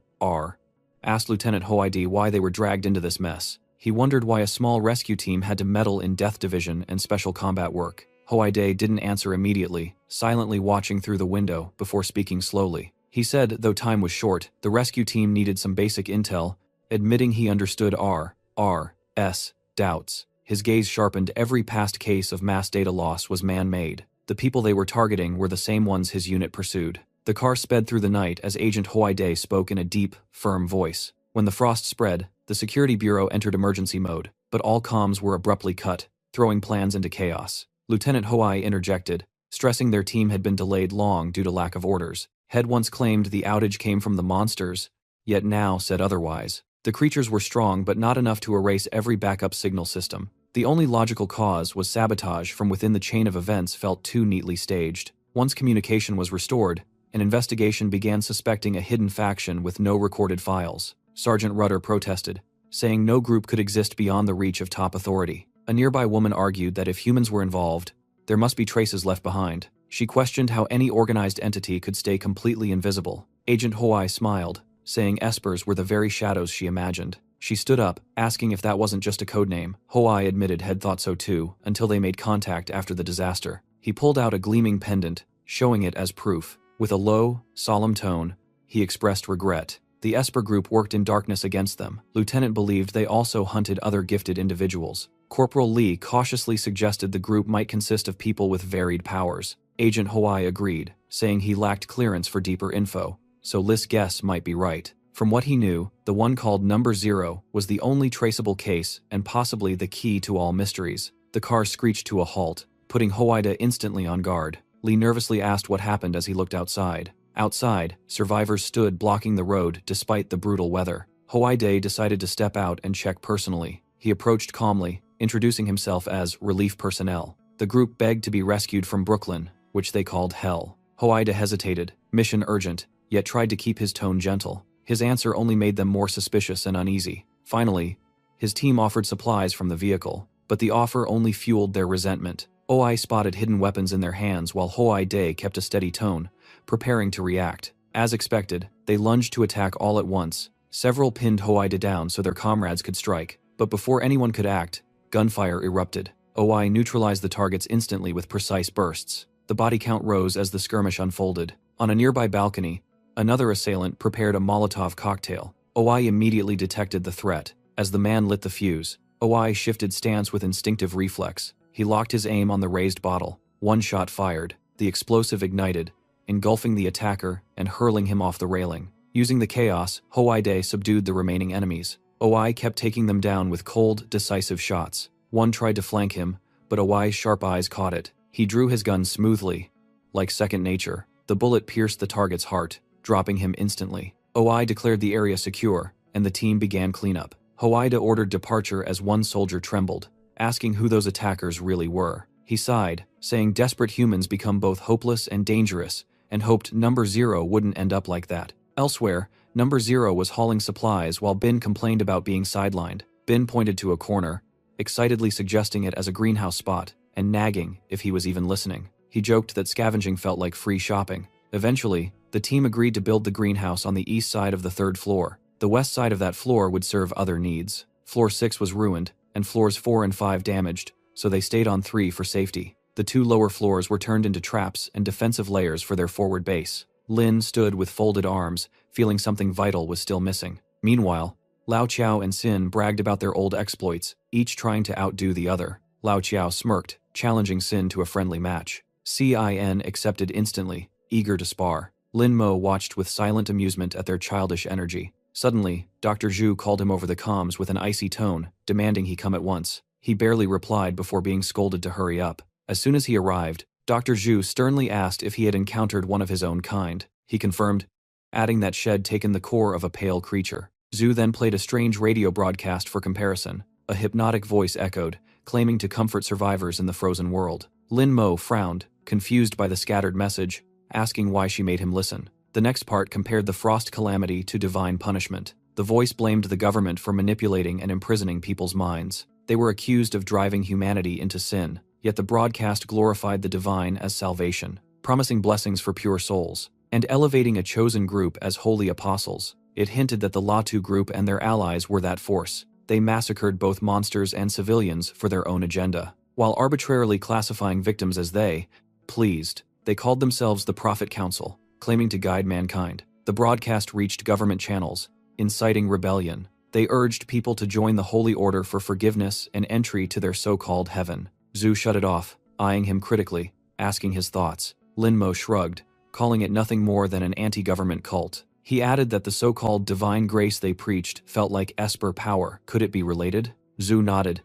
asked Lieutenant Hoid why they were dragged into this mess. He wondered why a small rescue team had to meddle in Death Division and special combat work. Hoid didn't answer immediately, silently watching through the window before speaking slowly. He said, though time was short, the rescue team needed some basic intel, admitting he understood R.'s doubts. His gaze sharpened. Every past case of mass data loss was man-made. The people they were targeting were the same ones his unit pursued. The car sped through the night as Agent Hoide spoke in a deep, firm voice. When the frost spread, the Security Bureau entered emergency mode, but all comms were abruptly cut, throwing plans into chaos. Lieutenant Hoai interjected, stressing their team had been delayed long due to lack of orders. Had once claimed the outage came from the monsters, yet now said otherwise. The creatures were strong but not enough to erase every backup signal system. The only logical cause was sabotage from within the chain of events felt too neatly staged. Once communication was restored, an investigation began suspecting a hidden faction with no recorded files. Sergeant Rudder protested, saying no group could exist beyond the reach of top authority. A nearby woman argued that if humans were involved, there must be traces left behind. She questioned how any organized entity could stay completely invisible. Agent Hawaii smiled, saying espers were the very shadows she imagined. She stood up, asking if that wasn't just a codename. Hawaii admitted had thought so too, until they made contact after the disaster. He pulled out a gleaming pendant, showing it as proof. With a low, solemn tone, he expressed regret. The Esper group worked in darkness against them. Lieutenant believed they also hunted other gifted individuals. Corporal Lee cautiously suggested the group might consist of people with varied powers. Agent Hawaii agreed, saying he lacked clearance for deeper info, so Li's guess might be right. From what he knew, the one called Number 0 was the only traceable case and possibly the key to all mysteries. The car screeched to a halt, putting Hawaii instantly on guard. Lee nervously asked what happened as he looked outside. Outside, survivors stood blocking the road despite the brutal weather. Hawaii decided to step out and check personally. He approached calmly, introducing himself as relief personnel. The group begged to be rescued from Brooklyn, which they called Hell. Hawaii hesitated, mission urgent, yet tried to keep his tone gentle. His answer only made them more suspicious and uneasy. Finally, his team offered supplies from the vehicle, but the offer only fueled their resentment. Oi spotted hidden weapons in their hands while Hawaii kept a steady tone, preparing to react. As expected, they lunged to attack all at once. Several pinned Hawaii down so their comrades could strike, but before anyone could act, gunfire erupted. Oi neutralized the targets instantly with precise bursts. The body count rose as the skirmish unfolded. On a nearby balcony, another assailant prepared a Molotov cocktail. Oi immediately detected the threat. As the man lit the fuse, Oi shifted stance with instinctive reflex. He locked his aim on the raised bottle. One shot fired. The explosive ignited, engulfing the attacker and hurling him off the railing. Using the chaos, Hawaii subdued the remaining enemies. Oi kept taking them down with cold, decisive shots. One tried to flank him, but Oi's sharp eyes caught it. He drew his gun smoothly, like second nature. The bullet pierced the target's heart, dropping him instantly. Oi declared the area secure, and the team began cleanup. Hawaii ordered departure as one soldier trembled, asking who those attackers really were. He sighed, saying desperate humans become both hopeless and dangerous, and hoped Number 0 wouldn't end up like that. Elsewhere, Number 0 was hauling supplies while Bin complained about being sidelined. Bin pointed to a corner, excitedly suggesting it as a greenhouse spot, and nagging if he was even listening. He joked that scavenging felt like free shopping. Eventually, the team agreed to build the greenhouse on the east side of the third floor. The west side of that floor would serve other needs. Floor 6 was ruined, and floors 4 and 5 damaged, so they stayed on 3 for safety. The 2 lower floors were turned into traps and defensive layers for their forward base. Lin stood with folded arms, feeling something vital was still missing. Meanwhile, Lao Chiao and Sin bragged about their old exploits, each trying to outdo the other. Lao Chiao smirked, challenging Sin to a friendly match. Sin accepted instantly, eager to spar. Lin Mo watched with silent amusement at their childish energy. Suddenly, Dr. Zhu called him over the comms with an icy tone, demanding he come at once. He barely replied before being scolded to hurry up. As soon as he arrived, Dr. Zhu sternly asked if he had encountered one of his own kind. He confirmed, adding that shed taken the core of a pale creature. Zhu then played a strange radio broadcast for comparison. A hypnotic voice echoed, claiming to comfort survivors in the frozen world. Lin Mo frowned, confused by the scattered message, asking why she made him listen. The next part compared the frost calamity to divine punishment. The voice blamed the government for manipulating and imprisoning people's minds. They were accused of driving humanity into sin, yet the broadcast glorified the divine as salvation, promising blessings for pure souls, and elevating a chosen group as holy apostles. It hinted that the Latu group and their allies were that force. They massacred both monsters and civilians for their own agenda. While arbitrarily classifying victims as they pleased, they called themselves the Prophet Council, claiming to guide mankind. The broadcast reached government channels, inciting rebellion. They urged people to join the Holy Order for forgiveness and entry to their so-called heaven. Zhu shut it off, eyeing him critically, asking his thoughts. Lin Mo shrugged, calling it nothing more than an anti-government cult. He added that the so-called divine grace they preached felt like Esper power. Could it be related? Zhu nodded,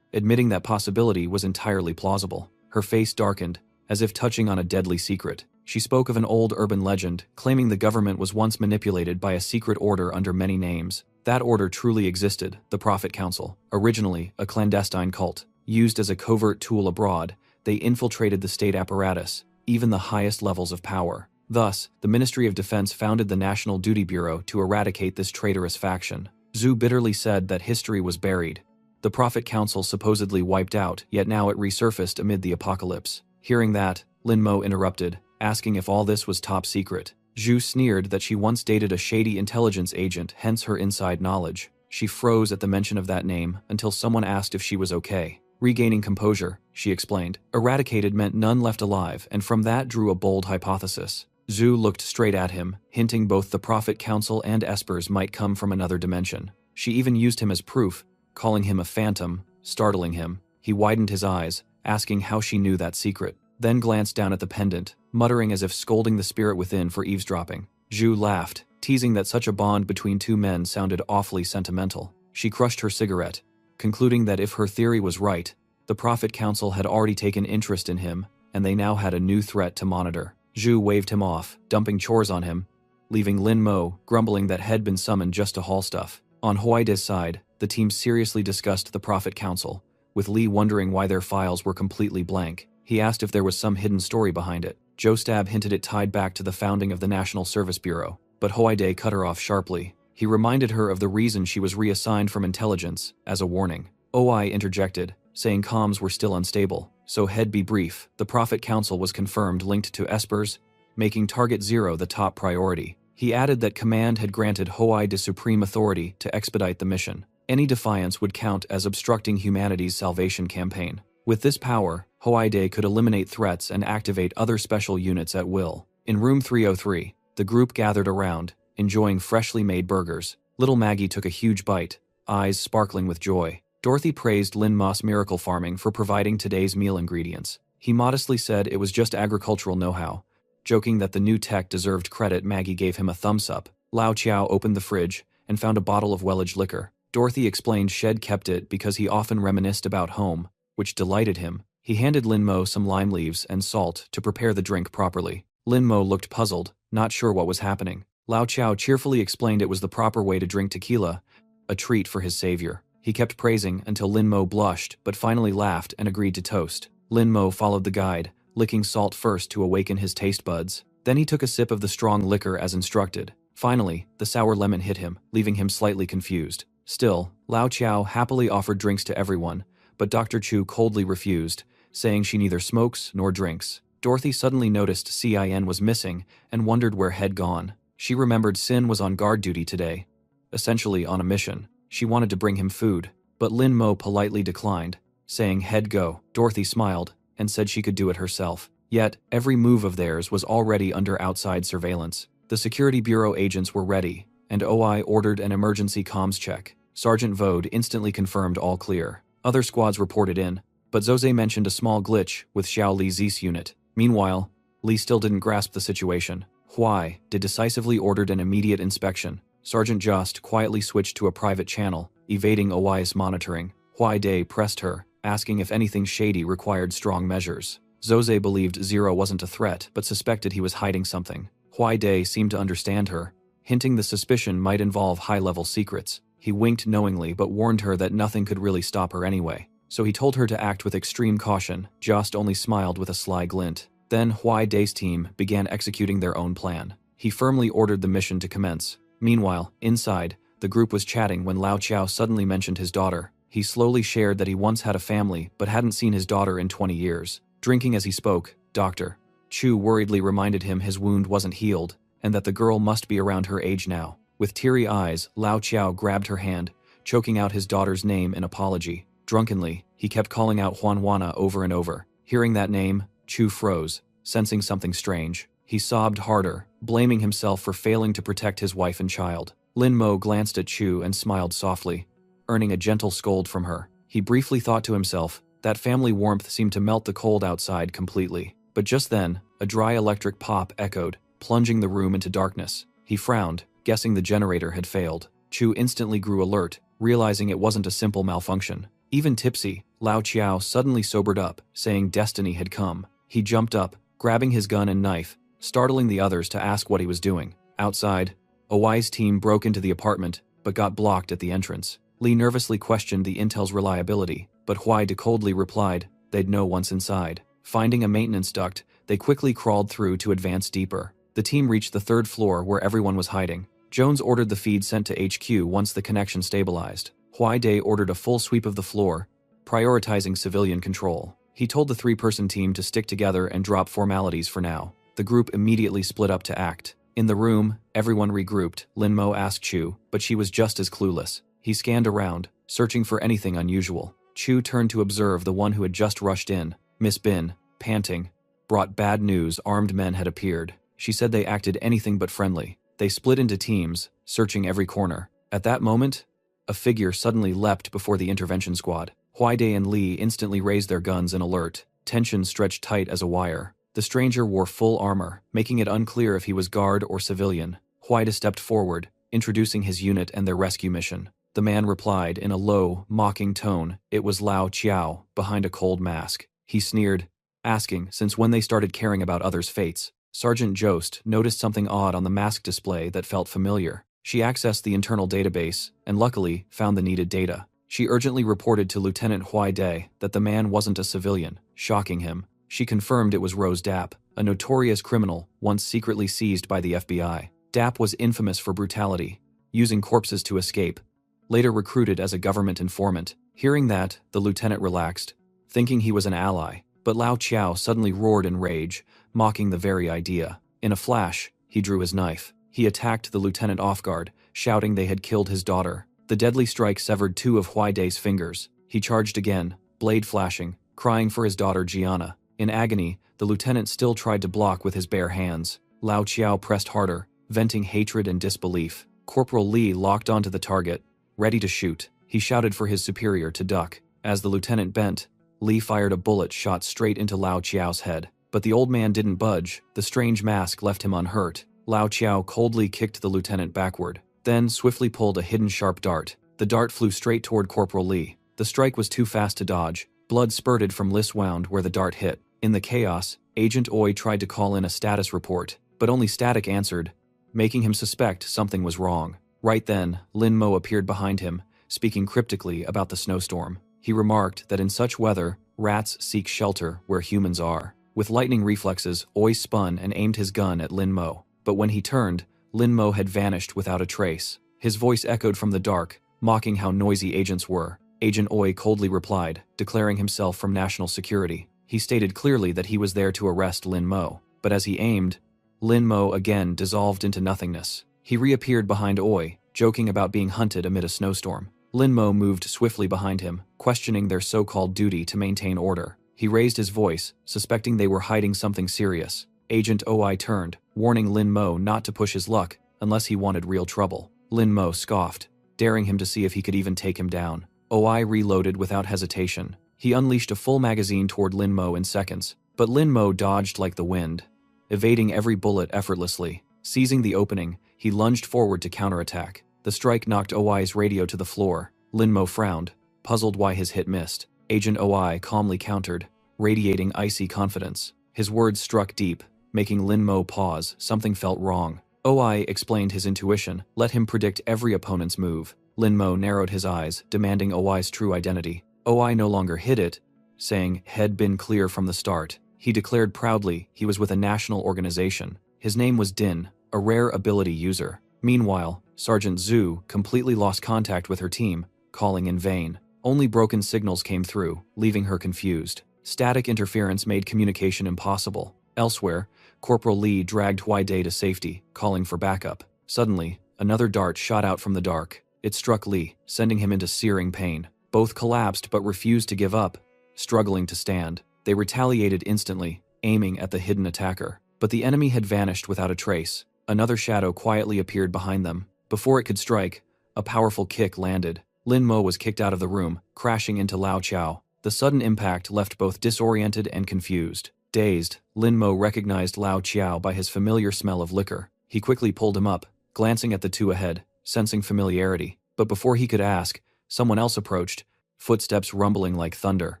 admitting that possibility was entirely plausible. Her face darkened, as if touching on a deadly secret. She spoke of an old urban legend, claiming the government was once manipulated by a secret order under many names. That order truly existed, the Prophet Council. Originally, a clandestine cult. Used as a covert tool abroad, they infiltrated the state apparatus, even the highest levels of power. Thus, the Ministry of Defense founded the National Duty Bureau to eradicate this traitorous faction. Zhu bitterly said that history was buried. The Prophet Council supposedly wiped out, yet now it resurfaced amid the apocalypse. Hearing that, Lin Mo interrupted, asking if all this was top secret. Zhu sneered that she once dated a shady intelligence agent, hence her inside knowledge. She froze at the mention of that name until someone asked if she was okay. Regaining composure, she explained, eradicated meant none left alive, and from that drew a bold hypothesis. Zhu looked straight at him, hinting both the Prophet Council and Espers might come from another dimension. She even used him as proof, calling him a phantom, startling him. He widened his eyes, asking how she knew that secret, then glanced down at the pendant, muttering as if scolding the spirit within for eavesdropping. Zhu laughed, teasing that such a bond between two men sounded awfully sentimental. She crushed her cigarette, concluding that if her theory was right, the Prophet Council had already taken interest in him, and they now had a new threat to monitor. Zhu waved him off, dumping chores on him, leaving Lin Mo grumbling that had been summoned just to haul stuff. On Huaide's side, the team seriously discussed the Prophet Council, with Li wondering why their files were completely blank. He asked if there was some hidden story behind it. Joe Stab hinted it tied back to the founding of the National Service Bureau, but Huaide cut her off sharply. He reminded her of the reason she was reassigned from intelligence, as a warning. OI interjected, saying comms were still unstable, so head be brief. The Prophet Council was confirmed linked to Espers, making Target Zero the top priority. He added that command had granted Huaide supreme authority to expedite the mission. Any defiance would count as obstructing humanity's salvation campaign. With this power, Huaide could eliminate threats and activate other special units at will. In room 303, the group gathered around, enjoying freshly made burgers. Little Maggie took a huge bite, eyes sparkling with joy. Dorothy praised Lin Moss Miracle Farming for providing today's meal ingredients. He modestly said it was just agricultural know-how. Joking that the new tech deserved credit, Maggie gave him a thumbs up. Lao Chiao opened the fridge and found a bottle of well-aged liquor. Dorothy explained Shed kept it because he often reminisced about home, which delighted him. He handed Lin Mo some lime leaves and salt to prepare the drink properly. Lin Mo looked puzzled, not sure what was happening. Lao Chiao cheerfully explained it was the proper way to drink tequila, a treat for his savior. He kept praising until Lin Mo blushed, but finally laughed and agreed to toast. Lin Mo followed the guide, licking salt first to awaken his taste buds. Then he took a sip of the strong liquor as instructed. Finally, the sour lemon hit him, leaving him slightly confused. Still, Lao Chiao happily offered drinks to everyone, but Dr. Chu coldly refused, saying she neither smokes nor drinks. Dorothy suddenly noticed Cin was missing and wondered where Head gone. She remembered Sin was on guard duty today, essentially on a mission. She wanted to bring him food, but Lin Mo politely declined, saying Head go. Dorothy smiled and said she could do it herself. Yet, every move of theirs was already under outside surveillance. The Security Bureau agents were ready, and OI ordered an emergency comms check. Sergeant Vode instantly confirmed all clear. Other squads reported in, but Zose mentioned a small glitch with Xiao Li Zi's unit. Meanwhile, Li still didn't grasp the situation. Huai did decisively ordered an immediate inspection. Sergeant Just quietly switched to a private channel, evading OI's monitoring. Huaide pressed her, asking if anything shady required strong measures. Zose believed Zero wasn't a threat, but suspected he was hiding something. Huaide seemed to understand her, hinting the suspicion might involve high-level secrets. He winked knowingly but warned her that nothing could really stop her anyway. So he told her to act with extreme caution. Just only smiled with a sly glint. Then Huaide's team began executing their own plan. He firmly ordered the mission to commence. Meanwhile, inside, the group was chatting when Lao Chiao suddenly mentioned his daughter. He slowly shared that he once had a family but hadn't seen his daughter in 20 years. Drinking as he spoke, Dr. Chu worriedly reminded him his wound wasn't healed, and that the girl must be around her age now. With teary eyes, Lao Chiao grabbed her hand, choking out his daughter's name in apology. Drunkenly, he kept calling out Huanwana over and over. Hearing that name, Chu froze, sensing something strange. He sobbed harder, blaming himself for failing to protect his wife and child. Lin Mo glanced at Chu and smiled softly, earning a gentle scold from her. He briefly thought to himself, that family warmth seemed to melt the cold outside completely. But just then, a dry electric pop echoed, plunging the room into darkness. He frowned, guessing the generator had failed. Chu instantly grew alert, realizing it wasn't a simple malfunction. Even tipsy, Lao Chiao suddenly sobered up, saying destiny had come. He jumped up, grabbing his gun and knife, startling the others to ask what he was doing. Outside, Awai's team broke into the apartment, but got blocked at the entrance. Lee nervously questioned the intel's reliability, but Huai coldly replied they'd know once inside. Finding a maintenance duct, they quickly crawled through to advance deeper. The team reached the third floor where everyone was hiding. Jones ordered the feed sent to HQ once the connection stabilized. Huai ordered a full sweep of the floor, prioritizing civilian control. He told the three-person team to stick together and drop formalities for now. The group immediately split up to act. In the room, everyone regrouped. Lin Mo asked Chu, but she was just as clueless. He scanned around, searching for anything unusual. Chu turned to observe the one who had just rushed in. Miss Bin, panting, brought bad news. Armed men had appeared. She said they acted anything but friendly. They split into teams, searching every corner. At that moment, a figure suddenly leapt before the intervention squad. Huai and Lee instantly raised their guns in alert. Tension stretched tight as a wire. The stranger wore full armor, making it unclear if he was guard or civilian. Huai stepped forward, introducing his unit and their rescue mission. The man replied in a low, mocking tone. It was Lao Chiao, behind a cold mask. He sneered, asking since when they started caring about others' fates. Sergeant Jost noticed something odd on the mask display that felt familiar. She accessed the internal database, and luckily found the needed data. She urgently reported to Lieutenant Huai that the man wasn't a civilian. Shocking him, she confirmed it was Rose Dapp, a notorious criminal once secretly seized by the FBI. Dapp was infamous for brutality, using corpses to escape, later recruited as a government informant. Hearing that, the lieutenant relaxed, thinking he was an ally, but Lao Chiao suddenly roared in rage, mocking the very idea. In a flash, he drew his knife. He attacked the lieutenant off guard, shouting they had killed his daughter. The deadly strike severed two of Huai's fingers. He charged again, blade flashing, crying for his daughter Gianna. In agony, the lieutenant still tried to block with his bare hands. Lao Chiao pressed harder, venting hatred and disbelief. Corporal Lee locked onto the target, ready to shoot. He shouted for his superior to duck. As the lieutenant bent, Lee fired a bullet shot straight into Lao Chiao's head. But the old man didn't budge. The strange mask left him unhurt. Lao Chiao coldly kicked the lieutenant backward, then swiftly pulled a hidden sharp dart. The dart flew straight toward Corporal Lee. The strike was too fast to dodge. Blood spurted from Li's wound where the dart hit. In the chaos, Agent Oi tried to call in a status report, but only Static answered, making him suspect something was wrong. Right then, Lin Mo appeared behind him, speaking cryptically about the snowstorm. He remarked that in such weather, rats seek shelter where humans are. With lightning reflexes, Oi spun and aimed his gun at Lin Mo. But when he turned, Lin Mo had vanished without a trace. His voice echoed from the dark, mocking how noisy agents were. Agent Oi coldly replied, declaring himself from national security. He stated clearly that he was there to arrest Lin Mo. But as he aimed, Lin Mo again dissolved into nothingness. He reappeared behind Oi, joking about being hunted amid a snowstorm. Lin Mo moved swiftly behind him, questioning their so-called duty to maintain order. He raised his voice, suspecting they were hiding something serious. Agent Oi turned, warning Lin Mo not to push his luck unless he wanted real trouble. Lin Mo scoffed, daring him to see if he could even take him down. Oi reloaded without hesitation. He unleashed a full magazine toward Lin Mo in seconds, but Lin Mo dodged like the wind, evading every bullet effortlessly. Seizing the opening, he lunged forward to counterattack. The strike knocked Oi's radio to the floor. Lin Mo frowned, puzzled why his hit missed. Agent Oi calmly countered, radiating icy confidence. His words struck deep, making Lin Mo pause. Something felt wrong. Oi explained his intuition, let him predict every opponent's move. Lin Mo narrowed his eyes, demanding Oi's true identity. Oi no longer hid it, saying had been clear from the start. He declared proudly he was with a national organization. His name was Din, a rare ability user. Meanwhile, Sergeant Zhu completely lost contact with her team, calling in vain. Only broken signals came through, leaving her confused. Static interference made communication impossible. Elsewhere, Corporal Lee dragged Huai to safety, calling for backup. Suddenly, another dart shot out from the dark. It struck Lee, sending him into searing pain. Both collapsed but refused to give up. Struggling to stand, they retaliated instantly, aiming at the hidden attacker. But the enemy had vanished without a trace. Another shadow quietly appeared behind them. Before it could strike, a powerful kick landed. Lin Mo was kicked out of the room, crashing into Lao Chiao. The sudden impact left both disoriented and confused. Dazed, Lin Mo recognized Lao Chiao by his familiar smell of liquor. He quickly pulled him up, glancing at the two ahead, sensing familiarity. But before he could ask, someone else approached, footsteps rumbling like thunder.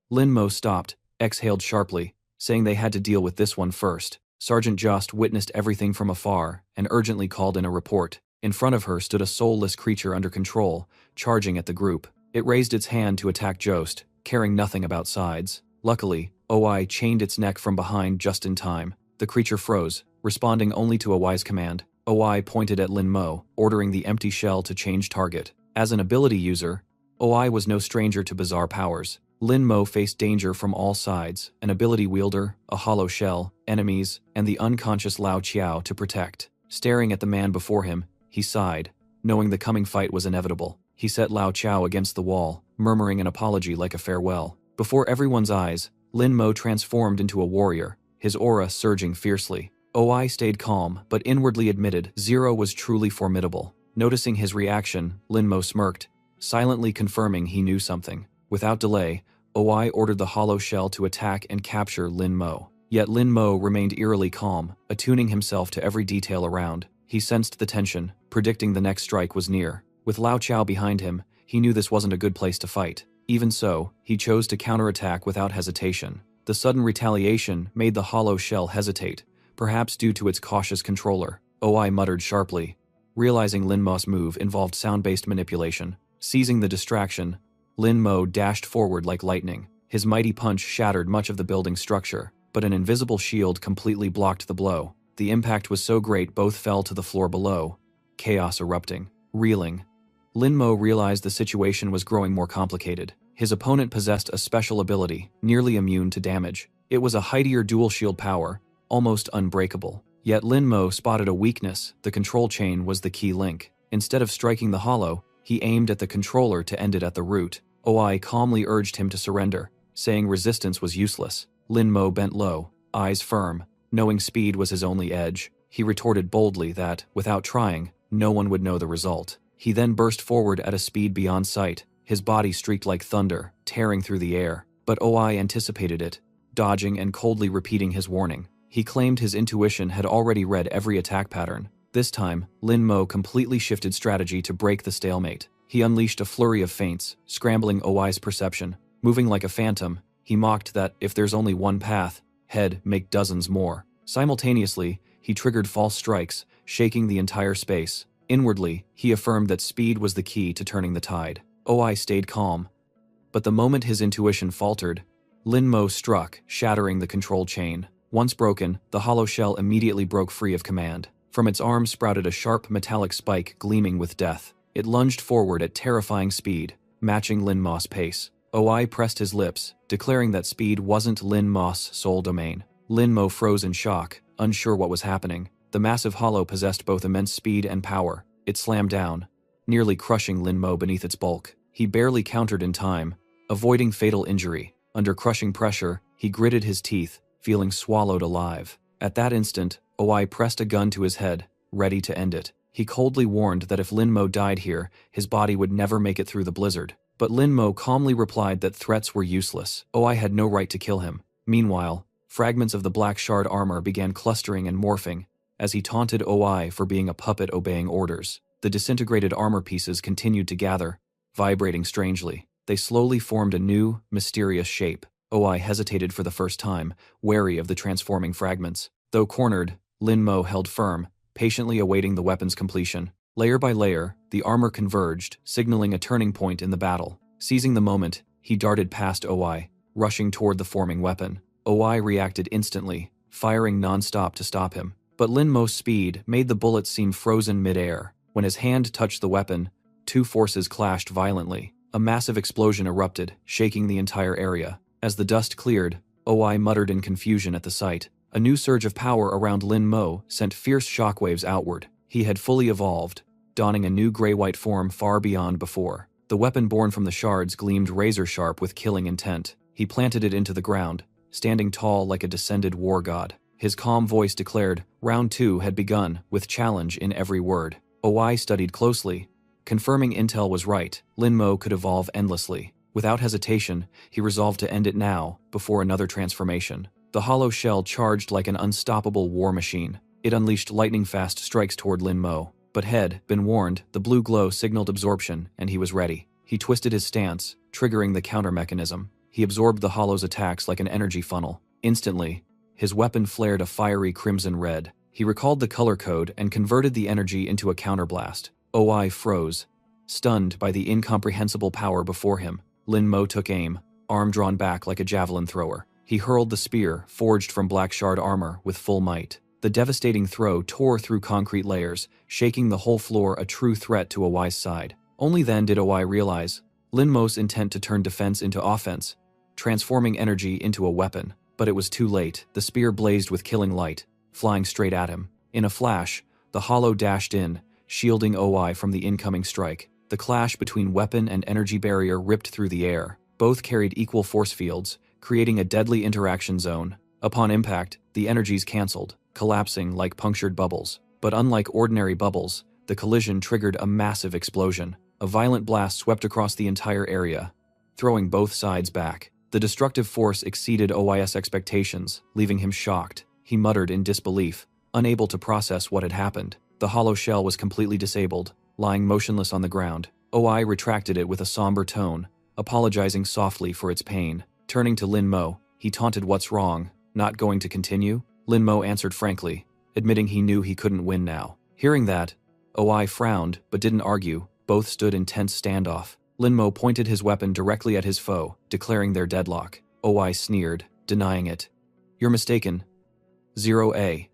Lin Mo stopped, exhaled sharply, saying they had to deal with this one first. Sergeant Just witnessed everything from afar and urgently called in a report. In front of her stood a soulless creature under control, charging at the group. It raised its hand to attack Jost, caring nothing about sides. Luckily, OI chained its neck from behind just in time. The creature froze, responding only to a wise command. OI pointed at Lin Mo, ordering the empty shell to change target. As an ability user, OI was no stranger to bizarre powers. Lin Mo faced danger from all sides, an ability wielder, a hollow shell, enemies, and the unconscious Lao Qiao to protect. Staring at the man before him, he sighed, knowing the coming fight was inevitable. He set Lao Qiao against the wall, murmuring an apology like a farewell. Before everyone's eyes, Lin Mo transformed into a warrior, his aura surging fiercely. OI stayed calm, but inwardly admitted Zero was truly formidable. Noticing his reaction, Lin Mo smirked, silently confirming he knew something. Without delay, OI ordered the hollow shell to attack and capture Lin Mo. Yet Lin Mo remained eerily calm, attuning himself to every detail around. He sensed the tension, predicting the next strike was near. With Lao Qiao behind him, he knew this wasn't a good place to fight. Even so, he chose to counterattack without hesitation. The sudden retaliation made the hollow shell hesitate, perhaps due to its cautious controller. OI muttered sharply, realizing Lin Mo's move involved sound-based manipulation. Seizing the distraction, Lin Mo dashed forward like lightning. His mighty punch shattered much of the building's structure, but an invisible shield completely blocked the blow. The impact was so great both fell to the floor below, chaos erupting. Reeling, Lin Mo realized the situation was growing more complicated. His opponent possessed a special ability, nearly immune to damage. It was a heightier dual shield power, almost unbreakable. Yet Lin Mo spotted a weakness. The control chain was the key link. Instead of striking the hollow, he aimed at the controller to end it at the root. OI calmly urged him to surrender, saying resistance was useless. Lin Mo bent low, eyes firm, knowing speed was his only edge. He retorted boldly that, without trying, no one would know the result. He then burst forward at a speed beyond sight, his body streaked like thunder, tearing through the air. But OI anticipated it, dodging and coldly repeating his warning. He claimed his intuition had already read every attack pattern. This time, Lin Mo completely shifted strategy to break the stalemate. He unleashed a flurry of feints, scrambling OI's perception. Moving like a phantom, he mocked that if there's only one path, he'd make dozens more. Simultaneously, he triggered false strikes, shaking the entire space. Inwardly, he affirmed that speed was the key to turning the tide. OI stayed calm. But the moment his intuition faltered, Lin Mo struck, shattering the control chain. Once broken, the hollow shell immediately broke free of command. From its arms sprouted a sharp metallic spike gleaming with death. It lunged forward at terrifying speed, matching Lin Mo's pace. OI pressed his lips, declaring that speed wasn't Lin Mo's sole domain. Lin Mo froze in shock, unsure what was happening. The massive hollow possessed both immense speed and power. It slammed down, nearly crushing Lin Mo beneath its bulk. He barely countered in time, avoiding fatal injury. Under crushing pressure, he gritted his teeth, feeling swallowed alive. At that instant, OI pressed a gun to his head, ready to end it. He coldly warned that if Lin Mo died here, his body would never make it through the blizzard. But Lin Mo calmly replied that threats were useless. OI had no right to kill him. Meanwhile, fragments of the black shard armor began clustering and morphing, as he taunted OI for being a puppet obeying orders. The disintegrated armor pieces continued to gather, vibrating strangely. They slowly formed a new, mysterious shape. OI hesitated for the first time, wary of the transforming fragments. Though cornered, Lin Mo held firm, patiently awaiting the weapon's completion. Layer by layer, the armor converged, signaling a turning point in the battle. Seizing the moment, he darted past OI, rushing toward the forming weapon. OI reacted instantly, firing non-stop to stop him. But Lin Mo's speed made the bullet seem frozen mid-air. When his hand touched the weapon, two forces clashed violently. A massive explosion erupted, shaking the entire area. As the dust cleared, OI muttered in confusion at the sight. A new surge of power around Lin Mo sent fierce shockwaves outward. He had fully evolved, donning a new gray-white form far beyond before. The weapon born from the shards gleamed razor-sharp with killing intent. He planted it into the ground, standing tall like a descended war god. His calm voice declared, Round 2 had begun, with challenge in every word. OI studied closely, confirming intel was right. Lin Mo could evolve endlessly. Without hesitation, he resolved to end it now, before another transformation. The hollow shell charged like an unstoppable war machine. It unleashed lightning-fast strikes toward Lin Mo. But had been warned, the blue glow signaled absorption, and he was ready. He twisted his stance, triggering the counter mechanism. He absorbed the hollow's attacks like an energy funnel. Instantly, His weapon flared a fiery crimson red. He recalled the color code and converted the energy into a counterblast. OI froze, stunned by the incomprehensible power before him. Lin Mo took aim, arm drawn back like a javelin thrower. He hurled the spear, forged from black shard armor, with full might. The devastating throw tore through concrete layers, shaking the whole floor, a true threat to OI's side. Only then did OI realize Lin Mo's intent to turn defense into offense, transforming energy into a weapon. But it was too late. The spear blazed with killing light, flying straight at him. In a flash, the hollow dashed in, shielding OI from the incoming strike. The clash between weapon and energy barrier ripped through the air. Both carried equal force fields, creating a deadly interaction zone. Upon impact, the energies canceled, collapsing like punctured bubbles. But unlike ordinary bubbles, the collision triggered a massive explosion. A violent blast swept across the entire area, throwing both sides back. The destructive force exceeded OI's expectations, leaving him shocked. He muttered in disbelief, unable to process what had happened. The hollow shell was completely disabled, lying motionless on the ground. OI retracted it with a somber tone, apologizing softly for its pain. Turning to Lin Mo, he taunted, "What's wrong? Not going to continue?" Lin Mo answered frankly, admitting he knew he couldn't win now. Hearing that, OI frowned but didn't argue. Both stood in tense standoff. Lin Mo pointed his weapon directly at his foe, declaring their deadlock. OI sneered, denying it. "You're mistaken. 0A.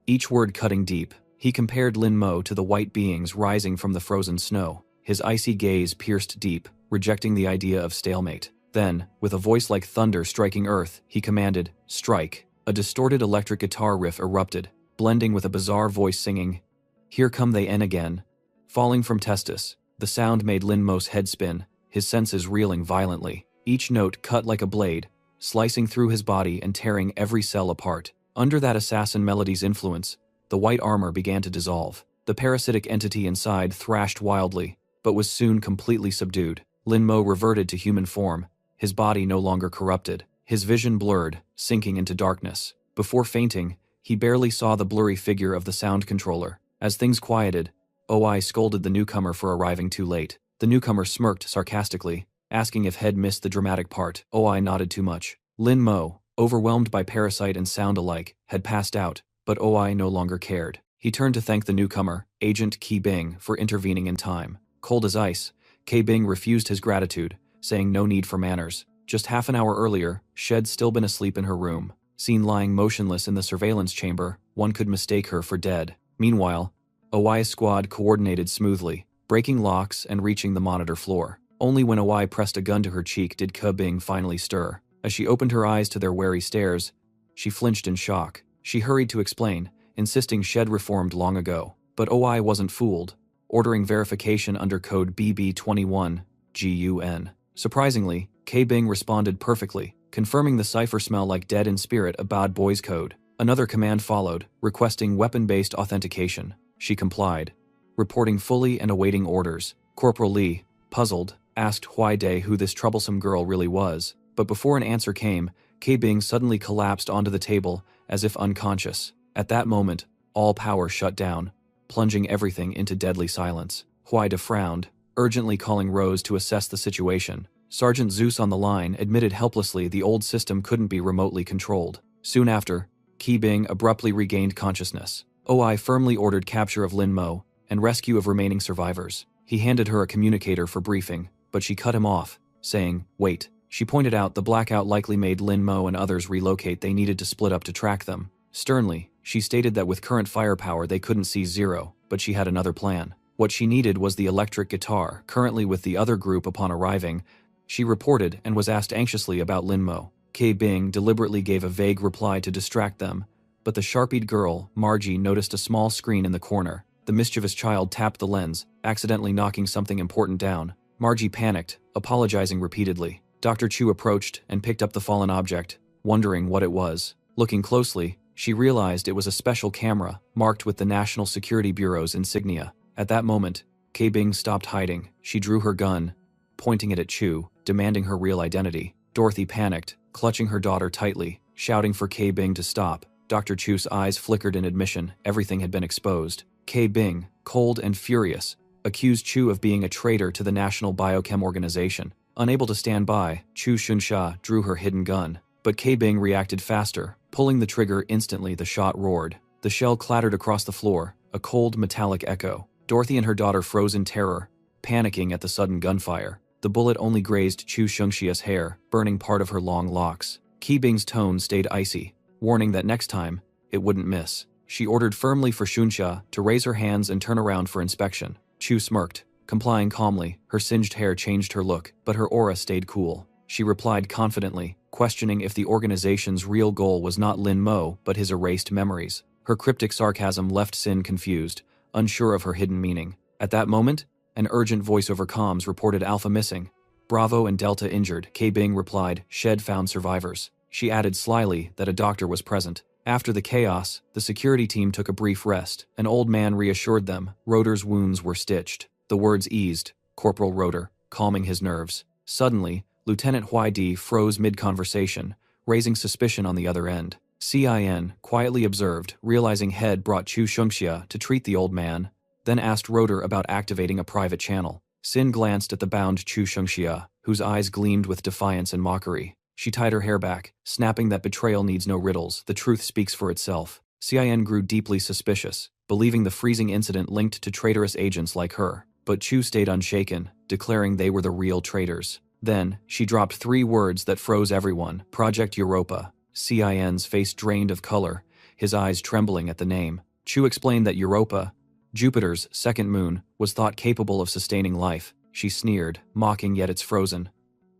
Each word cutting deep. He compared Lin Mo to the white beings rising from the frozen snow. His icy gaze pierced deep, rejecting the idea of stalemate. Then, with a voice like thunder striking earth, he commanded, "Strike." A distorted electric guitar riff erupted, blending with a bizarre voice singing, "Here come they N again." Falling from Testis, the sound made Lin Mo's head spin, his senses reeling violently. Each note cut like a blade, slicing through his body and tearing every cell apart. Under that assassin melody's influence, the white armor began to dissolve. The parasitic entity inside thrashed wildly, but was soon completely subdued. Lin Mo reverted to human form, his body no longer corrupted, his vision blurred, sinking into darkness. Before fainting, he barely saw the blurry figure of the sound controller. As things quieted, OI scolded the newcomer for arriving too late. The newcomer smirked sarcastically, asking if Head missed the dramatic part. OI nodded too much. Lin Mo, overwhelmed by parasite and sound alike, had passed out, but OI no longer cared. He turned to thank the newcomer, Agent Ki Bing, for intervening in time. Cold as ice, Ki Bing refused his gratitude, saying no need for manners. Just half an hour earlier, Shed still been asleep in her room. Seen lying motionless in the surveillance chamber, one could mistake her for dead. Meanwhile, OI's squad coordinated smoothly, breaking locks and reaching the monitor floor. Only when OI pressed a gun to her cheek did Ke Bing finally stir. As she opened her eyes to their wary stares, she flinched in shock. She hurried to explain, insisting Shed reformed long ago. But OI wasn't fooled, ordering verification under code BB21, GUN. Surprisingly, Ke Bing responded perfectly, confirming the cipher smell like dead in spirit, a bad boy's code. Another command followed, requesting weapon-based authentication. She complied, reporting fully and awaiting orders. Corporal Lee, puzzled, asked Huai who this troublesome girl really was. But before an answer came, Ke Bing suddenly collapsed onto the table, as if unconscious. At that moment, all power shut down, plunging everything into deadly silence. Huai frowned, urgently calling Rose to assess the situation. Sergeant Zeus on the line admitted helplessly the old system couldn't be remotely controlled. Soon after, Ke Bing abruptly regained consciousness. OI firmly ordered capture of Lin Mo and rescue of remaining survivors. He handed her a communicator for briefing, but she cut him off, saying, "Wait." She pointed out the blackout likely made Lin Mo and others relocate. They needed to split up to track them. Sternly, she stated that with current firepower they couldn't see Zero, but she had another plan. What she needed was the electric guitar, currently with the other group. Upon arriving, she reported and was asked anxiously about Lin Mo. Ke Bing deliberately gave a vague reply to distract them, but the sharp-eyed girl, Margie, noticed a small screen in the corner. The mischievous child tapped the lens, accidentally knocking something important down. Margie panicked, apologizing repeatedly. Dr. Chu approached and picked up the fallen object, wondering what it was. Looking closely, she realized it was a special camera, marked with the National Security Bureau's insignia. At that moment, Ke Bing stopped hiding. She drew her gun, pointing it at Chu, demanding her real identity. Dorothy panicked, clutching her daughter tightly, shouting for Ke Bing to stop. Dr. Chu's eyes flickered in admission. Everything had been exposed. Ke Bing, cold and furious, accused Chu of being a traitor to the National Biochem Organization. Unable to stand by, Chu Xunsha drew her hidden gun. But Ke Bing reacted faster, Pulling the trigger instantly, the shot roared. The shell clattered across the floor, a cold metallic echo. Dorothy and her daughter froze in terror, panicking at the sudden gunfire. The bullet only grazed Chu Shengxia's hair, burning part of her long locks. Qi Bing's tone stayed icy, warning that next time, it wouldn't miss. She ordered firmly for Xunxia to raise her hands and turn around for inspection. Chu smirked, complying calmly. Her singed hair changed her look, but her aura stayed cool. She replied confidently, questioning if the organization's real goal was not Lin Mo but his erased memories. Her cryptic sarcasm left Sin confused, unsure of her hidden meaning. At that moment, an urgent voice over comms reported Alpha missing, Bravo and Delta injured. K. Bing replied, Shed found survivors. She added slyly that a doctor was present. After the chaos, the security team took a brief rest. An old man reassured them Rotor's wounds were stitched. The words eased, Corporal Rotor, calming his nerves. Suddenly, Lieutenant Huaidi froze mid-conversation, raising suspicion on the other end. Cin quietly observed, realizing Head brought Chu Shengxia to treat the old man, then asked Rotor about activating a private channel. Sin glanced at the bound Chu Shengxia, whose eyes gleamed with defiance and mockery. She tied her hair back, snapping that betrayal needs no riddles, the truth speaks for itself. Cin grew deeply suspicious, believing the freezing incident linked to traitorous agents like her. But Chu stayed unshaken, declaring they were the real traitors. Then, she dropped 3 words that froze everyone: Project Europa. Cin's face drained of color, his eyes trembling at the name. Chu explained that Europa, Jupiter's second moon, was thought capable of sustaining life. She sneered, mocking yet it's frozen.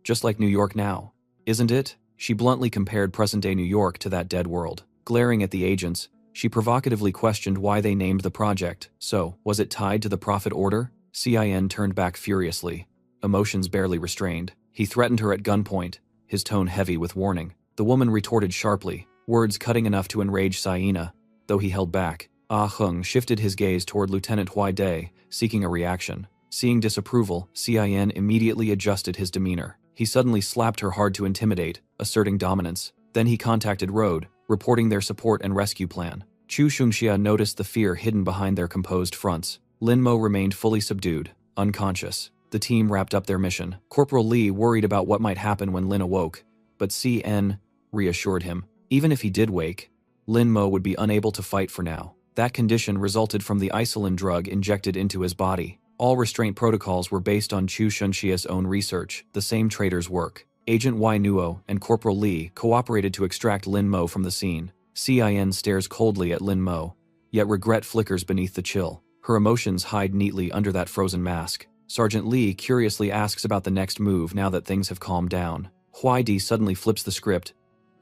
Just like New York now, isn't it? She bluntly compared present-day New York to that dead world. Glaring at the agents, she provocatively questioned why they named the project. So, was it tied to the Prophet Order? Cin turned back furiously, emotions barely restrained. He threatened her at gunpoint, his tone heavy with warning. The woman retorted sharply, words cutting enough to enrage Saina, though he held back. Ah Hung shifted his gaze toward Lieutenant Huaidi, seeking a reaction. Seeing disapproval, Cin immediately adjusted his demeanor. He suddenly slapped her hard to intimidate, asserting dominance. Then he contacted Road, reporting their support and rescue plan. Chu Shengxia noticed the fear hidden behind their composed fronts. Lin Mo remained fully subdued, unconscious. The team wrapped up their mission. Corporal Li worried about what might happen when Lin awoke, but Cn reassured him. Even if he did wake, Lin Mo would be unable to fight for now. That condition resulted from the isolin drug injected into his body. All restraint protocols were based on Chu Shengxia's own research, the same traitor's work. Agent Y Nuo and Corporal Li cooperated to extract Lin Mo from the scene. Cin stares coldly at Lin Mo, yet regret flickers beneath the chill. Her emotions hide neatly under that frozen mask. Sergeant Li curiously asks about the next move now that things have calmed down. Huaidi suddenly flips the script,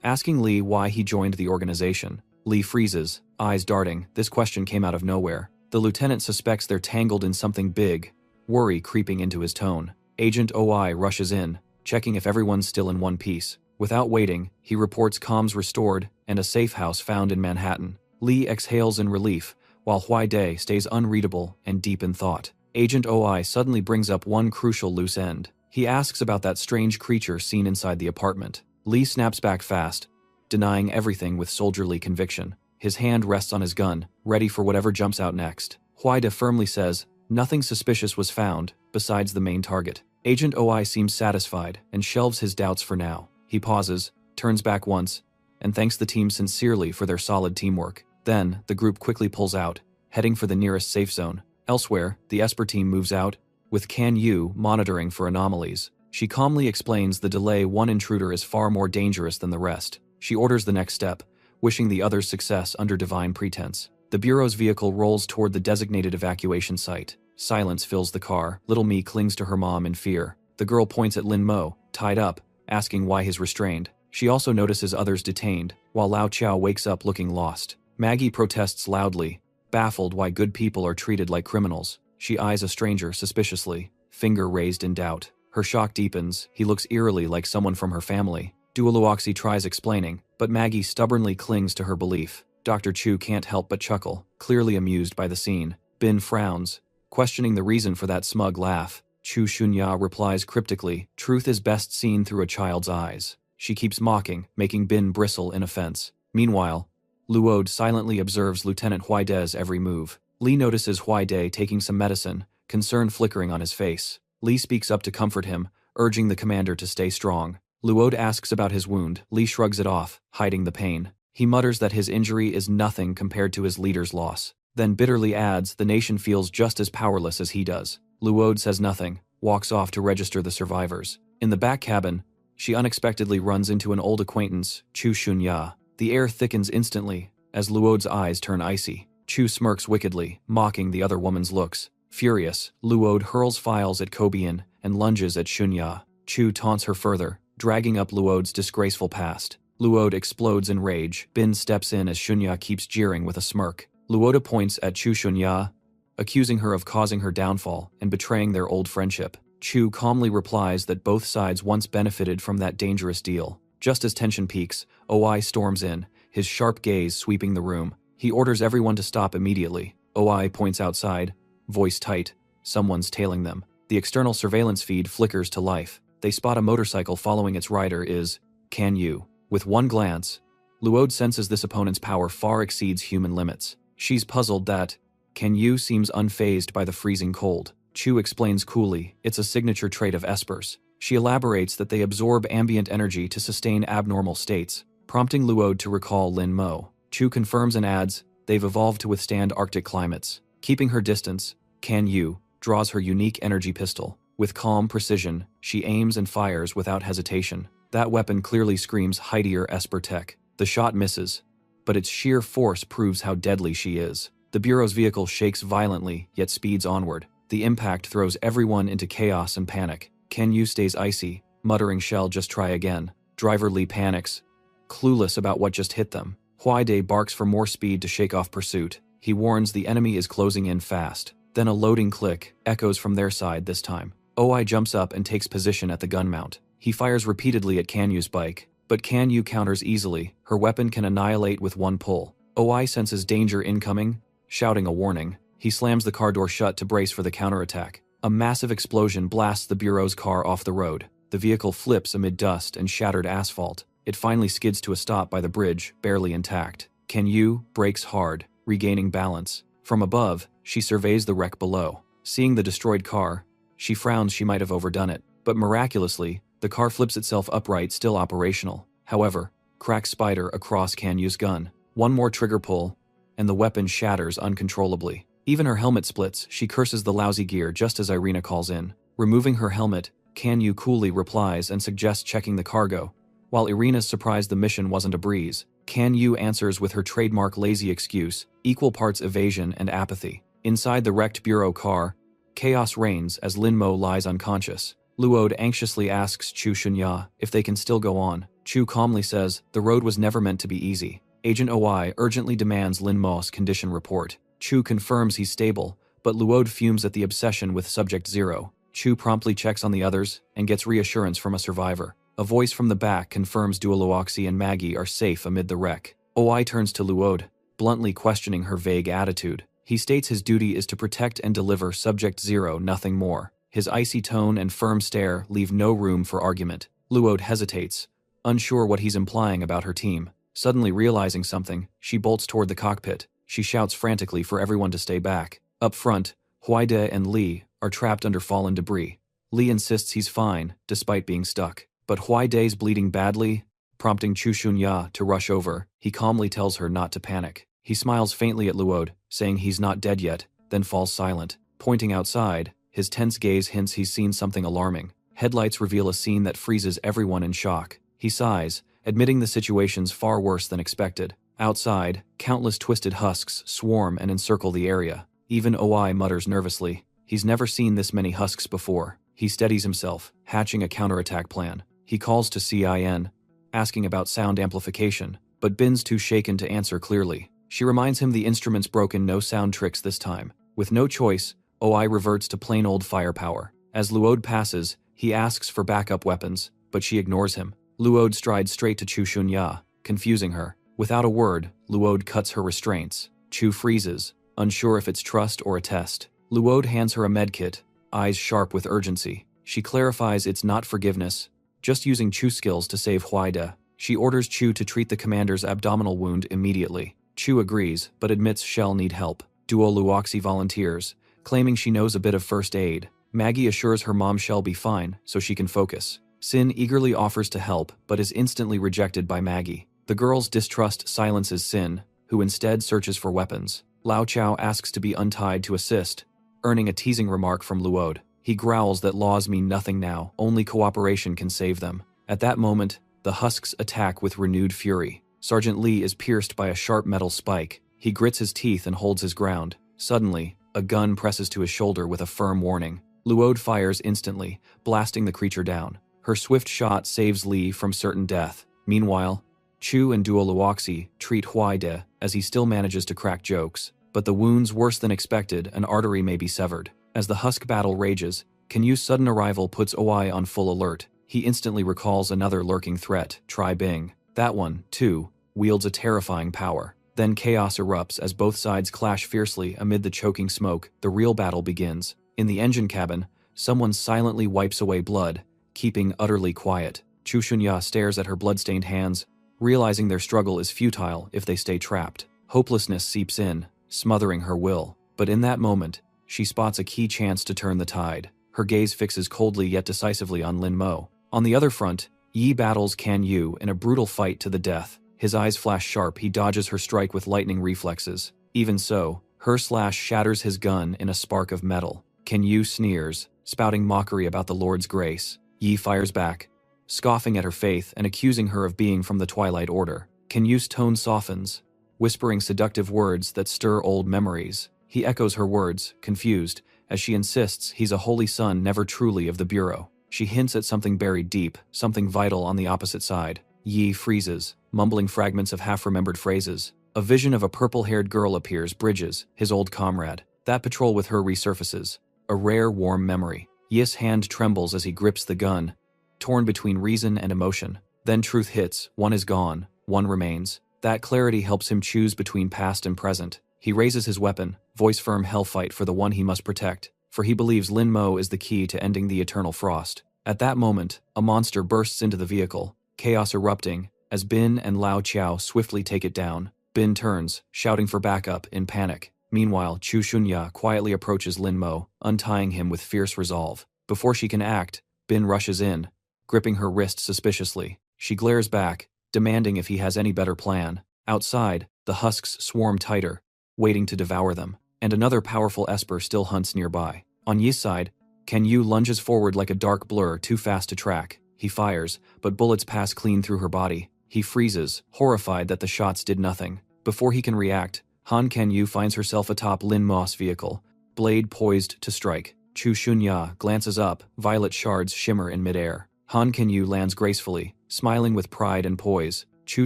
asking Li why he joined the organization. Li freezes, eyes darting. This question came out of nowhere. The lieutenant suspects they're tangled in something big, worry creeping into his tone. Agent OI rushes in, checking if everyone's still in one piece. Without waiting, he reports comms restored and a safe house found in Manhattan. Li exhales in relief, while Huaidi stays unreadable and deep in thought. Agent OI suddenly brings up one crucial loose end. He asks about that strange creature seen inside the apartment. Li snaps back fast, denying everything with soldierly conviction. His hand rests on his gun, ready for whatever jumps out next. Huaida firmly says, nothing suspicious was found, besides the main target. Agent OI seems satisfied and shelves his doubts for now. He pauses, turns back once, and thanks the team sincerely for their solid teamwork. Then, the group quickly pulls out, heading for the nearest safe zone. Elsewhere, the Esper team moves out, with Can Yu monitoring for anomalies. She calmly explains the delay. One intruder is far more dangerous than the rest. She orders the next step, wishing the others success under divine pretense. The Bureau's vehicle rolls toward the designated evacuation site. Silence fills the car. Little Me clings to her mom in fear. The girl points at Lin Mo, tied up, asking why he's restrained. She also notices others detained, while Lao Chao wakes up looking lost. Maggie protests loudly, baffled why good people are treated like criminals. She eyes a stranger suspiciously, finger raised in doubt. Her shock deepens. He looks eerily like someone from her family. Duoluoxi tries explaining, but Maggie stubbornly clings to her belief. Dr. Chu can't help but chuckle, clearly amused by the scene. Bin frowns, questioning the reason for that smug laugh. Chu Shunya replies cryptically, truth is best seen through a child's eyes. She keeps mocking, making Bin bristle in offense. Meanwhile, Luode silently observes Lieutenant Huaide's every move. Li notices Huaide taking some medicine, concern flickering on his face. Li speaks up to comfort him, urging the commander to stay strong. Luode asks about his wound. Li shrugs it off, hiding the pain. He mutters that his injury is nothing compared to his leader's loss, then bitterly adds the nation feels just as powerless as he does. Luode says nothing, walks off to register the survivors. In the back cabin, she unexpectedly runs into an old acquaintance, Chu Shunya. The air thickens instantly, as Luode's eyes turn icy. Chu smirks wickedly, mocking the other woman's looks. Furious, Luode hurls files at Kobian and lunges at Shunya. Chu taunts her further, dragging up Luode's disgraceful past. Luode explodes in rage. Bin steps in as Shunya keeps jeering with a smirk. Luode points at Chu Shunya, accusing her of causing her downfall and betraying their old friendship. Chu calmly replies that both sides once benefited from that dangerous deal. Just as tension peaks, Oi storms in, his sharp gaze sweeping the room. He orders everyone to stop immediately. Oi points outside, voice tight. Someone's tailing them. The external surveillance feed flickers to life. They spot a motorcycle following its rider is Can Yu. With one glance, Luode senses this opponent's power far exceeds human limits. She's puzzled that Can Yu seems unfazed by the freezing cold. Chu explains coolly, it's a signature trait of espers. She elaborates that they absorb ambient energy to sustain abnormal states, prompting Luode to recall Lin Mo. Chu confirms and adds, they've evolved to withstand Arctic climates. Keeping her distance, Can Yu draws her unique energy pistol. With calm precision, she aims and fires without hesitation. That weapon clearly screams Heidegger Esper tech. The shot misses, but its sheer force proves how deadly she is. The Bureau's vehicle shakes violently, yet speeds onward. The impact throws everyone into chaos and panic. Can Yu stays icy, muttering shall just try again. Driver Lee panics, clueless about what just hit them. Huaide barks for more speed to shake off pursuit. He warns the enemy is closing in fast. Then a loading click echoes from their side this time. Oi jumps up and takes position at the gun mount. He fires repeatedly at Can Yu's bike, but Can Yu counters easily. Her weapon can annihilate with one pull. Oi senses danger incoming, shouting a warning. He slams the car door shut to brace for the counterattack. A massive explosion blasts the Bureau's car off the road. The vehicle flips amid dust and shattered asphalt. It finally skids to a stop by the bridge, barely intact. Can Yu brakes hard, regaining balance. From above, she surveys the wreck below. Seeing the destroyed car, she frowns she might have overdone it. But miraculously, the car flips itself upright, still operational. However, cracks spider across Can Yu's gun. One more trigger pull, and the weapon shatters uncontrollably. Even her helmet splits. She curses the lousy gear just as Irina calls in. Removing her helmet, Can Yu coolly replies and suggests checking the cargo. While Irina's surprised the mission wasn't a breeze, Can Yu answers with her trademark lazy excuse, equal parts evasion and apathy. Inside the wrecked Bureau car, chaos reigns as Lin Mo lies unconscious. Luode anxiously asks Chu Shunya if they can still go on. Chu calmly says, the road was never meant to be easy. Agent Oi urgently demands Lin Mo's condition report. Chu confirms he's stable, but Luode fumes at the obsession with Subject Zero. Chu promptly checks on the others and gets reassurance from a survivor. A voice from the back confirms Duoluoxi and Maggie are safe amid the wreck. Oi turns to Luode, bluntly questioning her vague attitude. He states his duty is to protect and deliver Subject Zero, nothing more. His icy tone and firm stare leave no room for argument. Luode hesitates, unsure what he's implying about her team. Suddenly realizing something, she bolts toward the cockpit. She shouts frantically for everyone to stay back. Up front, Huaide and Li are trapped under fallen debris. Li insists he's fine, despite being stuck. But Huaide's bleeding badly, prompting Chu Shunya to rush over. He calmly tells her not to panic. He smiles faintly at Luode, saying he's not dead yet, then falls silent. Pointing outside, his tense gaze hints he's seen something alarming. Headlights reveal a scene that freezes everyone in shock. He sighs, admitting the situation's far worse than expected. Outside, countless twisted husks swarm and encircle the area. Even Oi mutters nervously. He's never seen this many husks before. He steadies himself, hatching a counterattack plan. He calls to CIN, asking about sound amplification, but Bin's too shaken to answer clearly. She reminds him the instrument's broken, no sound tricks this time. With no choice, Oi reverts to plain old firepower. As Luode passes, he asks for backup weapons, but she ignores him. Luode strides straight to Chu Shunya, confusing her. Without a word, Luode cuts her restraints. Chu freezes, unsure if it's trust or a test. Luode hands her a medkit, eyes sharp with urgency. She clarifies it's not forgiveness, just using Chu skills to save Huaide. She orders Chu to treat the commander's abdominal wound immediately. Chu agrees, but admits she'll need help. Duoluoxi volunteers, claiming she knows a bit of first aid. Maggie assures her mom she'll be fine, so she can focus. Sin eagerly offers to help, but is instantly rejected by Maggie. The girl's distrust silences Sin, who instead searches for weapons. Lao Chao asks to be untied to assist, earning a teasing remark from Luode. He growls that laws mean nothing now, only cooperation can save them. At that moment, the husks attack with renewed fury. Sergeant Lee is pierced by a sharp metal spike. He grits his teeth and holds his ground. Suddenly, a gun presses to his shoulder with a firm warning. Luode fires instantly, blasting the creature down. Her swift shot saves Lee from certain death. Meanwhile, Chu and Duo Luoxi treat Huaide as he still manages to crack jokes. But the wound's worse than expected, an artery may be severed. As the husk battle rages, Kenyu's sudden arrival puts Oi on full alert. He instantly recalls another lurking threat, Tri Bing. That one, too, wields a terrifying power. Then chaos erupts as both sides clash fiercely amid the choking smoke. The real battle begins. In the engine cabin, someone silently wipes away blood, keeping utterly quiet. Chu Shunya stares at her bloodstained hands, realizing their struggle is futile if they stay trapped. Hopelessness seeps in, smothering her will. But in that moment, she spots a key chance to turn the tide. Her gaze fixes coldly yet decisively on Lin Mo. On the other front, Yi battles Can Yu in a brutal fight to the death. His eyes flash sharp, he dodges her strike with lightning reflexes. Even so, her slash shatters his gun in a spark of metal. Can Yu sneers, spouting mockery about the Lord's grace. Yi fires back, scoffing at her faith and accusing her of being from the Twilight Order. Can Yu's tone softens, whispering seductive words that stir old memories. He echoes her words, confused, as she insists he's a holy son never truly of the Bureau. She hints at something buried deep, something vital on the opposite side. Yi freezes, mumbling fragments of half-remembered phrases. A vision of a purple-haired girl appears, Bridges, his old comrade. That patrol with her resurfaces. A rare, warm memory. Yi's hand trembles as he grips the gun, torn between reason and emotion. Then truth hits, one is gone, one remains. That clarity helps him choose between past and present. He raises his weapon, voice-firm hellfight for the one he must protect, for he believes Lin Mo is the key to ending the eternal frost. At that moment, a monster bursts into the vehicle, chaos erupting, as Bin and Lao Chao swiftly take it down. Bin turns, shouting for backup, in panic. Meanwhile, Chu Shunya quietly approaches Lin Mo, untying him with fierce resolve. Before she can act, Bin rushes in, gripping her wrist suspiciously. She glares back, demanding if he has any better plan. Outside, the husks swarm tighter, waiting to devour them, and another powerful Esper still hunts nearby. On Yi's side, Can Yu lunges forward like a dark blur too fast to track. He fires, but bullets pass clean through her body. He freezes, horrified that the shots did nothing. Before he can react, Han Can Yu finds herself atop Lin Mo's vehicle, blade poised to strike. Chu Shunya glances up, violet shards shimmer in midair. Han Can Yu lands gracefully, smiling with pride and poise. Chu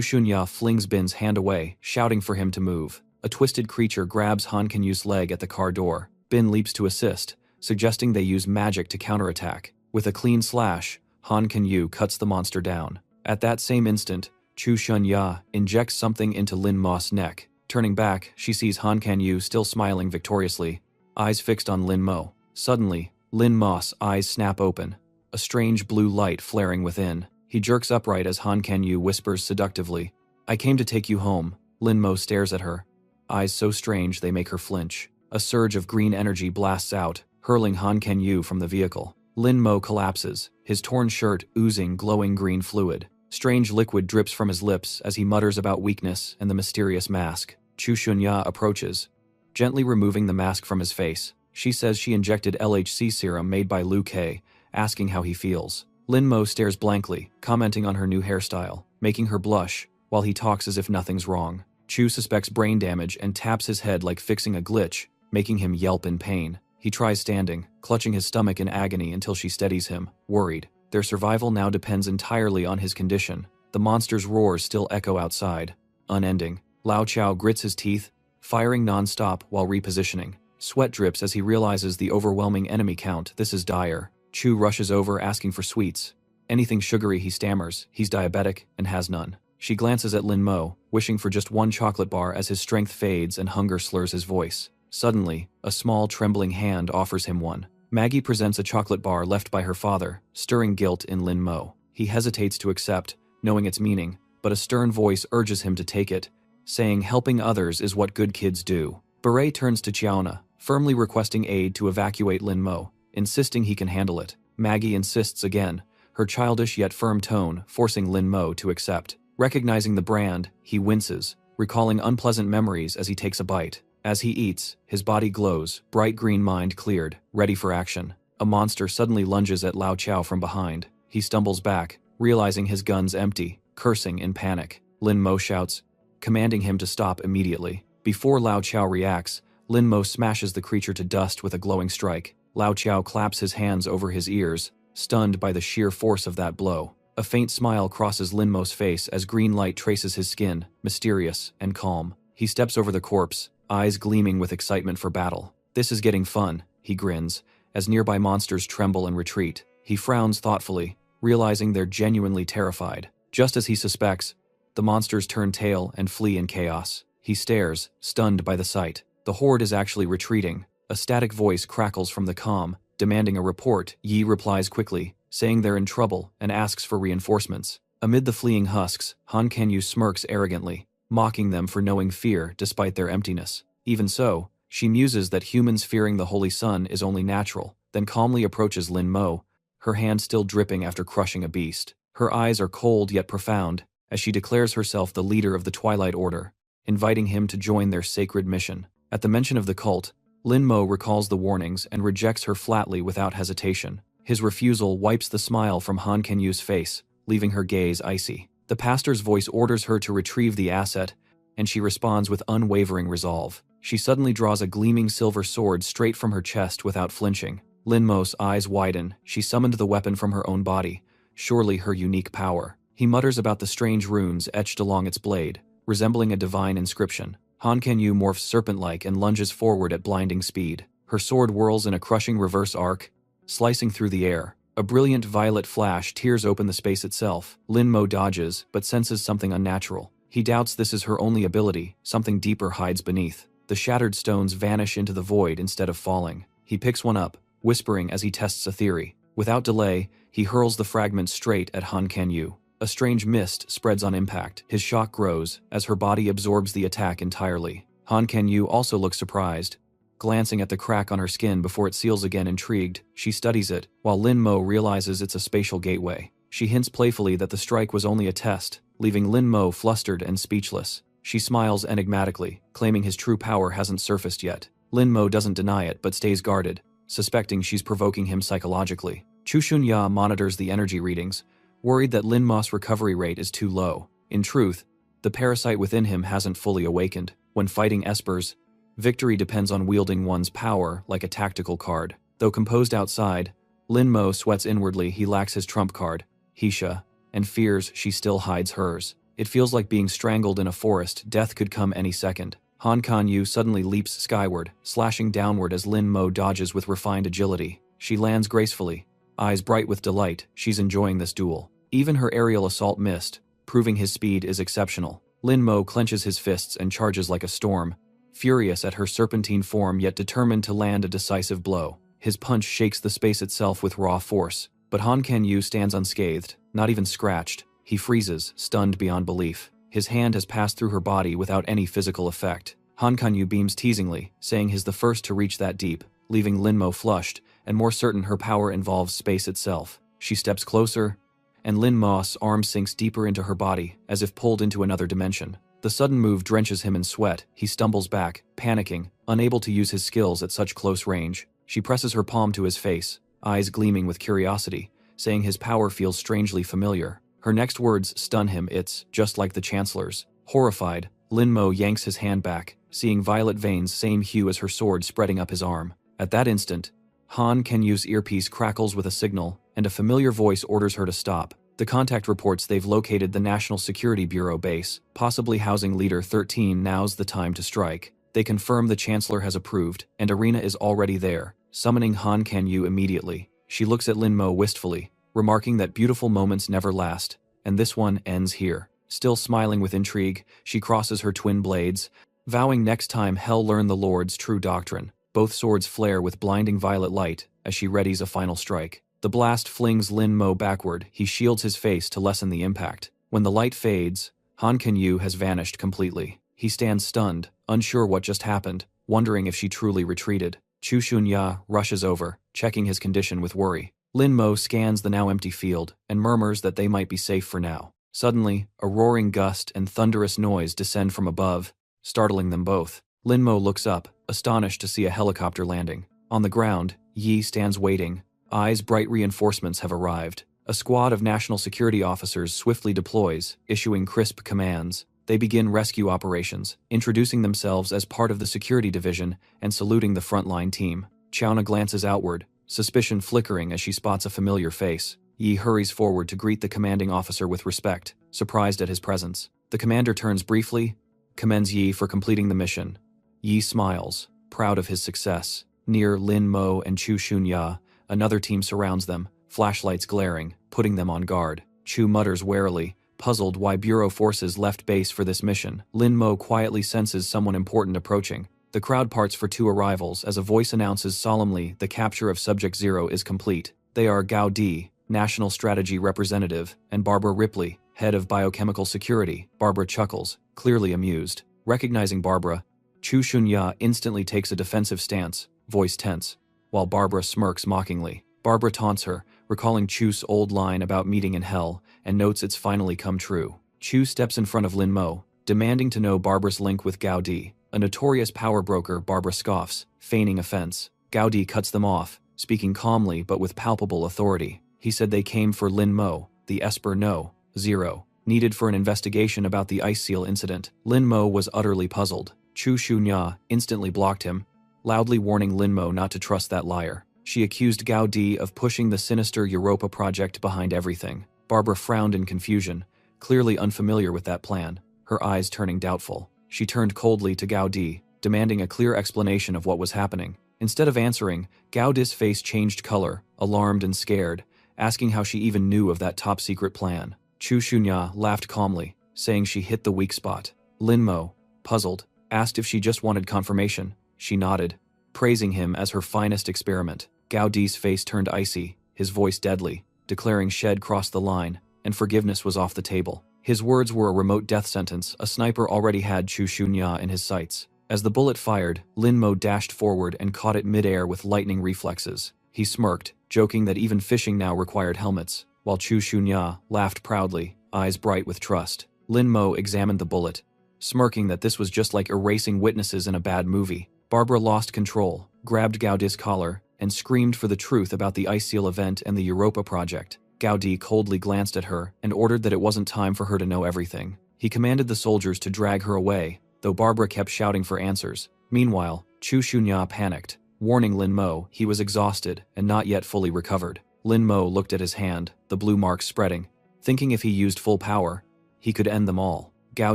Shunya flings Bin's hand away, shouting for him to move. A twisted creature grabs Han Can Yu's leg at the car door. Bin leaps to assist, suggesting they use magic to counterattack. With a clean slash, Han Can Yu cuts the monster down. At that same instant, Chu Shunya injects something into Lin Mo's neck. Turning back, she sees Han Can Yu still smiling victoriously, eyes fixed on Lin Mo. Suddenly, Lin Mo's eyes snap open, a strange blue light flaring within. He jerks upright as Han Can Yu whispers seductively, "I came to take you home." Lin Mo stares at her, eyes so strange they make her flinch. A surge of green energy blasts out, hurling Han Can Yu from the vehicle. Lin Mo collapses, his torn shirt oozing glowing green fluid. Strange liquid drips from his lips as he mutters about weakness and the mysterious mask. Chu Shunya approaches, gently removing the mask from his face. She says she injected LHC serum made by Liu Kei, asking how he feels. Lin Mo stares blankly, commenting on her new hairstyle, making her blush, while he talks as if nothing's wrong. Chu suspects brain damage and taps his head like fixing a glitch, making him yelp in pain. He tries standing, clutching his stomach in agony until she steadies him, worried. Their survival now depends entirely on his condition. The monster's roars still echo outside, unending. Lao Chao grits his teeth, firing non-stop while repositioning. Sweat drips as he realizes the overwhelming enemy count. This is dire. Chu rushes over asking for sweets. Anything sugary, he stammers. He's diabetic and has none. She glances at Lin Mo, wishing for just one chocolate bar as his strength fades and hunger slurs his voice. Suddenly, a small, trembling hand offers him one. Maggie presents a chocolate bar left by her father, stirring guilt in Lin Mo. He hesitates to accept, knowing its meaning, but a stern voice urges him to take it, saying helping others is what good kids do. Beret turns to Chiaona, firmly requesting aid to evacuate Lin Mo, insisting he can handle it. Maggie insists again, her childish yet firm tone forcing Lin Mo to accept. Recognizing the brand, he winces, recalling unpleasant memories as he takes a bite. As he eats, his body glows, bright green mind cleared, ready for action. A monster suddenly lunges at Lao Chao from behind. He stumbles back, realizing his gun's empty, cursing in panic. Lin Mo shouts, commanding him to stop immediately. Before Lao Chao reacts, Lin Mo smashes the creature to dust with a glowing strike. Lao Chao claps his hands over his ears, stunned by the sheer force of that blow. A faint smile crosses Lin Mo's face as green light traces his skin, mysterious and calm. He steps over the corpse, eyes gleaming with excitement for battle. This is getting fun, he grins, as nearby monsters tremble and retreat. He frowns thoughtfully, realizing they're genuinely terrified. Just as he suspects, the monsters turn tail and flee in chaos. He stares, stunned by the sight. The horde is actually retreating. A static voice crackles from the comm, demanding a report. Yi replies quickly, saying they're in trouble, and asks for reinforcements. Amid the fleeing husks, Han Kanyu smirks arrogantly, mocking them for knowing fear despite their emptiness. Even so, she muses that humans fearing the Holy Sun is only natural, then calmly approaches Lin Mo, her hand still dripping after crushing a beast. Her eyes are cold yet profound, as she declares herself the leader of the Twilight Order, inviting him to join their sacred mission. At the mention of the cult, Lin Mo recalls the warnings and rejects her flatly without hesitation. His refusal wipes the smile from Han Kenyu's face, leaving her gaze icy. The pastor's voice orders her to retrieve the asset, and she responds with unwavering resolve. She suddenly draws a gleaming silver sword straight from her chest without flinching. Lin Mo's eyes widen. She summoned the weapon from her own body, surely her unique power. He mutters about the strange runes etched along its blade, resembling a divine inscription. Han Kenyu morphs serpent-like and lunges forward at blinding speed. Her sword whirls in a crushing reverse arc, slicing through the air. A brilliant violet flash tears open the space itself. Lin Mo dodges, but senses something unnatural. He doubts this is her only ability, something deeper hides beneath. The shattered stones vanish into the void instead of falling. He picks one up, whispering as he tests a theory. Without delay, he hurls the fragment straight at Han Kenyu. A strange mist spreads on impact. His shock grows as her body absorbs the attack entirely. Han Kenyu also looks surprised, glancing at the crack on her skin before it seals again. Intrigued, she studies it, while Lin Mo realizes it's a spatial gateway. She hints playfully that the strike was only a test, leaving Lin Mo flustered and speechless. She smiles enigmatically, claiming his true power hasn't surfaced yet. Lin Mo doesn't deny it but stays guarded, suspecting she's provoking him psychologically. Chu Shunya monitors the energy readings, worried that Lin Mo's recovery rate is too low. In truth, the parasite within him hasn't fully awakened. When fighting espers, victory depends on wielding one's power like a tactical card. Though composed outside, Lin Mo sweats inwardly. He lacks his trump card, Heisha, and fears she still hides hers. It feels like being strangled in a forest. Death could come any second. Han Kanyu suddenly leaps skyward, slashing downward as Lin Mo dodges with refined agility. She lands gracefully, eyes bright with delight. She's enjoying this duel. Even her aerial assault missed, proving his speed is exceptional. Lin Mo clenches his fists and charges like a storm, furious at her serpentine form yet determined to land a decisive blow. His punch shakes the space itself with raw force, but Han Kenyu stands unscathed, not even scratched. He freezes, stunned beyond belief. His hand has passed through her body without any physical effect. Han Kanyu beams teasingly, saying he's the first to reach that deep, leaving Lin Mo flushed, and more certain her power involves space itself. She steps closer, and Lin Mo's arm sinks deeper into her body, as if pulled into another dimension. The sudden move drenches him in sweat. He stumbles back, panicking, unable to use his skills at such close range. She presses her palm to his face, eyes gleaming with curiosity, saying his power feels strangely familiar. Her next words stun him. It's just like the Chancellor's. Horrified, Lin Mo yanks his hand back, seeing violet veins same hue as her sword spreading up his arm. At that instant, Han Kenyu's earpiece crackles with a signal, and a familiar voice orders her to stop. The contact reports they've located the National Security Bureau base, possibly housing Leader 13. Now's the time to strike. They confirm the Chancellor has approved, and Arena is already there, summoning Han Kenyu immediately. She looks at Lin Mo wistfully, remarking that beautiful moments never last, and this one ends here. Still smiling with intrigue, she crosses her twin blades, vowing next time hell learn the Lord's true doctrine. Both swords flare with blinding violet light as she readies a final strike. The blast flings Lin Mo backward. He shields his face to lessen the impact. When the light fades, Han Kenyu has vanished completely. He stands stunned, unsure what just happened, wondering if she truly retreated. Chu Shunya rushes over, checking his condition with worry. Lin Mo scans the now empty field and murmurs that they might be safe for now. Suddenly, a roaring gust and thunderous noise descend from above, startling them both. Lin Mo looks up, astonished to see a helicopter landing. On the ground, Yi stands waiting. Eyes bright. Reinforcements have arrived. A squad of national security officers swiftly deploys, issuing crisp commands. They begin rescue operations, introducing themselves as part of the security division and saluting the frontline team. Chauna glances outward, suspicion flickering as she spots a familiar face. Yi hurries forward to greet the commanding officer with respect, surprised at his presence. The commander turns briefly, commends Yi for completing the mission. Yi smiles, proud of his success. Near Lin Mo and Chu Xunya, another team surrounds them, flashlights glaring, putting them on guard. Chu mutters warily, puzzled why Bureau forces left base for this mission. Lin Mo quietly senses someone important approaching. The crowd parts for two arrivals as a voice announces solemnly the capture of Subject Zero is complete. They are Gao Di, National Strategy Representative, and Barbara Ripley, Head of Biochemical Security. Barbara chuckles, clearly amused. Recognizing Barbara, Chu Xunya instantly takes a defensive stance, voice tense, while Barbara smirks mockingly. Barbara taunts her, recalling Chu's old line about meeting in hell, and notes it's finally come true. Chu steps in front of Lin Mo, demanding to know Barbara's link with Gao Di. A notorious power broker. Barbara scoffs, feigning offense. Gao Di cuts them off, speaking calmly but with palpable authority. He said they came for Lin Mo, the Esper No. 0, needed for an investigation about the ice seal incident. Lin Mo was utterly puzzled. Chu Xunya instantly blocked him, loudly warning Lin Mo not to trust that liar. She accused Gao Di of pushing the sinister Europa project behind everything. Barbara frowned in confusion, clearly unfamiliar with that plan, her eyes turning doubtful. She turned coldly to Gao Di, demanding a clear explanation of what was happening. Instead of answering, Gao Di's face changed color, alarmed and scared, asking how she even knew of that top-secret plan. Chu Xunya laughed calmly, saying she hit the weak spot. Lin Mo, puzzled, asked if she just wanted confirmation. She nodded, praising him as her finest experiment. Gao Di's face turned icy, his voice deadly, declaring Shed crossed the line, and forgiveness was off the table. His words were a remote death sentence. A sniper already had Chu Xunya in his sights. As the bullet fired, Lin Mo dashed forward and caught it midair with lightning reflexes. He smirked, joking that even fishing now required helmets, while Chu Xunya laughed proudly, eyes bright with trust. Lin Mo examined the bullet, smirking that this was just like erasing witnesses in a bad movie. Barbara lost control, grabbed Gao Di's collar, and screamed for the truth about the ice seal event and the Europa project. Gao Di coldly glanced at her and ordered that it wasn't time for her to know everything. He commanded the soldiers to drag her away, though Barbara kept shouting for answers. Meanwhile, Chu Xunya panicked, warning Lin Mo he was exhausted and not yet fully recovered. Lin Mo looked at his hand, the blue marks spreading, thinking if he used full power, he could end them all. Gao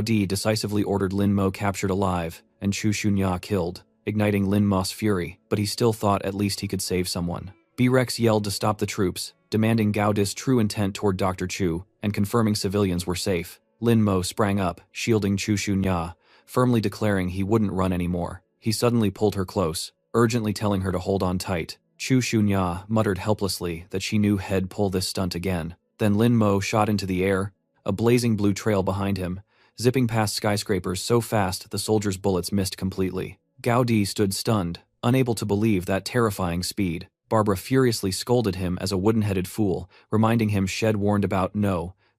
Di decisively ordered Lin Mo captured alive and Chu Xunya killed, igniting Lin Mo's fury, but he still thought at least he could save someone. B-Rex yelled to stop the troops, demanding Gao Di's true intent toward Dr. Chu and confirming civilians were safe. Lin Mo sprang up, shielding Chu Xunya, firmly declaring he wouldn't run anymore. He suddenly pulled her close, urgently telling her to hold on tight. Chu Xunya muttered helplessly that she knew he'd pull this stunt again. Then Lin Mo shot into the air, a blazing blue trail behind him, zipping past skyscrapers so fast the soldiers' bullets missed completely. Gao Di stood stunned, unable to believe that terrifying speed. Barbara furiously scolded him as a wooden-headed fool, reminding him Shed warned about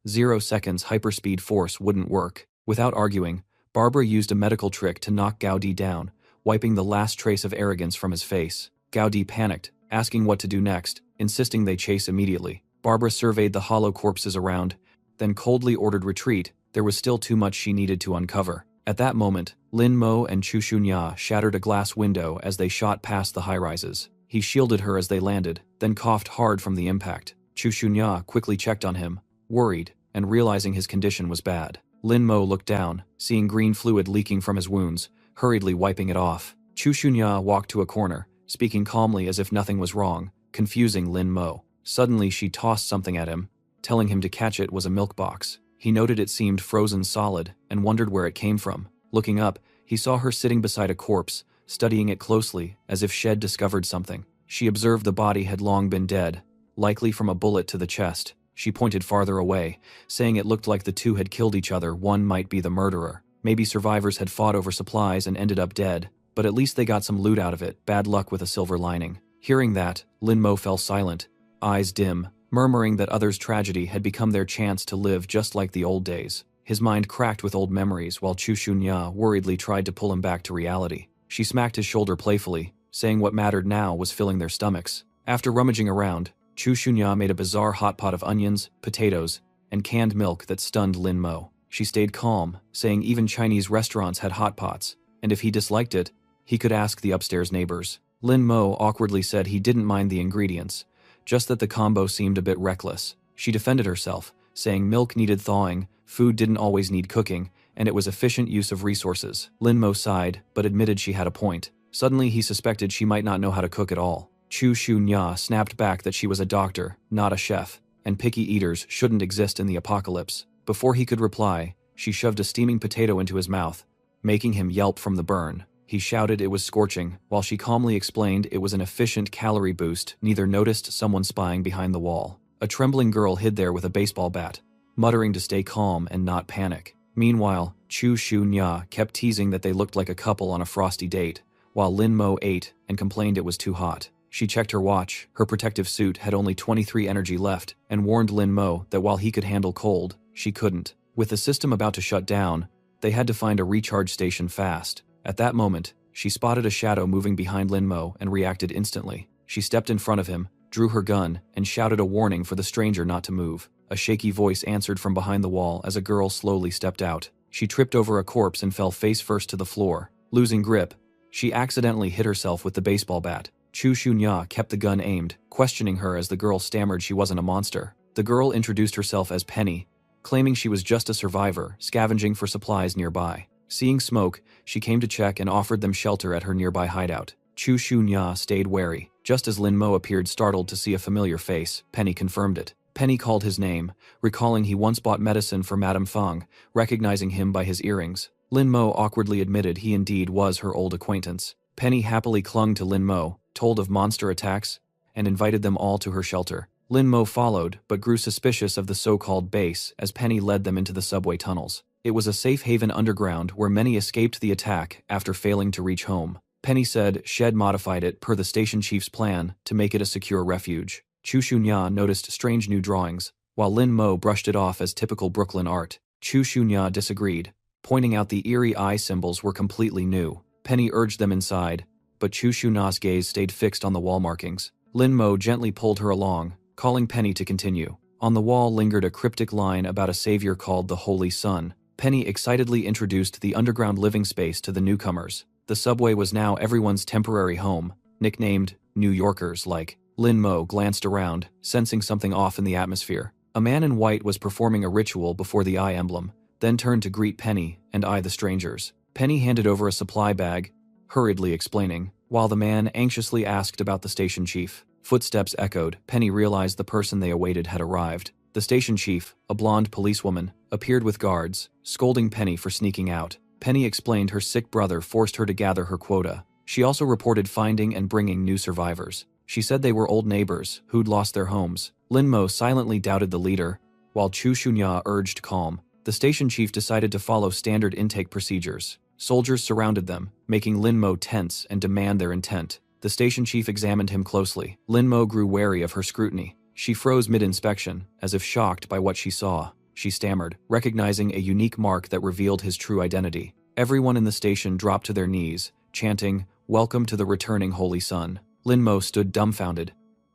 0 seconds hyperspeed force wouldn't work. Without arguing, Barbara used a medical trick to knock Gao Di down, wiping the last trace of arrogance from his face. Gao Di panicked, asking what to do next, insisting they chase immediately. Barbara surveyed the hollow corpses around, then coldly ordered retreat. There was still too much she needed to uncover. At that moment, Lin Mo and Chu Xunya shattered a glass window as they shot past the high-rises. He shielded her as they landed, then coughed hard from the impact. Chu Xunya quickly checked on him, worried, and realizing his condition was bad. Lin Mo looked down, seeing green fluid leaking from his wounds, hurriedly wiping it off. Chu Xunya walked to a corner, speaking calmly as if nothing was wrong, confusing Lin Mo. Suddenly she tossed something at him, telling him to catch it was a milk box. He noted it seemed frozen solid and wondered where it came from. Looking up, he saw her sitting beside a corpse, studying it closely as if Shed discovered something. She observed the body had long been dead, likely from a bullet to the chest. She pointed farther away, saying it looked like the two had killed each other. One might be the murderer. Maybe survivors had fought over supplies and ended up dead, but at least they got some loot out of it. Bad luck with a silver lining. Hearing that, Lin Mo fell silent, eyes dim, murmuring that others' tragedy had become their chance to live just like the old days. His mind cracked with old memories while Chu Shunya worriedly tried to pull him back to reality. She smacked his shoulder playfully, saying what mattered now was filling their stomachs. After rummaging around, Chu Shunya made a bizarre hot pot of onions, potatoes, and canned milk that stunned Lin Mo. She stayed calm, saying even Chinese restaurants had hot pots, and if he disliked it, he could ask the upstairs neighbors. Lin Mo awkwardly said he didn't mind the ingredients, just that the combo seemed a bit reckless. She defended herself, saying milk needed thawing, food didn't always need cooking, and it was efficient use of resources. Lin Mo sighed, but admitted she had a point. Suddenly he suspected she might not know how to cook at all. Chu Shunya snapped back that she was a doctor, not a chef, and picky eaters shouldn't exist in the apocalypse. Before he could reply, she shoved a steaming potato into his mouth, making him yelp from the burn. He shouted it was scorching, while she calmly explained it was an efficient calorie boost. Neither noticed someone spying behind the wall. A trembling girl hid there with a baseball bat, muttering to stay calm and not panic. Meanwhile, Chu Shunya kept teasing that they looked like a couple on a frosty date, while Lin Mo ate and complained it was too hot. She checked her watch. Her protective suit had only 23 energy left, and warned Lin Mo that while he could handle cold, she couldn't. With the system about to shut down, they had to find a recharge station fast. At that moment, she spotted a shadow moving behind Lin Mo and reacted instantly. She stepped in front of him, drew her gun, and shouted a warning for the stranger not to move. A shaky voice answered from behind the wall as a girl slowly stepped out. She tripped over a corpse and fell face first to the floor. Losing grip, she accidentally hit herself with the baseball bat. Chu Shunya kept the gun aimed, questioning her as the girl stammered she wasn't a monster. The girl introduced herself as Penny, claiming she was just a survivor, scavenging for supplies nearby. Seeing smoke, she came to check and offered them shelter at her nearby hideout. Chu Shunya stayed wary. Just as Lin Mo appeared startled to see a familiar face, Penny confirmed it. Penny called his name, recalling he once bought medicine for Madame Fang, recognizing him by his earrings. Lin Mo awkwardly admitted he indeed was her old acquaintance. Penny happily clung to Lin Mo, told of monster attacks, and invited them all to her shelter. Lin Mo followed, but grew suspicious of the so-called base as Penny led them into the subway tunnels. It was a safe haven underground where many escaped the attack after failing to reach home. Penny said Shed modified it per the station chief's plan to make it a secure refuge. Chu Shunya noticed strange new drawings, while Lin Mo brushed it off as typical Brooklyn art. Chu Shunya disagreed, pointing out the eerie eye symbols were completely new. Penny urged them inside, but Chu Shunya's gaze stayed fixed on the wall markings. Lin Mo gently pulled her along, calling Penny to continue. On the wall lingered a cryptic line about a savior called the Holy Sun. Penny excitedly introduced the underground living space to the newcomers. The subway was now everyone's temporary home, nicknamed New Yorkers like. Lin Mo glanced around, sensing something off in the atmosphere. A man in white was performing a ritual before the eye emblem, then turned to greet Penny and eye the strangers. Penny handed over a supply bag, hurriedly explaining, while the man anxiously asked about the station chief. Footsteps echoed. Penny realized the person they awaited had arrived. The station chief, a blonde policewoman, appeared with guards, scolding Penny for sneaking out. Penny explained her sick brother forced her to gather her quota. She also reported finding and bringing new survivors. She said they were old neighbors who'd lost their homes. Lin Mo silently doubted the leader, while Chu Shunya urged calm. The station chief decided to follow standard intake procedures. Soldiers surrounded them, making Lin Mo tense and demand their intent. The station chief examined him closely. Lin Mo grew wary of her scrutiny. She froze mid-inspection, as if shocked by what she saw. She stammered, recognizing a unique mark that revealed his true identity. Everyone in the station dropped to their knees, chanting, "Welcome to the returning Holy Sun." Lin Mo stood dumbfounded,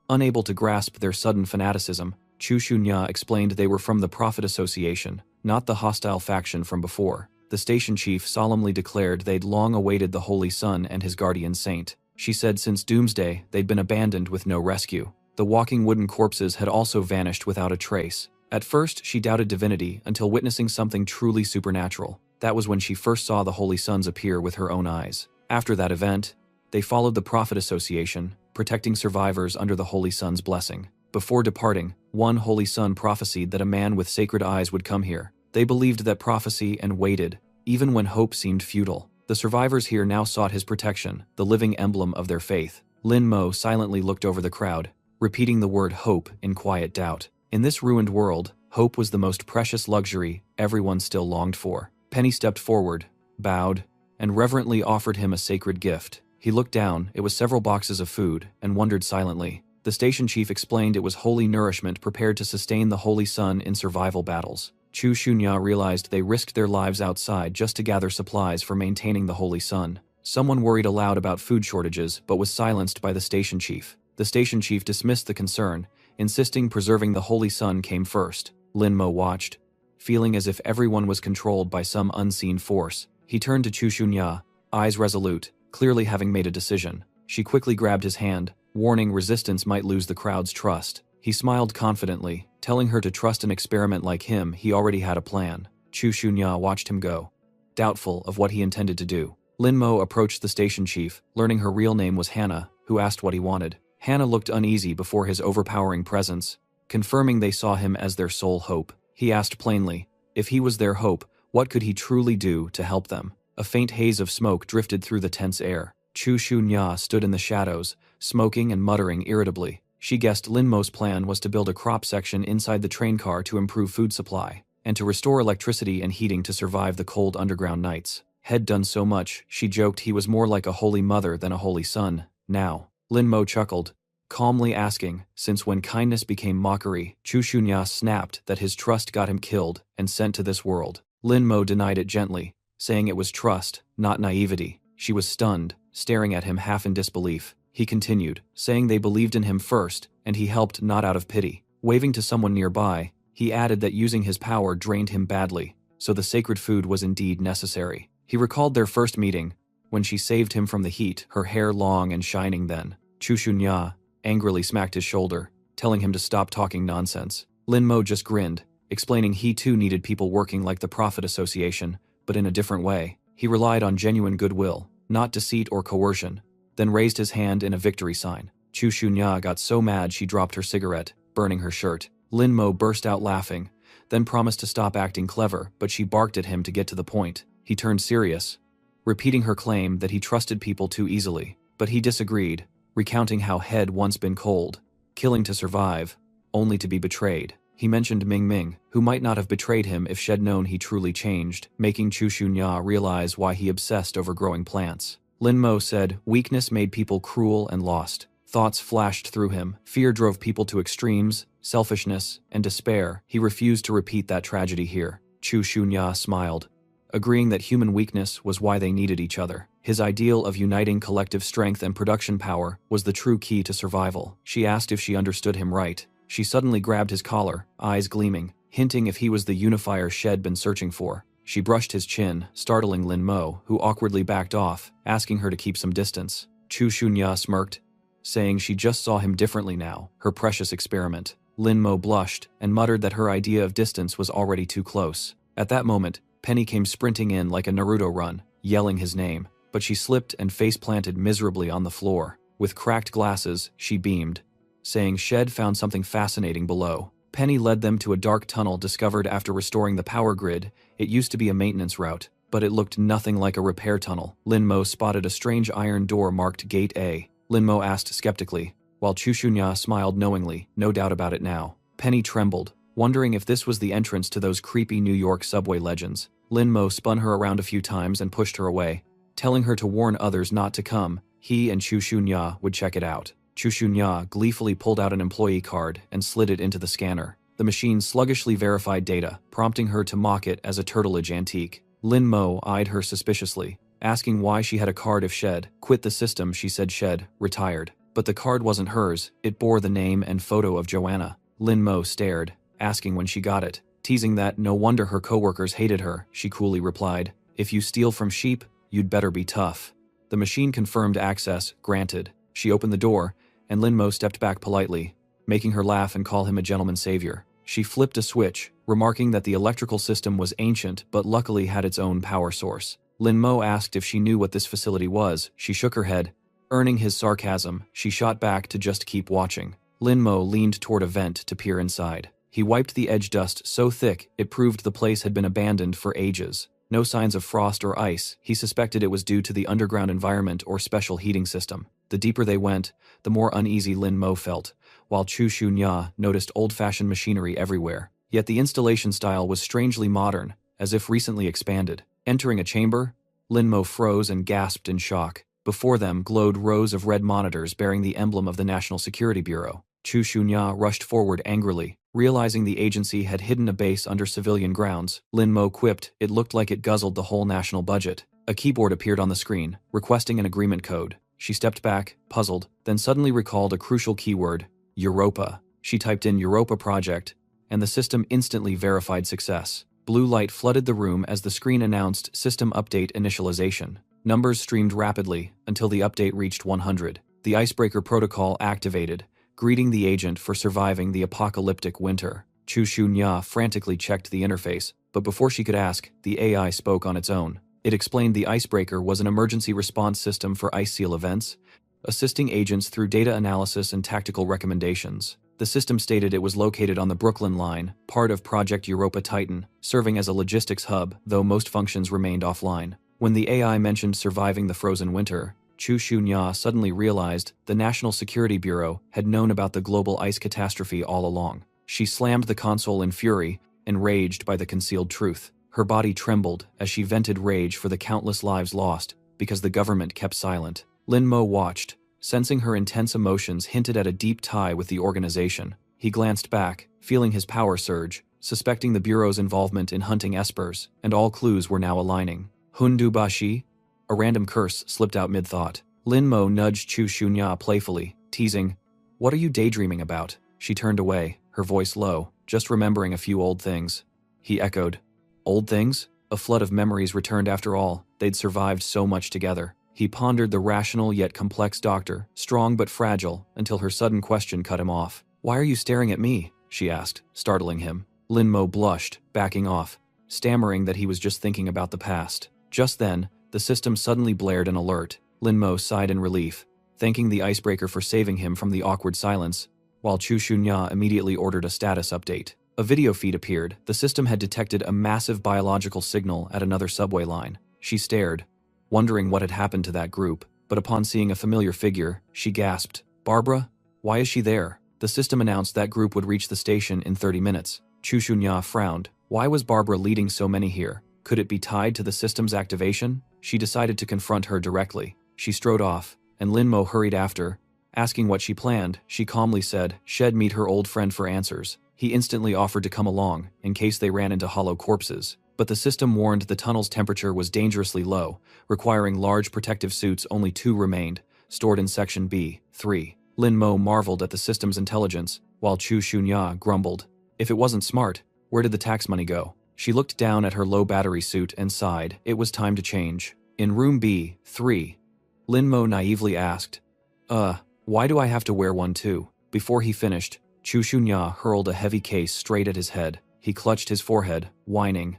unable to grasp their sudden fanaticism. Chu Shunya explained they were from the Prophet Association, not the hostile faction from before. The station chief solemnly declared they'd long awaited the Holy Sun and his guardian saint. She said since Doomsday, they'd been abandoned with no rescue. The walking wooden corpses had also vanished without a trace. At first, she doubted divinity until witnessing something truly supernatural. That was when she first saw the Holy Suns appear with her own eyes. After that event, they followed the Prophet Association, protecting survivors under the Holy Sun's blessing. Before departing, one Holy Sun prophesied that a man with sacred eyes would come here. They believed that prophecy and waited, even when hope seemed futile. The survivors here now sought his protection, the living emblem of their faith. Lin Mo silently looked over the crowd, repeating the word hope in quiet doubt. In this ruined world, hope was the most precious luxury everyone still longed for. Penny stepped forward, bowed, and reverently offered him a sacred gift. He looked down, it was several boxes of food, and wondered silently. The The station chief explained it was holy nourishment prepared to sustain the holy sun in survival battles. Chu Shunya realized they risked their lives outside just to gather supplies for maintaining the holy sun. Someone worried aloud about food shortages but was silenced by the station chief. The station chief dismissed the concern, insisting preserving the holy sun came first. Lin Mo watched, feeling as if everyone was controlled by some unseen force. He turned to Chu Shunya, eyes resolute, clearly having made a decision. She quickly grabbed his hand, warning resistance might lose the crowd's trust. He smiled confidently, telling her to trust an experiment like him. He already had a plan. Chu Shunya watched him go, doubtful of what he intended to do. Lin Mo approached the station chief, learning her real name was Hannah, who asked what he wanted. Hannah looked uneasy before his overpowering presence, confirming they saw him as their sole hope. He asked plainly, if he was their hope, what could he truly do to help them? A faint haze of smoke drifted through the tense air. Chu Shunya stood in the shadows, smoking and muttering irritably. She guessed Lin Mo's plan was to build a crop section inside the train car to improve food supply, and to restore electricity and heating to survive the cold underground nights. Had done so much, she joked he was more like a holy mother than a holy son. Now, Lin Mo chuckled, calmly asking, since when kindness became mockery, Chu Shunya snapped that his trust got him killed and sent to this world. Lin Mo denied it gently, saying it was trust, not naivety. She was stunned, staring at him half in disbelief. He continued, saying they believed in him first, and he helped not out of pity. Waving to someone nearby, he added that using his power drained him badly, so the sacred food was indeed necessary. He recalled their first meeting, when she saved him from the heat, her hair long and shining then. Chu Shunya angrily smacked his shoulder, telling him to stop talking nonsense. Lin Mo just grinned, explaining he too needed people working like the Prophet Association, but in a different way. He relied on genuine goodwill, not deceit or coercion, then raised his hand in a victory sign. Chu Shunya got so mad she dropped her cigarette, burning her shirt. Lin Mo burst out laughing, then promised to stop acting clever, but she barked at him to get to the point. He turned serious, repeating her claim that he trusted people too easily, but he disagreed, recounting how had once been cold, killing to survive, only to be betrayed. He mentioned Ming Ming, who might not have betrayed him if she'd known he truly changed, making Chu Shunya realize why he obsessed over growing plants. Lin Mo said weakness made people cruel and lost. Thoughts flashed through him. Fear drove people to extremes, selfishness, and despair. He refused to repeat that tragedy here. Chu Shunya smiled, agreeing that human weakness was why they needed each other. His ideal of uniting collective strength and production power was the true key to survival. She asked if she understood him right. She suddenly grabbed his collar, eyes gleaming, hinting if he was the unifier she'd been searching for. She brushed his chin, startling Lin Mo, who awkwardly backed off, asking her to keep some distance. Chu Shunya smirked, saying she just saw him differently now, her precious experiment. Lin Mo blushed and muttered that her idea of distance was already too close. At that moment, Penny came sprinting in like a Naruto run, yelling his name, but she slipped and face-planted miserably on the floor. With cracked glasses, she beamed, saying she'd found something fascinating below. Penny led them to a dark tunnel discovered after restoring the power grid. It used to be a maintenance route, but it looked nothing like a repair tunnel. Lin Mo spotted a strange iron door marked Gate A. Lin Mo asked skeptically, while Chu Shunya smiled knowingly, no doubt about it now. Penny trembled, wondering if this was the entrance to those creepy New York subway legends. Lin Mo spun her around a few times and pushed her away, telling her to warn others not to come. He and Chu Shunya would check it out. Chu Shunya gleefully pulled out an employee card and slid it into the scanner. The machine sluggishly verified data, prompting her to mock it as a turtleage antique. Lin Mo eyed her suspiciously, asking why she had a card if she'd quit the system. She said she'd retired, but the card wasn't hers. It bore the name and photo of Joanna. Lin Mo stared, asking when she got it, teasing that no wonder her coworkers hated her. She coolly replied, "If you steal from sheep, you'd better be tough." The machine confirmed access, granted. She opened the door, and Lin Mo stepped back politely, making her laugh and call him a gentleman savior. She flipped a switch, remarking that the electrical system was ancient but luckily had its own power source. Lin Mo asked if she knew what this facility was. She shook her head. Earning his sarcasm, she shot back to just keep watching. Lin Mo leaned toward a vent to peer inside. He wiped the edge dust so thick it proved the place had been abandoned for ages. No signs of frost or ice. He suspected it was due to the underground environment or special heating system. The deeper they went, the more uneasy Lin Mo felt, while Chu Shunya noticed old-fashioned machinery everywhere. Yet the installation style was strangely modern, as if recently expanded. Entering a chamber, Lin Mo froze and gasped in shock. Before them glowed rows of red monitors bearing the emblem of the National Security Bureau. Chu Shunya rushed forward angrily, realizing the agency had hidden a base under civilian grounds. Lin Mo quipped, it looked like it guzzled the whole national budget. A keyboard appeared on the screen, requesting an agreement code. She stepped back, puzzled, then suddenly recalled a crucial keyword, Europa. She typed in Europa Project, and the system instantly verified success. Blue light flooded the room as the screen announced System Update Initialization. Numbers streamed rapidly until the update reached 100. The icebreaker protocol activated, greeting the agent for surviving the apocalyptic winter. Chu Shunya frantically checked the interface, but before she could ask, the AI spoke on its own. It explained the icebreaker was an emergency response system for ice seal events, assisting agents through data analysis and tactical recommendations. The system stated it was located on the Brooklyn Line, part of Project Europa Titan, serving as a logistics hub, though most functions remained offline. When the AI mentioned surviving the frozen winter, Chu Shunya suddenly realized the National Security Bureau had known about the global ice catastrophe all along. She slammed the console in fury, enraged by the concealed truth. Her body trembled as she vented rage for the countless lives lost because the government kept silent. Lin Mo watched, sensing her intense emotions hinted at a deep tie with the organization. He glanced back, feeling his power surge, suspecting the Bureau's involvement in hunting espers, and all clues were now aligning. Hundu Bashi? A random curse slipped out mid-thought. Lin Mo nudged Chu Shunya playfully, teasing, "What are you daydreaming about?" She turned away, her voice low, just remembering a few old things. He echoed, "Old things?" A flood of memories returned after all. They'd survived so much together. He pondered the rational yet complex doctor, strong but fragile, until her sudden question cut him off. "Why are you staring at me?" she asked, startling him. Lin Mo blushed, backing off, stammering that he was just thinking about the past. Just then, the system suddenly blared an alert. Lin Mo sighed in relief, thanking the icebreaker for saving him from the awkward silence, while Chu Shunya immediately ordered a status update. A video feed appeared. The system had detected a massive biological signal at another subway line. She stared, wondering what had happened to that group, but upon seeing a familiar figure, she gasped, "Barbara? Why is she there?" The system announced that group would reach the station in 30 minutes. Chu Shunya frowned. Why was Barbara leading so many here? Could it be tied to the system's activation? She decided to confront her directly. She strode off, and Lin Mo hurried after. Asking what she planned, she calmly said she'd meet her old friend for answers. He instantly offered to come along, in case they ran into hollow corpses. But the system warned the tunnel's temperature was dangerously low, requiring large protective suits. Only 2 remained, stored in Section B3. Lin Mo marveled at the system's intelligence, while Chu Shunya grumbled. If it wasn't smart, where did the tax money go? She looked down at her low-battery suit and sighed. It was time to change. In room B3, Lin Mo naively asked, why do I have to wear one too?" Before he finished, Chu Shunya hurled a heavy case straight at his head. He clutched his forehead, whining.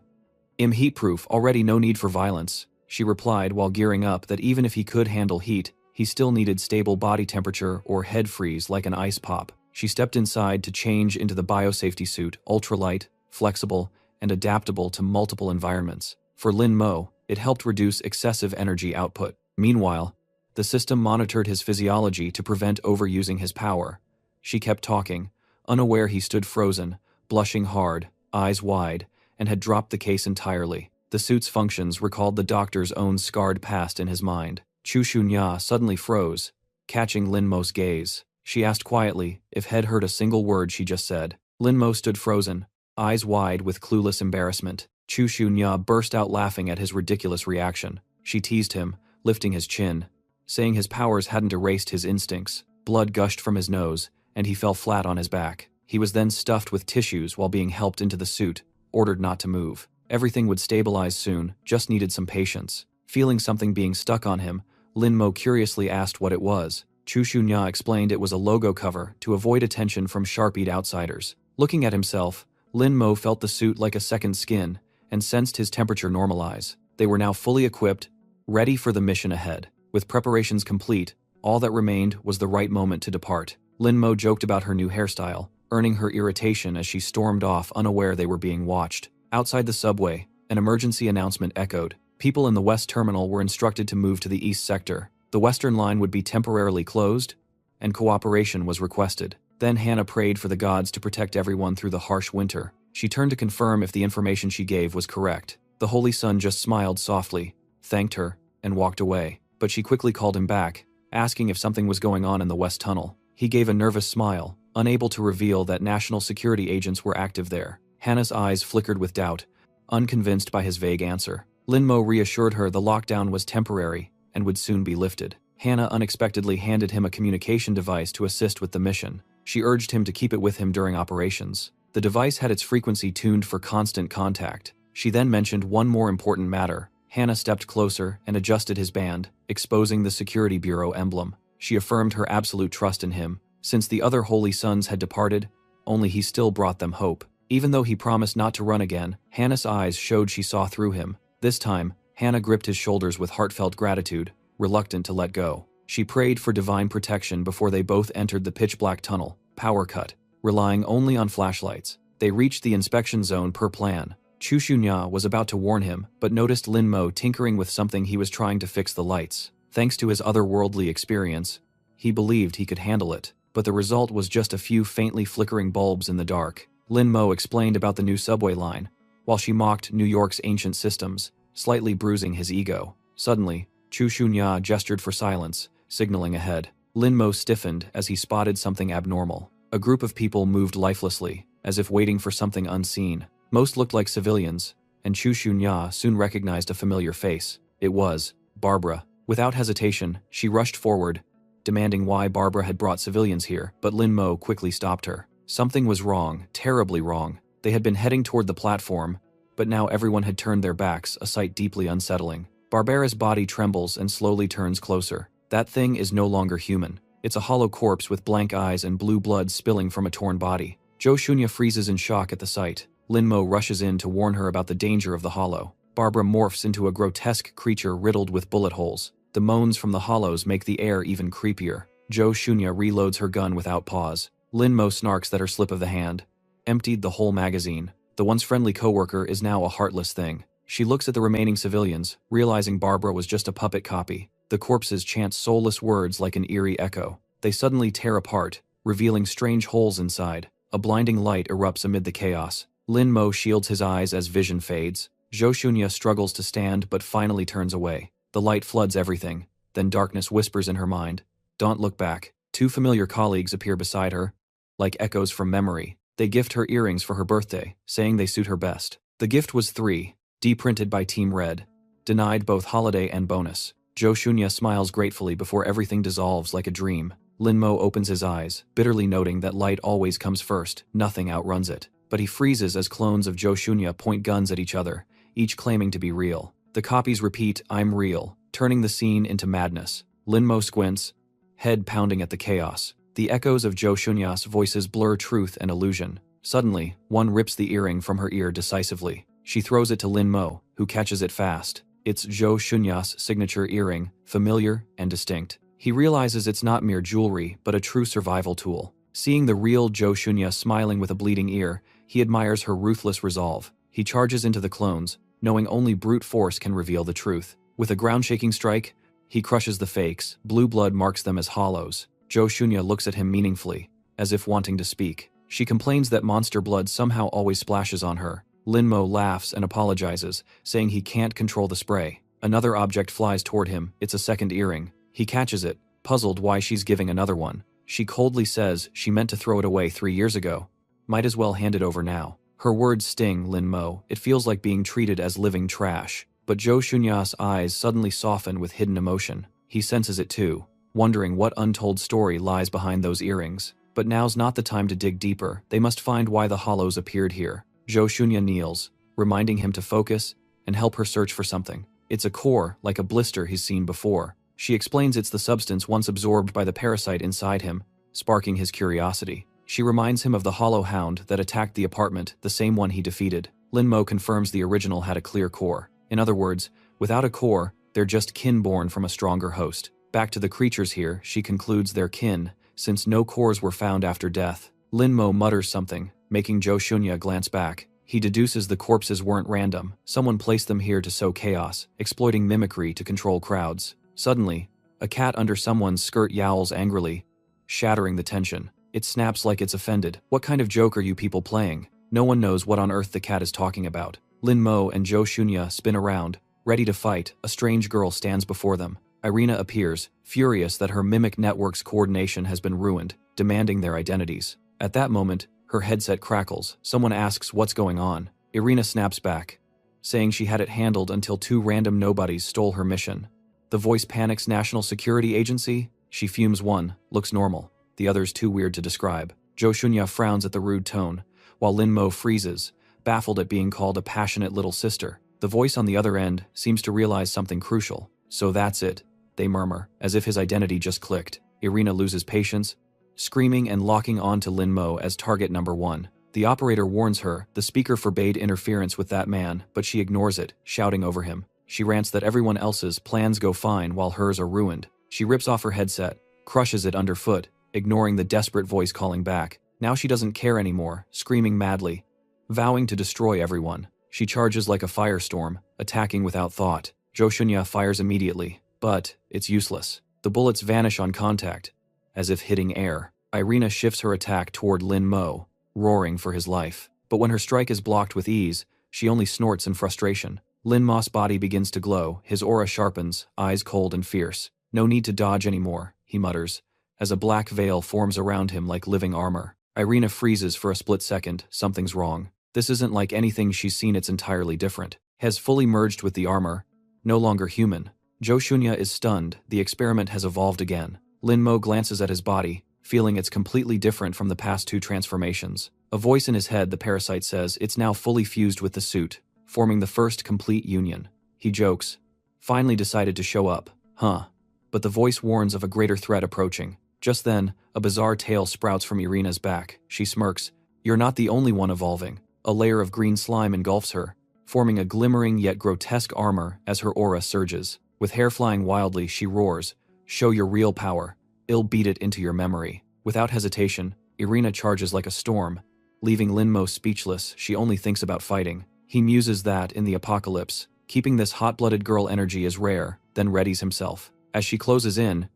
"I'm heat-proof, already no need for violence," she replied while gearing up that even if he could handle heat, he still needed stable body temperature or head freeze like an ice pop. She stepped inside to change into the biosafety suit, ultralight, flexible, and adaptable to multiple environments. For Lin Mo, it helped reduce excessive energy output. Meanwhile, the system monitored his physiology to prevent overusing his power. She kept talking, unaware he stood frozen, blushing hard, eyes wide, and had dropped the case entirely. The suit's functions recalled the doctor's own scarred past in his mind. Chu Shunya suddenly froze, catching Lin Mo's gaze. She asked quietly if he'd heard a single word she just said. Lin Mo stood frozen, eyes wide with clueless embarrassment. Chu Shunya burst out laughing at his ridiculous reaction. She teased him, lifting his chin, saying his powers hadn't erased his instincts. Blood gushed from his nose, and he fell flat on his back. He was then stuffed with tissues while being helped into the suit, ordered not to move. Everything would stabilize soon, just needed some patience. Feeling something being stuck on him, Lin Mo curiously asked what it was. Chu Shunya explained it was a logo cover to avoid attention from sharp-eyed outsiders. Looking at himself, Lin Mo felt the suit like a second skin and sensed his temperature normalize. They were now fully equipped, ready for the mission ahead. With preparations complete, all that remained was the right moment to depart. Lin Mo joked about her new hairstyle, earning her irritation as she stormed off unaware they were being watched. Outside the subway, an emergency announcement echoed. People in the West Terminal were instructed to move to the East Sector. The Western line would be temporarily closed, and cooperation was requested. Then Hannah prayed for the gods to protect everyone through the harsh winter. She turned to confirm if the information she gave was correct. The Holy Sun just smiled softly, thanked her, and walked away. but she quickly called him back, asking if something was going on in the West Tunnel. He gave a nervous smile, unable to reveal that national security agents were active there. Hannah's eyes flickered with doubt, unconvinced by his vague answer. Lin Mo reassured her the lockdown was temporary and would soon be lifted. Hannah unexpectedly handed him a communication device to assist with the mission. She urged him to keep it with him during operations. The device had its frequency tuned for constant contact. She then mentioned one more important matter. Hannah stepped closer and adjusted his band, exposing the Security Bureau emblem. She affirmed her absolute trust in him. Since the other Holy Sons had departed, only he still brought them hope. Even though he promised not to run again, Hannah's eyes showed she saw through him. This time, Hannah gripped his shoulders with heartfelt gratitude, reluctant to let go. She prayed for divine protection before they both entered the pitch-black tunnel. Power cut. Relying only on flashlights, they reached the inspection zone per plan. Chu Shunya was about to warn him, but noticed Lin Mo tinkering with something he was trying to fix the lights. Thanks to his otherworldly experience, he believed he could handle it, but the result was just a few faintly flickering bulbs in the dark. Lin Mo explained about the new subway line, while she mocked New York's ancient systems, slightly bruising his ego. Suddenly, Chu Shunya gestured for silence, signaling ahead. Lin Mo stiffened as he spotted something abnormal. A group of people moved lifelessly, as if waiting for something unseen. Most looked like civilians, and Chu Shunya soon recognized a familiar face. It was Barbara. Without hesitation, she rushed forward, demanding why Barbara had brought civilians here, but Lin Mo quickly stopped her. Something was wrong, terribly wrong. They had been heading toward the platform, but now everyone had turned their backs, a sight deeply unsettling. Barbara's body trembles and slowly turns closer. That thing is no longer human. It's a hollow corpse with blank eyes and blue blood spilling from a torn body. Zhou Shunya freezes in shock at the sight. Lin Mo rushes in to warn her about the danger of the hollow. Barbara morphs into a grotesque creature riddled with bullet holes. The moans from the hollows make the air even creepier. Zhou Shunya reloads her gun without pause. Lin Mo snarks that her slip of the hand emptied the whole magazine. The once friendly coworker is now a heartless thing. She looks at the remaining civilians, realizing Barbara was just a puppet copy. The corpses chant soulless words like an eerie echo. They suddenly tear apart, revealing strange holes inside. A blinding light erupts amid the chaos. Lin Mo shields his eyes as vision fades. Zhou Shunya struggles to stand but finally turns away. The light floods everything, then darkness whispers in her mind. Don't look back. Two familiar colleagues appear beside her, like echoes from memory. They gift her earrings for her birthday, saying they suit her best. The gift was 3D printed by Team Red, denied both holiday and bonus. Zhou Shunya smiles gratefully before everything dissolves like a dream. Lin Mo opens his eyes, bitterly noting that light always comes first, nothing outruns it. But he freezes as clones of Zhou Shunya point guns at each other, each claiming to be real. The copies repeat, "I'm real," turning the scene into madness. Lin Mo squints, head pounding at the chaos. The echoes of Zhou Shunya's voices blur truth and illusion. Suddenly, one rips the earring from her ear decisively. She throws it to Lin Mo, who catches it fast. It's Zhou Shunya's signature earring, familiar and distinct. He realizes it's not mere jewelry, but a true survival tool. Seeing the real Zhou Shunya smiling with a bleeding ear, he admires her ruthless resolve. He charges into the clones, knowing only brute force can reveal the truth. With a ground-shaking strike, he crushes the fakes. Blue blood marks them as hollows. Zhou Shunya looks at him meaningfully, as if wanting to speak. She complains that monster blood somehow always splashes on her. Lin Mo laughs and apologizes, saying he can't control the spray. Another object flies toward him. It's a second earring. He catches it, puzzled why she's giving another one. She coldly says she meant to throw it away 3 years ago. Might as well hand it over now. Her words sting Lin Mo. It feels like being treated as living trash. But Zhou Shunya's eyes suddenly soften with hidden emotion. He senses it too, wondering what untold story lies behind those earrings. But now's not the time to dig deeper. They must find why the hollows appeared here. Zhou Shunya kneels, reminding him to focus and help her search for something. It's a core, like a blister he's seen before. She explains it's the substance once absorbed by the parasite inside him, sparking his curiosity. She reminds him of the hollow hound that attacked the apartment, the same one he defeated. Lin Mo confirms the original had a clear core. In other words, without a core, they're just kin born from a stronger host. Back to the creatures here, she concludes they're kin, since no cores were found after death. Lin Mo mutters something, making Zhou Shunya glance back. He deduces the corpses weren't random. Someone placed them here to sow chaos, exploiting mimicry to control crowds. Suddenly, a cat under someone's skirt yowls angrily, shattering the tension. It snaps like it's offended. What kind of joke are you people playing? No one knows what on earth the cat is talking about. Lin Mo and Zhou Shunya spin around, ready to fight. A strange girl stands before them. Irina appears, furious that her mimic network's coordination has been ruined, demanding their identities. At that moment, her headset crackles. Someone asks what's going on. Irina snaps back, saying she had it handled until two random nobodies stole her mission. The voice panics National Security Agency. She fumes. One looks normal, the other's too weird to describe. Jo Shunya frowns at the rude tone, while Lin Mo freezes, baffled at being called a passionate little sister. The voice on the other end seems to realize something crucial. So that's it, they murmur, as if his identity just clicked. Irina loses patience, screaming and locking on to Lin Mo as target number one. The operator warns her. The speaker forbade interference with that man, but she ignores it, shouting over him. She rants that everyone else's plans go fine while hers are ruined. She rips off her headset, crushes it underfoot, ignoring the desperate voice calling back. Now she doesn't care anymore, screaming madly, vowing to destroy everyone. She charges like a firestorm, attacking without thought. Jo Shunya fires immediately, but it's useless. The bullets vanish on contact, as if hitting air. Irina shifts her attack toward Lin Mo, roaring for his life. But when her strike is blocked with ease, she only snorts in frustration. Lin Mo's body begins to glow, his aura sharpens, eyes cold and fierce. No need to dodge anymore, he mutters, as a black veil forms around him like living armor. Irina freezes for a split second. Something's wrong. This isn't like anything she's seen, it's entirely different. Has fully merged with the armor, no longer human. Jo Shunya is stunned. The experiment has evolved again. Lin Mo glances at his body, feeling it's completely different from the past two transformations. A voice in his head, the parasite, says it's now fully fused with the suit, forming the first complete union. He jokes, finally decided to show up, huh? But the voice warns of a greater threat approaching. Just then, a bizarre tail sprouts from Irina's back. She smirks. You're not the only one evolving. A layer of green slime engulfs her, forming a glimmering yet grotesque armor as her aura surges. With hair flying wildly, she roars, show your real power. I'll beat it into your memory. Without hesitation, Irina charges like a storm, leaving Lin Mo speechless. She only thinks about fighting. He muses that, in the apocalypse, keeping this hot-blooded girl energy is rare, then readies himself. As she closes in,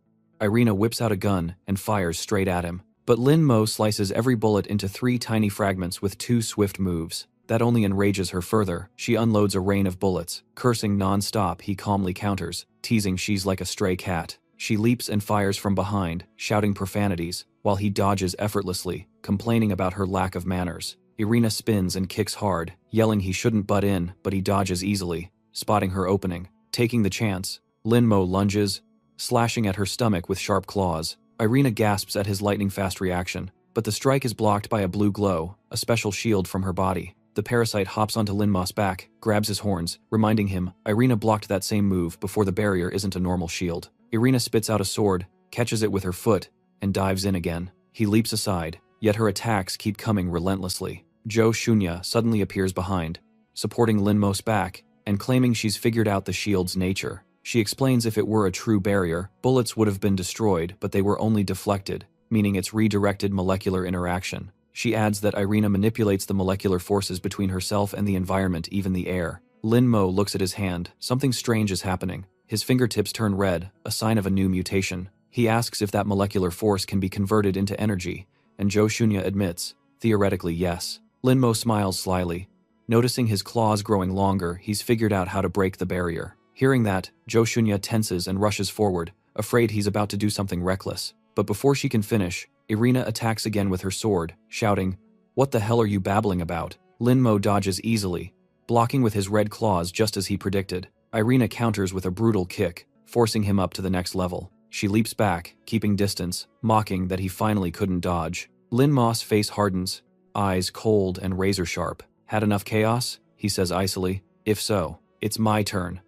Irina whips out a gun and fires straight at him. But Lin Mo slices every bullet into 3 tiny fragments with 2 swift moves. That only enrages her further. She unloads a rain of bullets. Cursing non-stop, he calmly counters, teasing she's like a stray cat. She leaps and fires from behind, shouting profanities, while he dodges effortlessly, complaining about her lack of manners. Irina spins and kicks hard, yelling he shouldn't butt in, but he dodges easily, spotting her opening. Taking the chance, Lin Mo lunges, slashing at her stomach with sharp claws. Irina gasps at his lightning-fast reaction, but the strike is blocked by a blue glow, a special shield from her body. The parasite hops onto Lin Mo's back, grabs his horns, reminding him Irina blocked that same move before. The barrier isn't a normal shield. Irina spits out a sword, catches it with her foot, and dives in again. He leaps aside, yet her attacks keep coming relentlessly. Jo Shunya suddenly appears behind, supporting Lin Mo's back, and claiming she's figured out the shield's nature. She explains if it were a true barrier, bullets would have been destroyed, but they were only deflected, meaning it's redirected molecular interaction. She adds that Irina manipulates the molecular forces between herself and the environment, even the air. Lin Mo looks at his hand. Something strange is happening. His fingertips turn red, a sign of a new mutation. He asks if that molecular force can be converted into energy, and Jo Shunya admits, theoretically yes. Lin Mo smiles slyly. Noticing his claws growing longer, he's figured out how to break the barrier. Hearing that, Jo Shunya tenses and rushes forward, afraid he's about to do something reckless. But before she can finish, Irina attacks again with her sword, shouting, "What the hell are you babbling about?" Lin Mo dodges easily, blocking with his red claws just as he predicted. Irina counters with a brutal kick, forcing him up to the next level. She leaps back, keeping distance, mocking that he finally couldn't dodge. Lin Mo's face hardens, eyes cold and razor-sharp. Had enough chaos? He says icily. If so, it's my turn.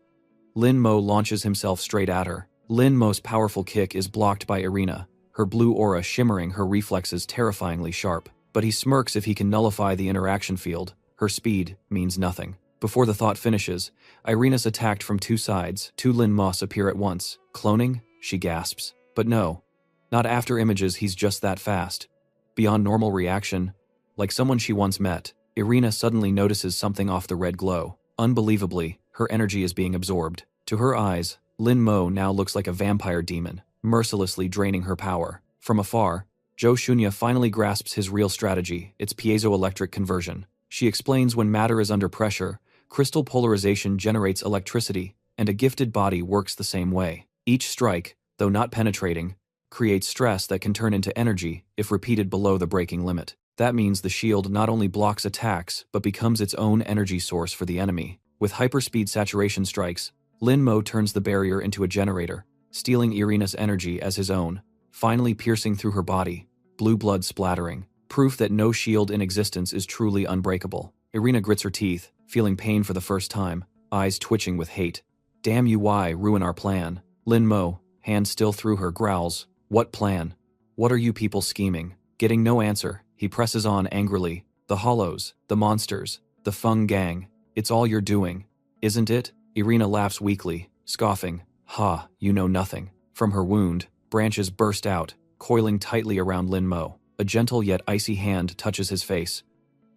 Lin Mo launches himself straight at her. Lin Mo's powerful kick is blocked by Irina, her blue aura shimmering, her reflexes terrifyingly sharp. But he smirks if he can nullify the interaction field. Her speed means nothing. Before the thought finishes, Irina's attacked from 2 sides. 2 Lin Mo's appear at once. Cloning? She gasps. But no. Not after images, he's just that fast. Beyond normal reaction, like someone she once met, Irina suddenly notices something off. The red glow. Unbelievably, her energy is being absorbed. To her eyes, Lin Mo now looks like a vampire demon, mercilessly draining her power. From afar, Jo Shunya finally grasps his real strategy, its piezoelectric conversion. She explains when matter is under pressure, crystal polarization generates electricity, and a gifted body works the same way. Each strike, though not penetrating, creates stress that can turn into energy if repeated below the breaking limit. That means the shield not only blocks attacks but becomes its own energy source for the enemy. With hyperspeed saturation strikes, Lin Mo turns the barrier into a generator, stealing Irina's energy as his own, finally piercing through her body, blue blood splattering, proof that no shield in existence is truly unbreakable. Irina grits her teeth, feeling pain for the first time, eyes twitching with hate. Damn you, why ruin our plan? Lin Mo, hand still through her, growls, what plan? What are you people scheming? Getting no answer, he presses on angrily. The Hollows, the monsters, the Feng gang, it's all you're doing, isn't it? Irina laughs weakly, scoffing. Ha, you know nothing. From her wound, branches burst out, coiling tightly around Lin Mo. A gentle yet icy hand touches his face.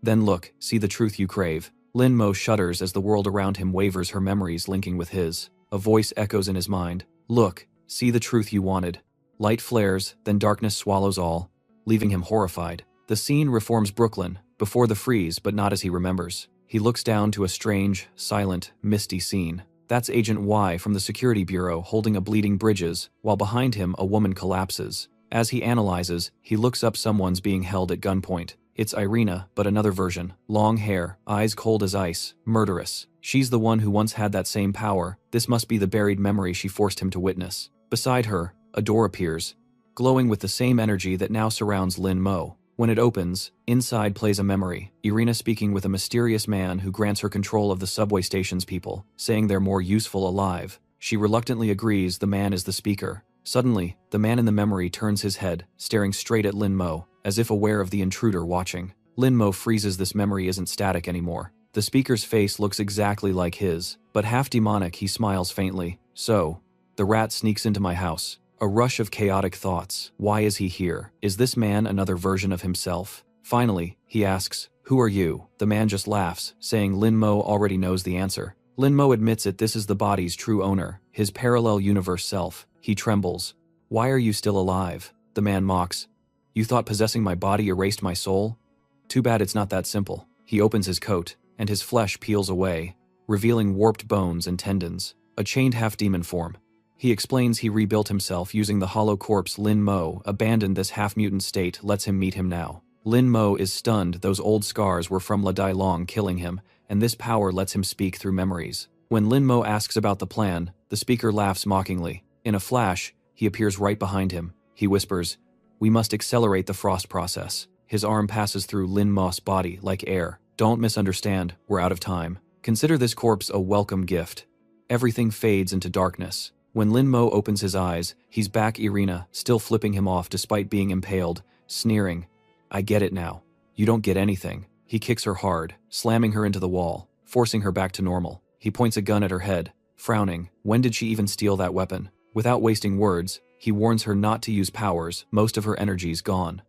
Then look, see the truth you crave. Lin Mo shudders as the world around him wavers, her memories linking with his. A voice echoes in his mind. Look, see the truth you wanted. Light flares, then darkness swallows all, leaving him horrified. The scene reforms Brooklyn, before the freeze but not as he remembers. He looks down to a strange, silent, misty scene. That's Agent Y from the Security Bureau holding a bleeding Bridges, while behind him a woman collapses. As he analyzes, he looks up someone's being held at gunpoint. It's Irina, but another version. Long hair, eyes cold as ice, murderous. She's the one who once had that same power. This must be the buried memory she forced him to witness. Beside her, a door appears, glowing with the same energy that now surrounds Lin Mo. When it opens, inside plays a memory. Irina speaking with a mysterious man who grants her control of the subway station's people, saying they're more useful alive. She reluctantly agrees the man is the speaker. Suddenly, the man in the memory turns his head, staring straight at Lin Mo, as if aware of the intruder watching. Lin Mo freezes. This memory isn't static anymore. The speaker's face looks exactly like his, but half demonic. He smiles faintly. So, the rat sneaks into my house. A rush of chaotic thoughts. Why is he here? Is this man another version of himself? Finally, he asks, who are you? The man just laughs, saying Lin Mo already knows the answer. Lin Mo admits it. This is the body's true owner, his parallel universe self. He trembles. Why are you still alive? The man mocks. You thought possessing my body erased my soul? Too bad it's not that simple. He opens his coat, and his flesh peels away, revealing warped bones and tendons, a chained half-demon form. He explains he rebuilt himself using the hollow corpse. Lin Mo abandoned this half-mutant state, lets him meet him now. Lin Mo is stunned. Those old scars were from La Dai Long killing him, and this power lets him speak through memories. When Lin Mo asks about the plan, the speaker laughs mockingly. In a flash, he appears right behind him. He whispers, we must accelerate the frost process. His arm passes through Lin Mo's body like air. Don't misunderstand, we're out of time. Consider this corpse a welcome gift. Everything fades into darkness. When Lin Mo opens his eyes, he's back. Irina, still flipping him off despite being impaled, sneering. I get it now. You don't get anything. He kicks her hard, slamming her into the wall, forcing her back to normal. He points a gun at her head, frowning. When did she even steal that weapon? Without wasting words, he warns her not to use powers. Most of her energy's gone.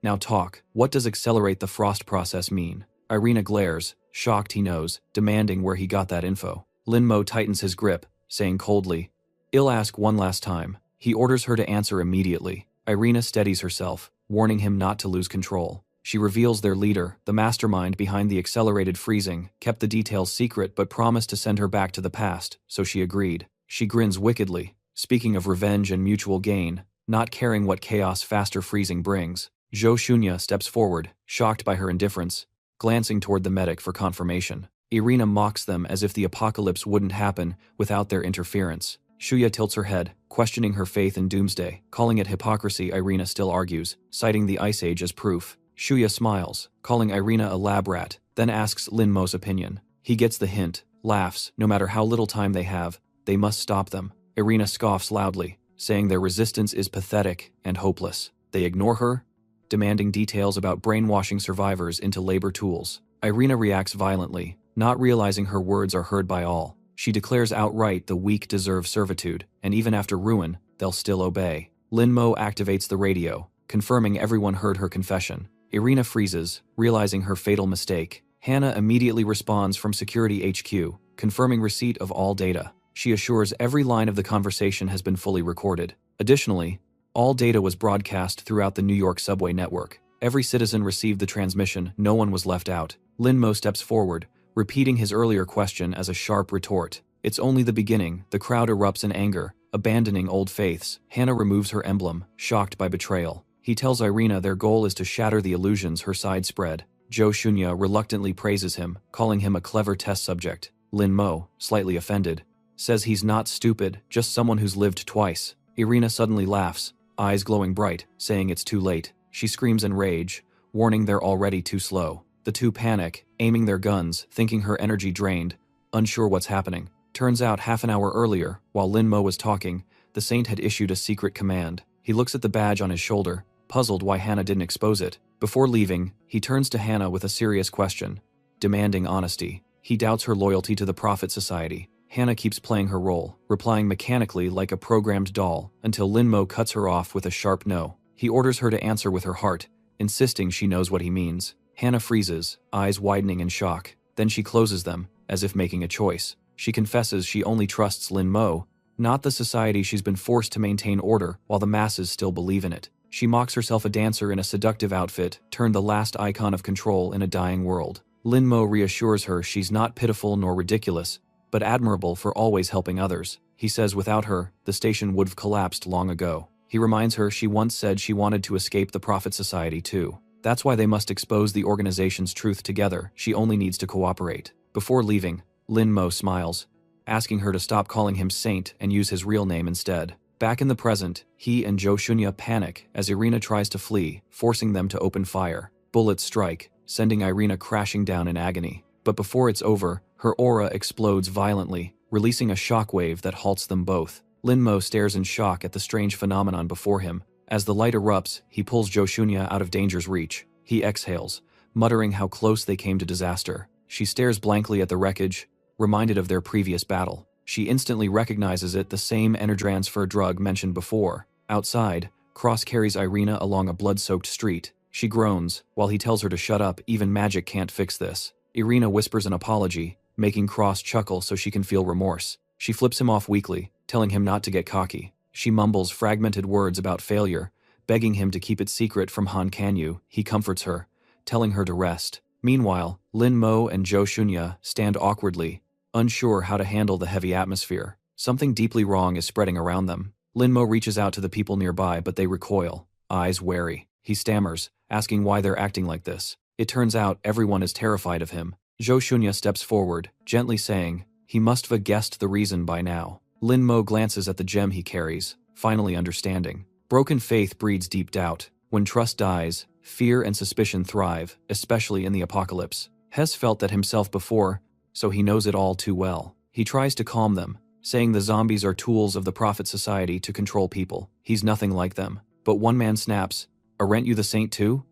Now talk. What does accelerate the frost process mean? Irina glares, shocked. He knows, demanding where he got that info. Lin Mo tightens his grip, saying coldly, I'll ask one last time. He orders her to answer immediately. Irina steadies herself, warning him not to lose control. She reveals their leader, the mastermind behind the accelerated freezing, kept the details secret but promised to send her back to the past, so she agreed. She grins wickedly, speaking of revenge and mutual gain, not caring what chaos faster freezing brings. Zhou Shunya steps forward, shocked by her indifference, glancing toward the medic for confirmation. Irina mocks them as if the apocalypse wouldn't happen without their interference. Shuya tilts her head, questioning her faith in doomsday. Calling it hypocrisy, Irina still argues, citing the Ice Age as proof. Shuya smiles, calling Irina a lab rat, then asks Lin Mo's opinion. He gets the hint, laughs. No matter how little time they have, they must stop them. Irina scoffs loudly, saying their resistance is pathetic and hopeless. They ignore her, demanding details about brainwashing survivors into labor tools. Irina reacts violently, not realizing her words are heard by all. She declares outright the weak deserve servitude, and even after ruin, they'll still obey. Lin Mo activates the radio, confirming everyone heard her confession. Irina freezes, realizing her fatal mistake. Hannah immediately responds from Security HQ, confirming receipt of all data. She assures every line of the conversation has been fully recorded. Additionally, all data was broadcast throughout the New York subway network. Every citizen received the transmission, no one was left out. Lin Mo steps forward, repeating his earlier question as a sharp retort. It's only the beginning. The crowd erupts in anger, abandoning old faiths. Hana removes her emblem, shocked by betrayal. He tells Irina their goal is to shatter the illusions her side spread. Jo Shunya reluctantly praises him, calling him a clever test subject. Lin Mo, slightly offended, says he's not stupid, just someone who's lived twice. Irina suddenly laughs, eyes glowing bright, saying it's too late. She screams in rage, warning they're already too slow. The two panic, aiming their guns, thinking her energy drained, unsure what's happening. Turns out half an hour earlier, while Lin Mo was talking, the Saint had issued a secret command. He looks at the badge on his shoulder, puzzled why Hana didn't expose it. Before leaving, he turns to Hana with a serious question, demanding honesty. He doubts her loyalty to the Prophet Society. Hana keeps playing her role, replying mechanically like a programmed doll, until Lin Mo cuts her off with a sharp no. He orders her to answer with her heart, insisting she knows what he means. Hana freezes, eyes widening in shock. Then she closes them, as if making a choice. She confesses she only trusts Lin Mo, not the society she's been forced to maintain order while the masses still believe in it. She mocks herself a dancer in a seductive outfit, turned the last icon of control in a dying world. Lin Mo reassures her she's not pitiful nor ridiculous, but admirable for always helping others. He says without her, the station would have collapsed long ago. He reminds her she once said she wanted to escape the Prophet Society too. That's why they must expose the organization's truth together. She only needs to cooperate. Before leaving, Lin Mo smiles, asking her to stop calling him Saint and use his real name instead. Back in the present, he and Jo Shunya panic as Irina tries to flee, forcing them to open fire. Bullets strike, sending Irina crashing down in agony. But before it's over, her aura explodes violently, releasing a shockwave that halts them both. Lin Mo stares in shock at the strange phenomenon before him. As the light erupts, he pulls Jo Shunya out of danger's reach. He exhales, muttering how close they came to disaster. She stares blankly at the wreckage, reminded of their previous battle. She instantly recognizes it, the same enertransfer drug mentioned before. Outside, Cross carries Irina along a blood-soaked street. She groans, while he tells her to shut up. Even magic can't fix this. Irina whispers an apology, making Cross chuckle so she can feel remorse. She flips him off weakly, telling him not to get cocky. She mumbles fragmented words about failure, begging him to keep it secret from Han Kanyu. He comforts her, telling her to rest. Meanwhile, Lin Mo and Jo Shunya stand awkwardly, unsure how to handle the heavy atmosphere. Something deeply wrong is spreading around them. Lin Mo reaches out to the people nearby, but they recoil, eyes wary. He stammers, asking why they're acting like this. It turns out everyone is terrified of him. Jo Shunya steps forward, gently saying, he must have guessed the reason by now. Lin Mo glances at the gem he carries, finally understanding. Broken faith breeds deep doubt. When trust dies, fear and suspicion thrive, especially in the apocalypse. Hess felt that himself before, so he knows it all too well. He tries to calm them, saying the zombies are tools of the Prophet Society to control people. He's nothing like them. But one man snaps, aren't you the Saint too?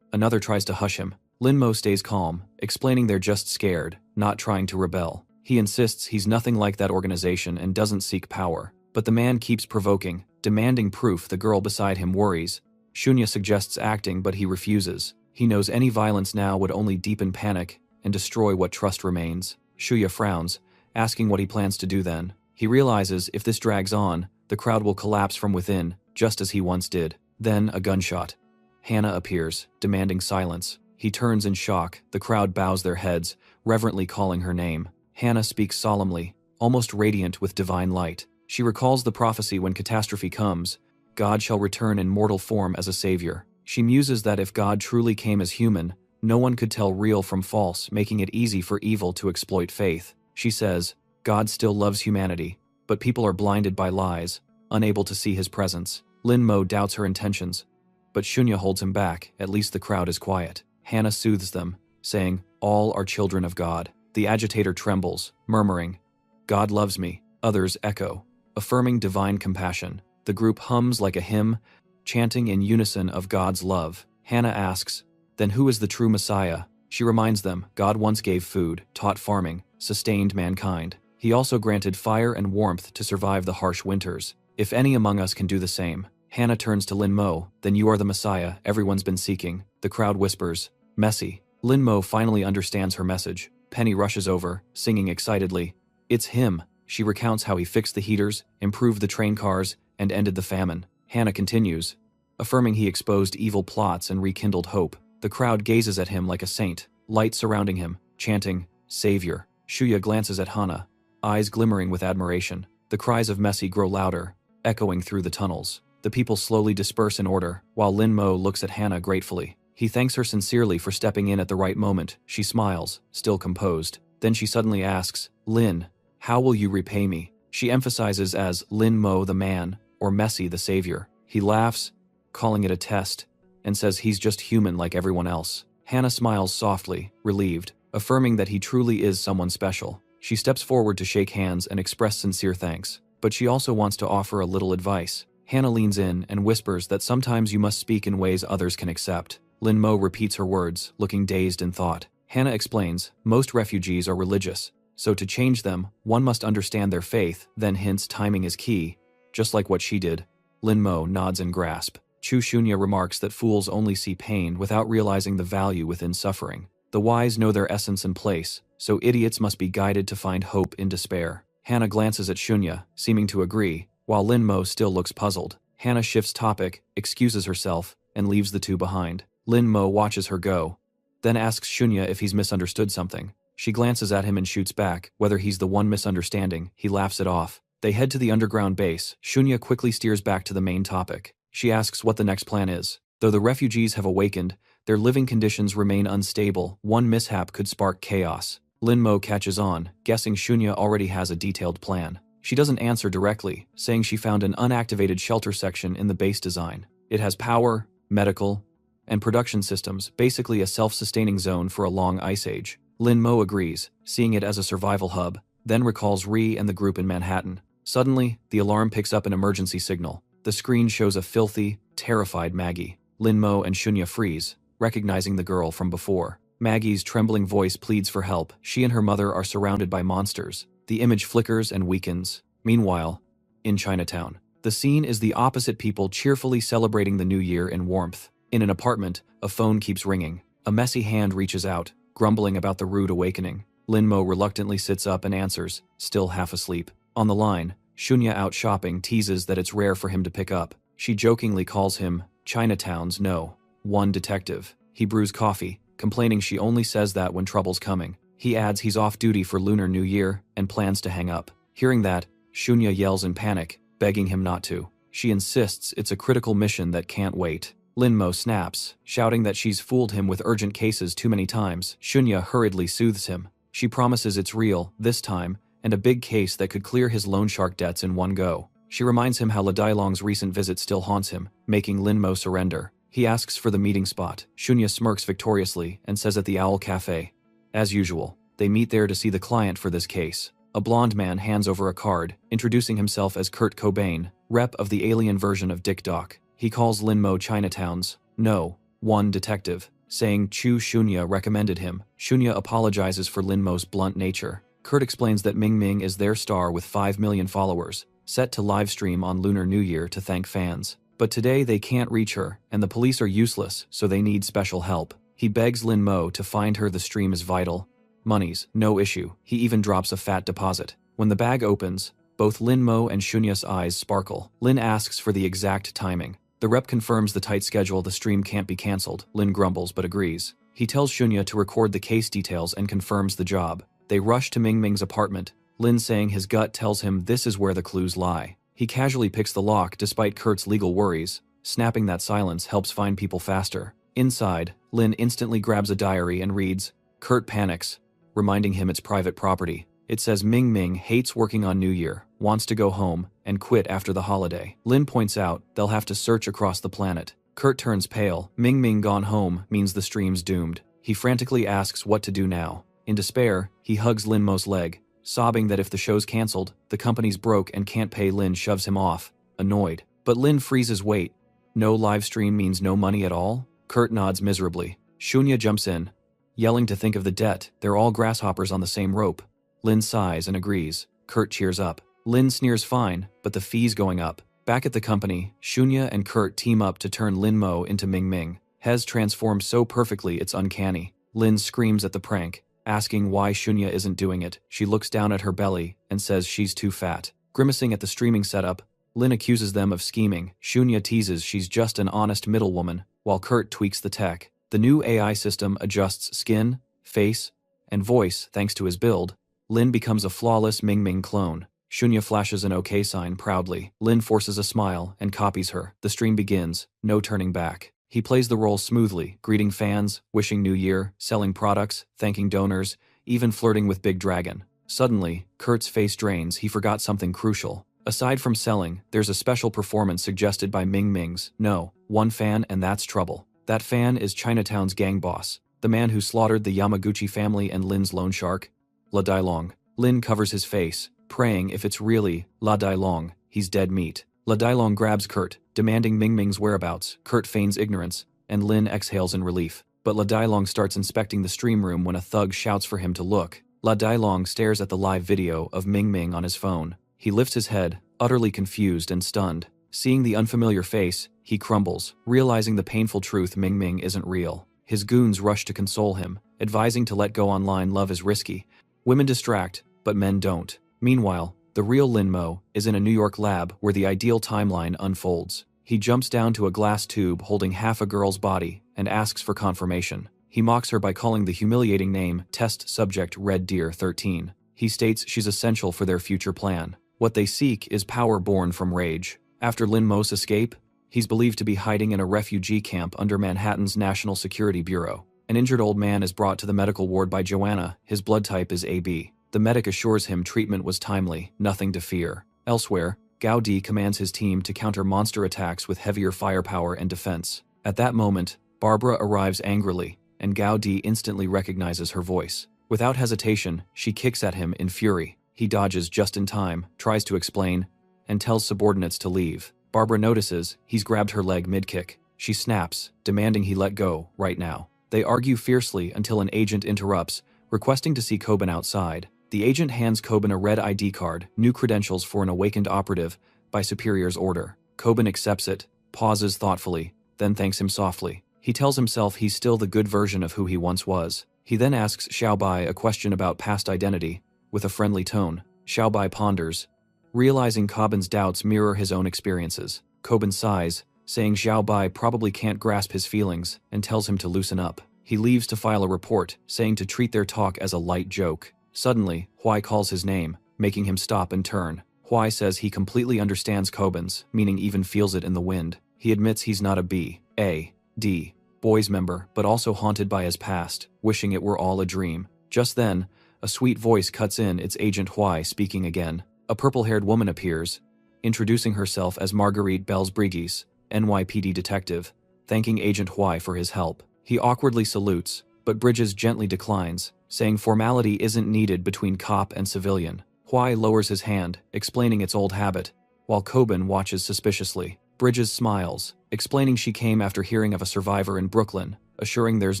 Another tries to hush him. Lin Mo stays calm, explaining they're just scared, not trying to rebel. He insists he's nothing like that organization and doesn't seek power. But the man keeps provoking, demanding proof. The girl beside him worries. Shunya suggests acting, but he refuses. He knows any violence now would only deepen panic and destroy what trust remains. Shunya frowns, asking what he plans to do then. He realizes if this drags on, the crowd will collapse from within, just as he once did. Then a gunshot. Hana appears, demanding silence. He turns in shock. The crowd bows their heads, reverently calling her name. Hana speaks solemnly, almost radiant with divine light. She recalls the prophecy when catastrophe comes, God shall return in mortal form as a savior. She muses that if God truly came as human, no one could tell real from false, making it easy for evil to exploit faith. She says, God still loves humanity, but people are blinded by lies, unable to see his presence. Lin Mo doubts her intentions, but Shunya holds him back. At least the crowd is quiet. Hana soothes them, saying, all are children of God. The agitator trembles, murmuring, God loves me. Others echo, affirming divine compassion. The group hums like a hymn, chanting in unison of God's love. Hana asks, then who is the true Messiah? She reminds them, God once gave food, taught farming, sustained mankind. He also granted fire and warmth to survive the harsh winters. If any among us can do the same. Hana turns to Lin Mo, then you are the Messiah everyone's been seeking. The crowd whispers, Messi. Lin Mo finally understands her message. Penny rushes over, singing excitedly. It's him. She recounts how he fixed the heaters, improved the train cars, and ended the famine. Hana continues, affirming he exposed evil plots and rekindled hope. The crowd gazes at him like a saint, light surrounding him, chanting, Savior. Shuya glances at Hana, eyes glimmering with admiration. The cries of Messi grow louder, echoing through the tunnels. The people slowly disperse in order, while Lin Mo looks at Hannah gratefully. He thanks her sincerely for stepping in at the right moment. She smiles, still composed. Then she suddenly asks, "Lin, how will you repay me?" She emphasizes as Lin Mo the man, or Messi the savior. He laughs, calling it a test, and says he's just human like everyone else. Hannah smiles softly, relieved, affirming that he truly is someone special. She steps forward to shake hands and express sincere thanks, but she also wants to offer a little advice. Hannah leans in and whispers that sometimes you must speak in ways others can accept. Lin Mo repeats her words, looking dazed in thought. Hannah explains, most refugees are religious, so to change them, one must understand their faith, then hints timing is key, just like what she did. Lin Mo nods in grasp. Chu Shunya remarks that fools only see pain without realizing the value within suffering. The wise know their essence and place, so idiots must be guided to find hope in despair. Hannah glances at Shunya, seeming to agree, while Lin Mo still looks puzzled. Hannah shifts topic, excuses herself, and leaves the two behind. Lin Mo watches her go, then asks Shunya if he's misunderstood something. She glances at him and shoots back, whether he's the one misunderstanding. He laughs it off. They head to the underground base. Shunya quickly steers back to the main topic. She asks what the next plan is. Though the refugees have awakened, their living conditions remain unstable. One mishap could spark chaos. Lin Mo catches on, guessing Shunya already has a detailed plan. She doesn't answer directly, saying she found an unactivated shelter section in the base design. It has power, medical, and production systems, basically a self-sustaining zone for a long ice age. Lin Mo agrees, seeing it as a survival hub, then recalls Ri and the group in Manhattan. Suddenly, the alarm picks up an emergency signal. The screen shows a filthy, terrified Maggie. Lin Mo and Shunya freeze, recognizing the girl from before. Maggie's trembling voice pleads for help. She and her mother are surrounded by monsters. The image flickers and weakens. Meanwhile, in Chinatown, the scene is the opposite, people cheerfully celebrating the new year in warmth. In an apartment, a phone keeps ringing. A messy hand reaches out, grumbling about the rude awakening. Lin Mo reluctantly sits up and answers, still half asleep. On the line, Shunya, out shopping, teases that it's rare for him to pick up. She jokingly calls him Chinatown's No. 1 detective. He brews coffee, complaining she only says that when trouble's coming. He adds he's off duty for Lunar New Year and plans to hang up. Hearing that, Shunya yells in panic, begging him not to. She insists it's a critical mission that can't wait. Lin Mo snaps, shouting that she's fooled him with urgent cases too many times. Shunya hurriedly soothes him. She promises it's real, this time, and a big case that could clear his loan shark debts in one go. She reminds him how Dailong's recent visit still haunts him, making Lin Mo surrender. He asks for the meeting spot. Shunya smirks victoriously and says at the Owl Cafe. As usual, they meet there to see the client for this case. A blonde man hands over a card, introducing himself as Kurt Cobain, rep of the alien version of Dick Doc. He calls Lin Mo Chinatown's No. 1 detective, saying Chu Shunya recommended him. Shunya apologizes for Lin Mo's blunt nature. Kurt explains that Ming Ming is their star with 5 million followers, set to livestream on Lunar New Year to thank fans. But today they can't reach her, and the police are useless, so they need special help. He begs Lin Mo to find her. The stream is vital. Money's no issue. He even drops a fat deposit. When the bag opens, both Lin Mo and Shunya's eyes sparkle. Lin asks for the exact timing. The rep confirms the tight schedule. The stream can't be cancelled. Lin grumbles but agrees. He tells Shunya to record the case details and confirms the job. They rush to Ming Ming's apartment, Lin saying his gut tells him this is where the clues lie. He casually picks the lock despite Kurt's legal worries. Snapping that silence helps find people faster. Inside, Lin instantly grabs a diary and reads. Kurt panics, reminding him it's private property. It says Ming Ming hates working on New Year, wants to go home, and quit after the holiday. Lin points out they'll have to search across the planet. Kurt turns pale. Ming Ming gone home means the stream's doomed. He frantically asks what to do now. In despair, he hugs Lin Mo's leg, sobbing that if the show's cancelled, the company's broke and can't pay. Lin shoves him off, annoyed. But Lin freezes. Wait, no live stream means no money at all? Kurt nods miserably. Shunya jumps in, yelling to think of the debt. They're all grasshoppers on the same rope. Lin sighs and agrees. Kurt cheers up. Lin sneers fine, but the fee's going up. Back at the company, Shunya and Kurt team up to turn Lin Mo into Ming Ming. Hez transforms so perfectly it's uncanny. Lin screams at the prank, asking why Shunya isn't doing it. She looks down at her belly and says she's too fat. Grimacing at the streaming setup, Lin accuses them of scheming. Shunya teases she's just an honest middlewoman, while Kurt tweaks the tech. The new AI system adjusts skin, face, and voice thanks to his build. Lin becomes a flawless Ming Ming clone. Shunya flashes an OK sign proudly. Lin forces a smile and copies her. The stream begins, no turning back. He plays the role smoothly, greeting fans, wishing New Year, selling products, thanking donors, even flirting with Big Dragon. Suddenly, Kurt's face drains. He forgot something crucial. Aside from selling, there's a special performance suggested by Ming Ming's. No, one fan, and that's trouble. That fan is Chinatown's gang boss, the man who slaughtered the Yamaguchi family and Lin's loan shark. La Dailong. Lin covers his face, praying if it's really La Dailong, he's dead meat. La Dailong grabs Kurt, demanding Ming Ming's whereabouts. Kurt feigns ignorance, and Lin exhales in relief. But La Dailong starts inspecting the stream room when a thug shouts for him to look. La Dailong stares at the live video of Ming Ming on his phone. He lifts his head, utterly confused and stunned. Seeing the unfamiliar face, he crumbles, realizing the painful truth: Ming Ming isn't real. His goons rush to console him, advising to let go. Online love is risky. Women distract, but men don't. Meanwhile, the real Lin Mo is in a New York lab where the ideal timeline unfolds. He jumps down to a glass tube holding half a girl's body and asks for confirmation. He mocks her by calling the humiliating name Test Subject Red Deer 13. He states she's essential for their future plan. What they seek is power born from rage. After Lin Mo's escape, he's believed to be hiding in a refugee camp under Manhattan's National Security Bureau. An injured old man is brought to the medical ward by Joanna. His blood type is AB. The medic assures him treatment was timely, nothing to fear. Elsewhere, Gao Di commands his team to counter monster attacks with heavier firepower and defense. At that moment, Barbara arrives angrily, and Gao Di instantly recognizes her voice. Without hesitation, she kicks at him in fury. He dodges just in time, tries to explain, and tells subordinates to leave. Barbara notices he's grabbed her leg mid-kick. She snaps, demanding he let go, right now. They argue fiercely until an agent interrupts, requesting to see Coben outside. The agent hands Coben a red ID card, new credentials for an awakened operative, by Superior's order. Coben accepts it, pauses thoughtfully, then thanks him softly. He tells himself he's still the good version of who he once was. He then asks Xiaobai a question about past identity, with a friendly tone. Xiaobai ponders, realizing Coben's doubts mirror his own experiences. Coben sighs, saying Xiaobai probably can't grasp his feelings, and tells him to loosen up. He leaves to file a report, saying to treat their talk as a light joke. Suddenly, Huai calls his name, making him stop and turn. Huai says he completely understands Coben's, meaning even feels it in the wind. He admits he's not a B.A.D. boys member, but also haunted by his past, wishing it were all a dream. Just then, a sweet voice cuts in. It's Agent Huai speaking again. A purple-haired woman appears, introducing herself as Marguerite Bells-Brigis, NYPD detective, thanking Agent Huai for his help. He awkwardly salutes, but Bridges gently declines, saying formality isn't needed between cop and civilian. Huai lowers his hand, explaining its old habit, while Coben watches suspiciously. Bridges smiles, explaining she came after hearing of a survivor in Brooklyn, assuring there's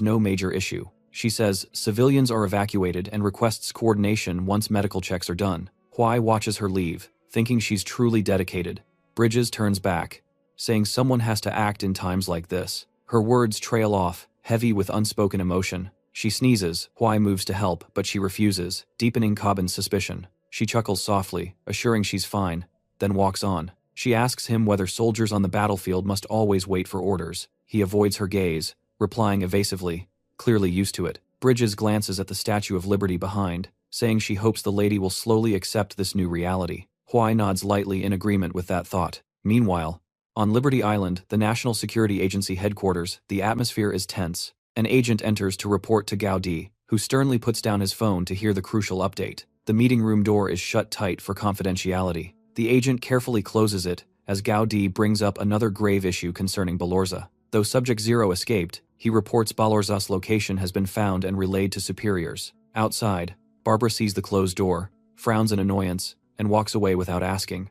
no major issue. She says civilians are evacuated and requests coordination once medical checks are done. Huai watches her leave, thinking she's truly dedicated. Bridges turns back, saying someone has to act in times like this. Her words trail off, heavy with unspoken emotion. She sneezes. Huai moves to help, but she refuses, deepening Coben's suspicion. She chuckles softly, assuring she's fine, then walks on. She asks him whether soldiers on the battlefield must always wait for orders. He avoids her gaze, replying evasively, clearly used to it. Bridges glances at the Statue of Liberty behind, saying she hopes the lady will slowly accept this new reality. Huai nods lightly in agreement with that thought. Meanwhile, on Liberty Island, the National Security Agency headquarters, the atmosphere is tense. An agent enters to report to Gao Di, who sternly puts down his phone to hear the crucial update. The meeting room door is shut tight for confidentiality. The agent carefully closes it, as Gao Di brings up another grave issue concerning Balorza. Though Subject Zero escaped, he reports Balorza's location has been found and relayed to superiors. Outside, Barbara sees the closed door, frowns in annoyance, and walks away without asking.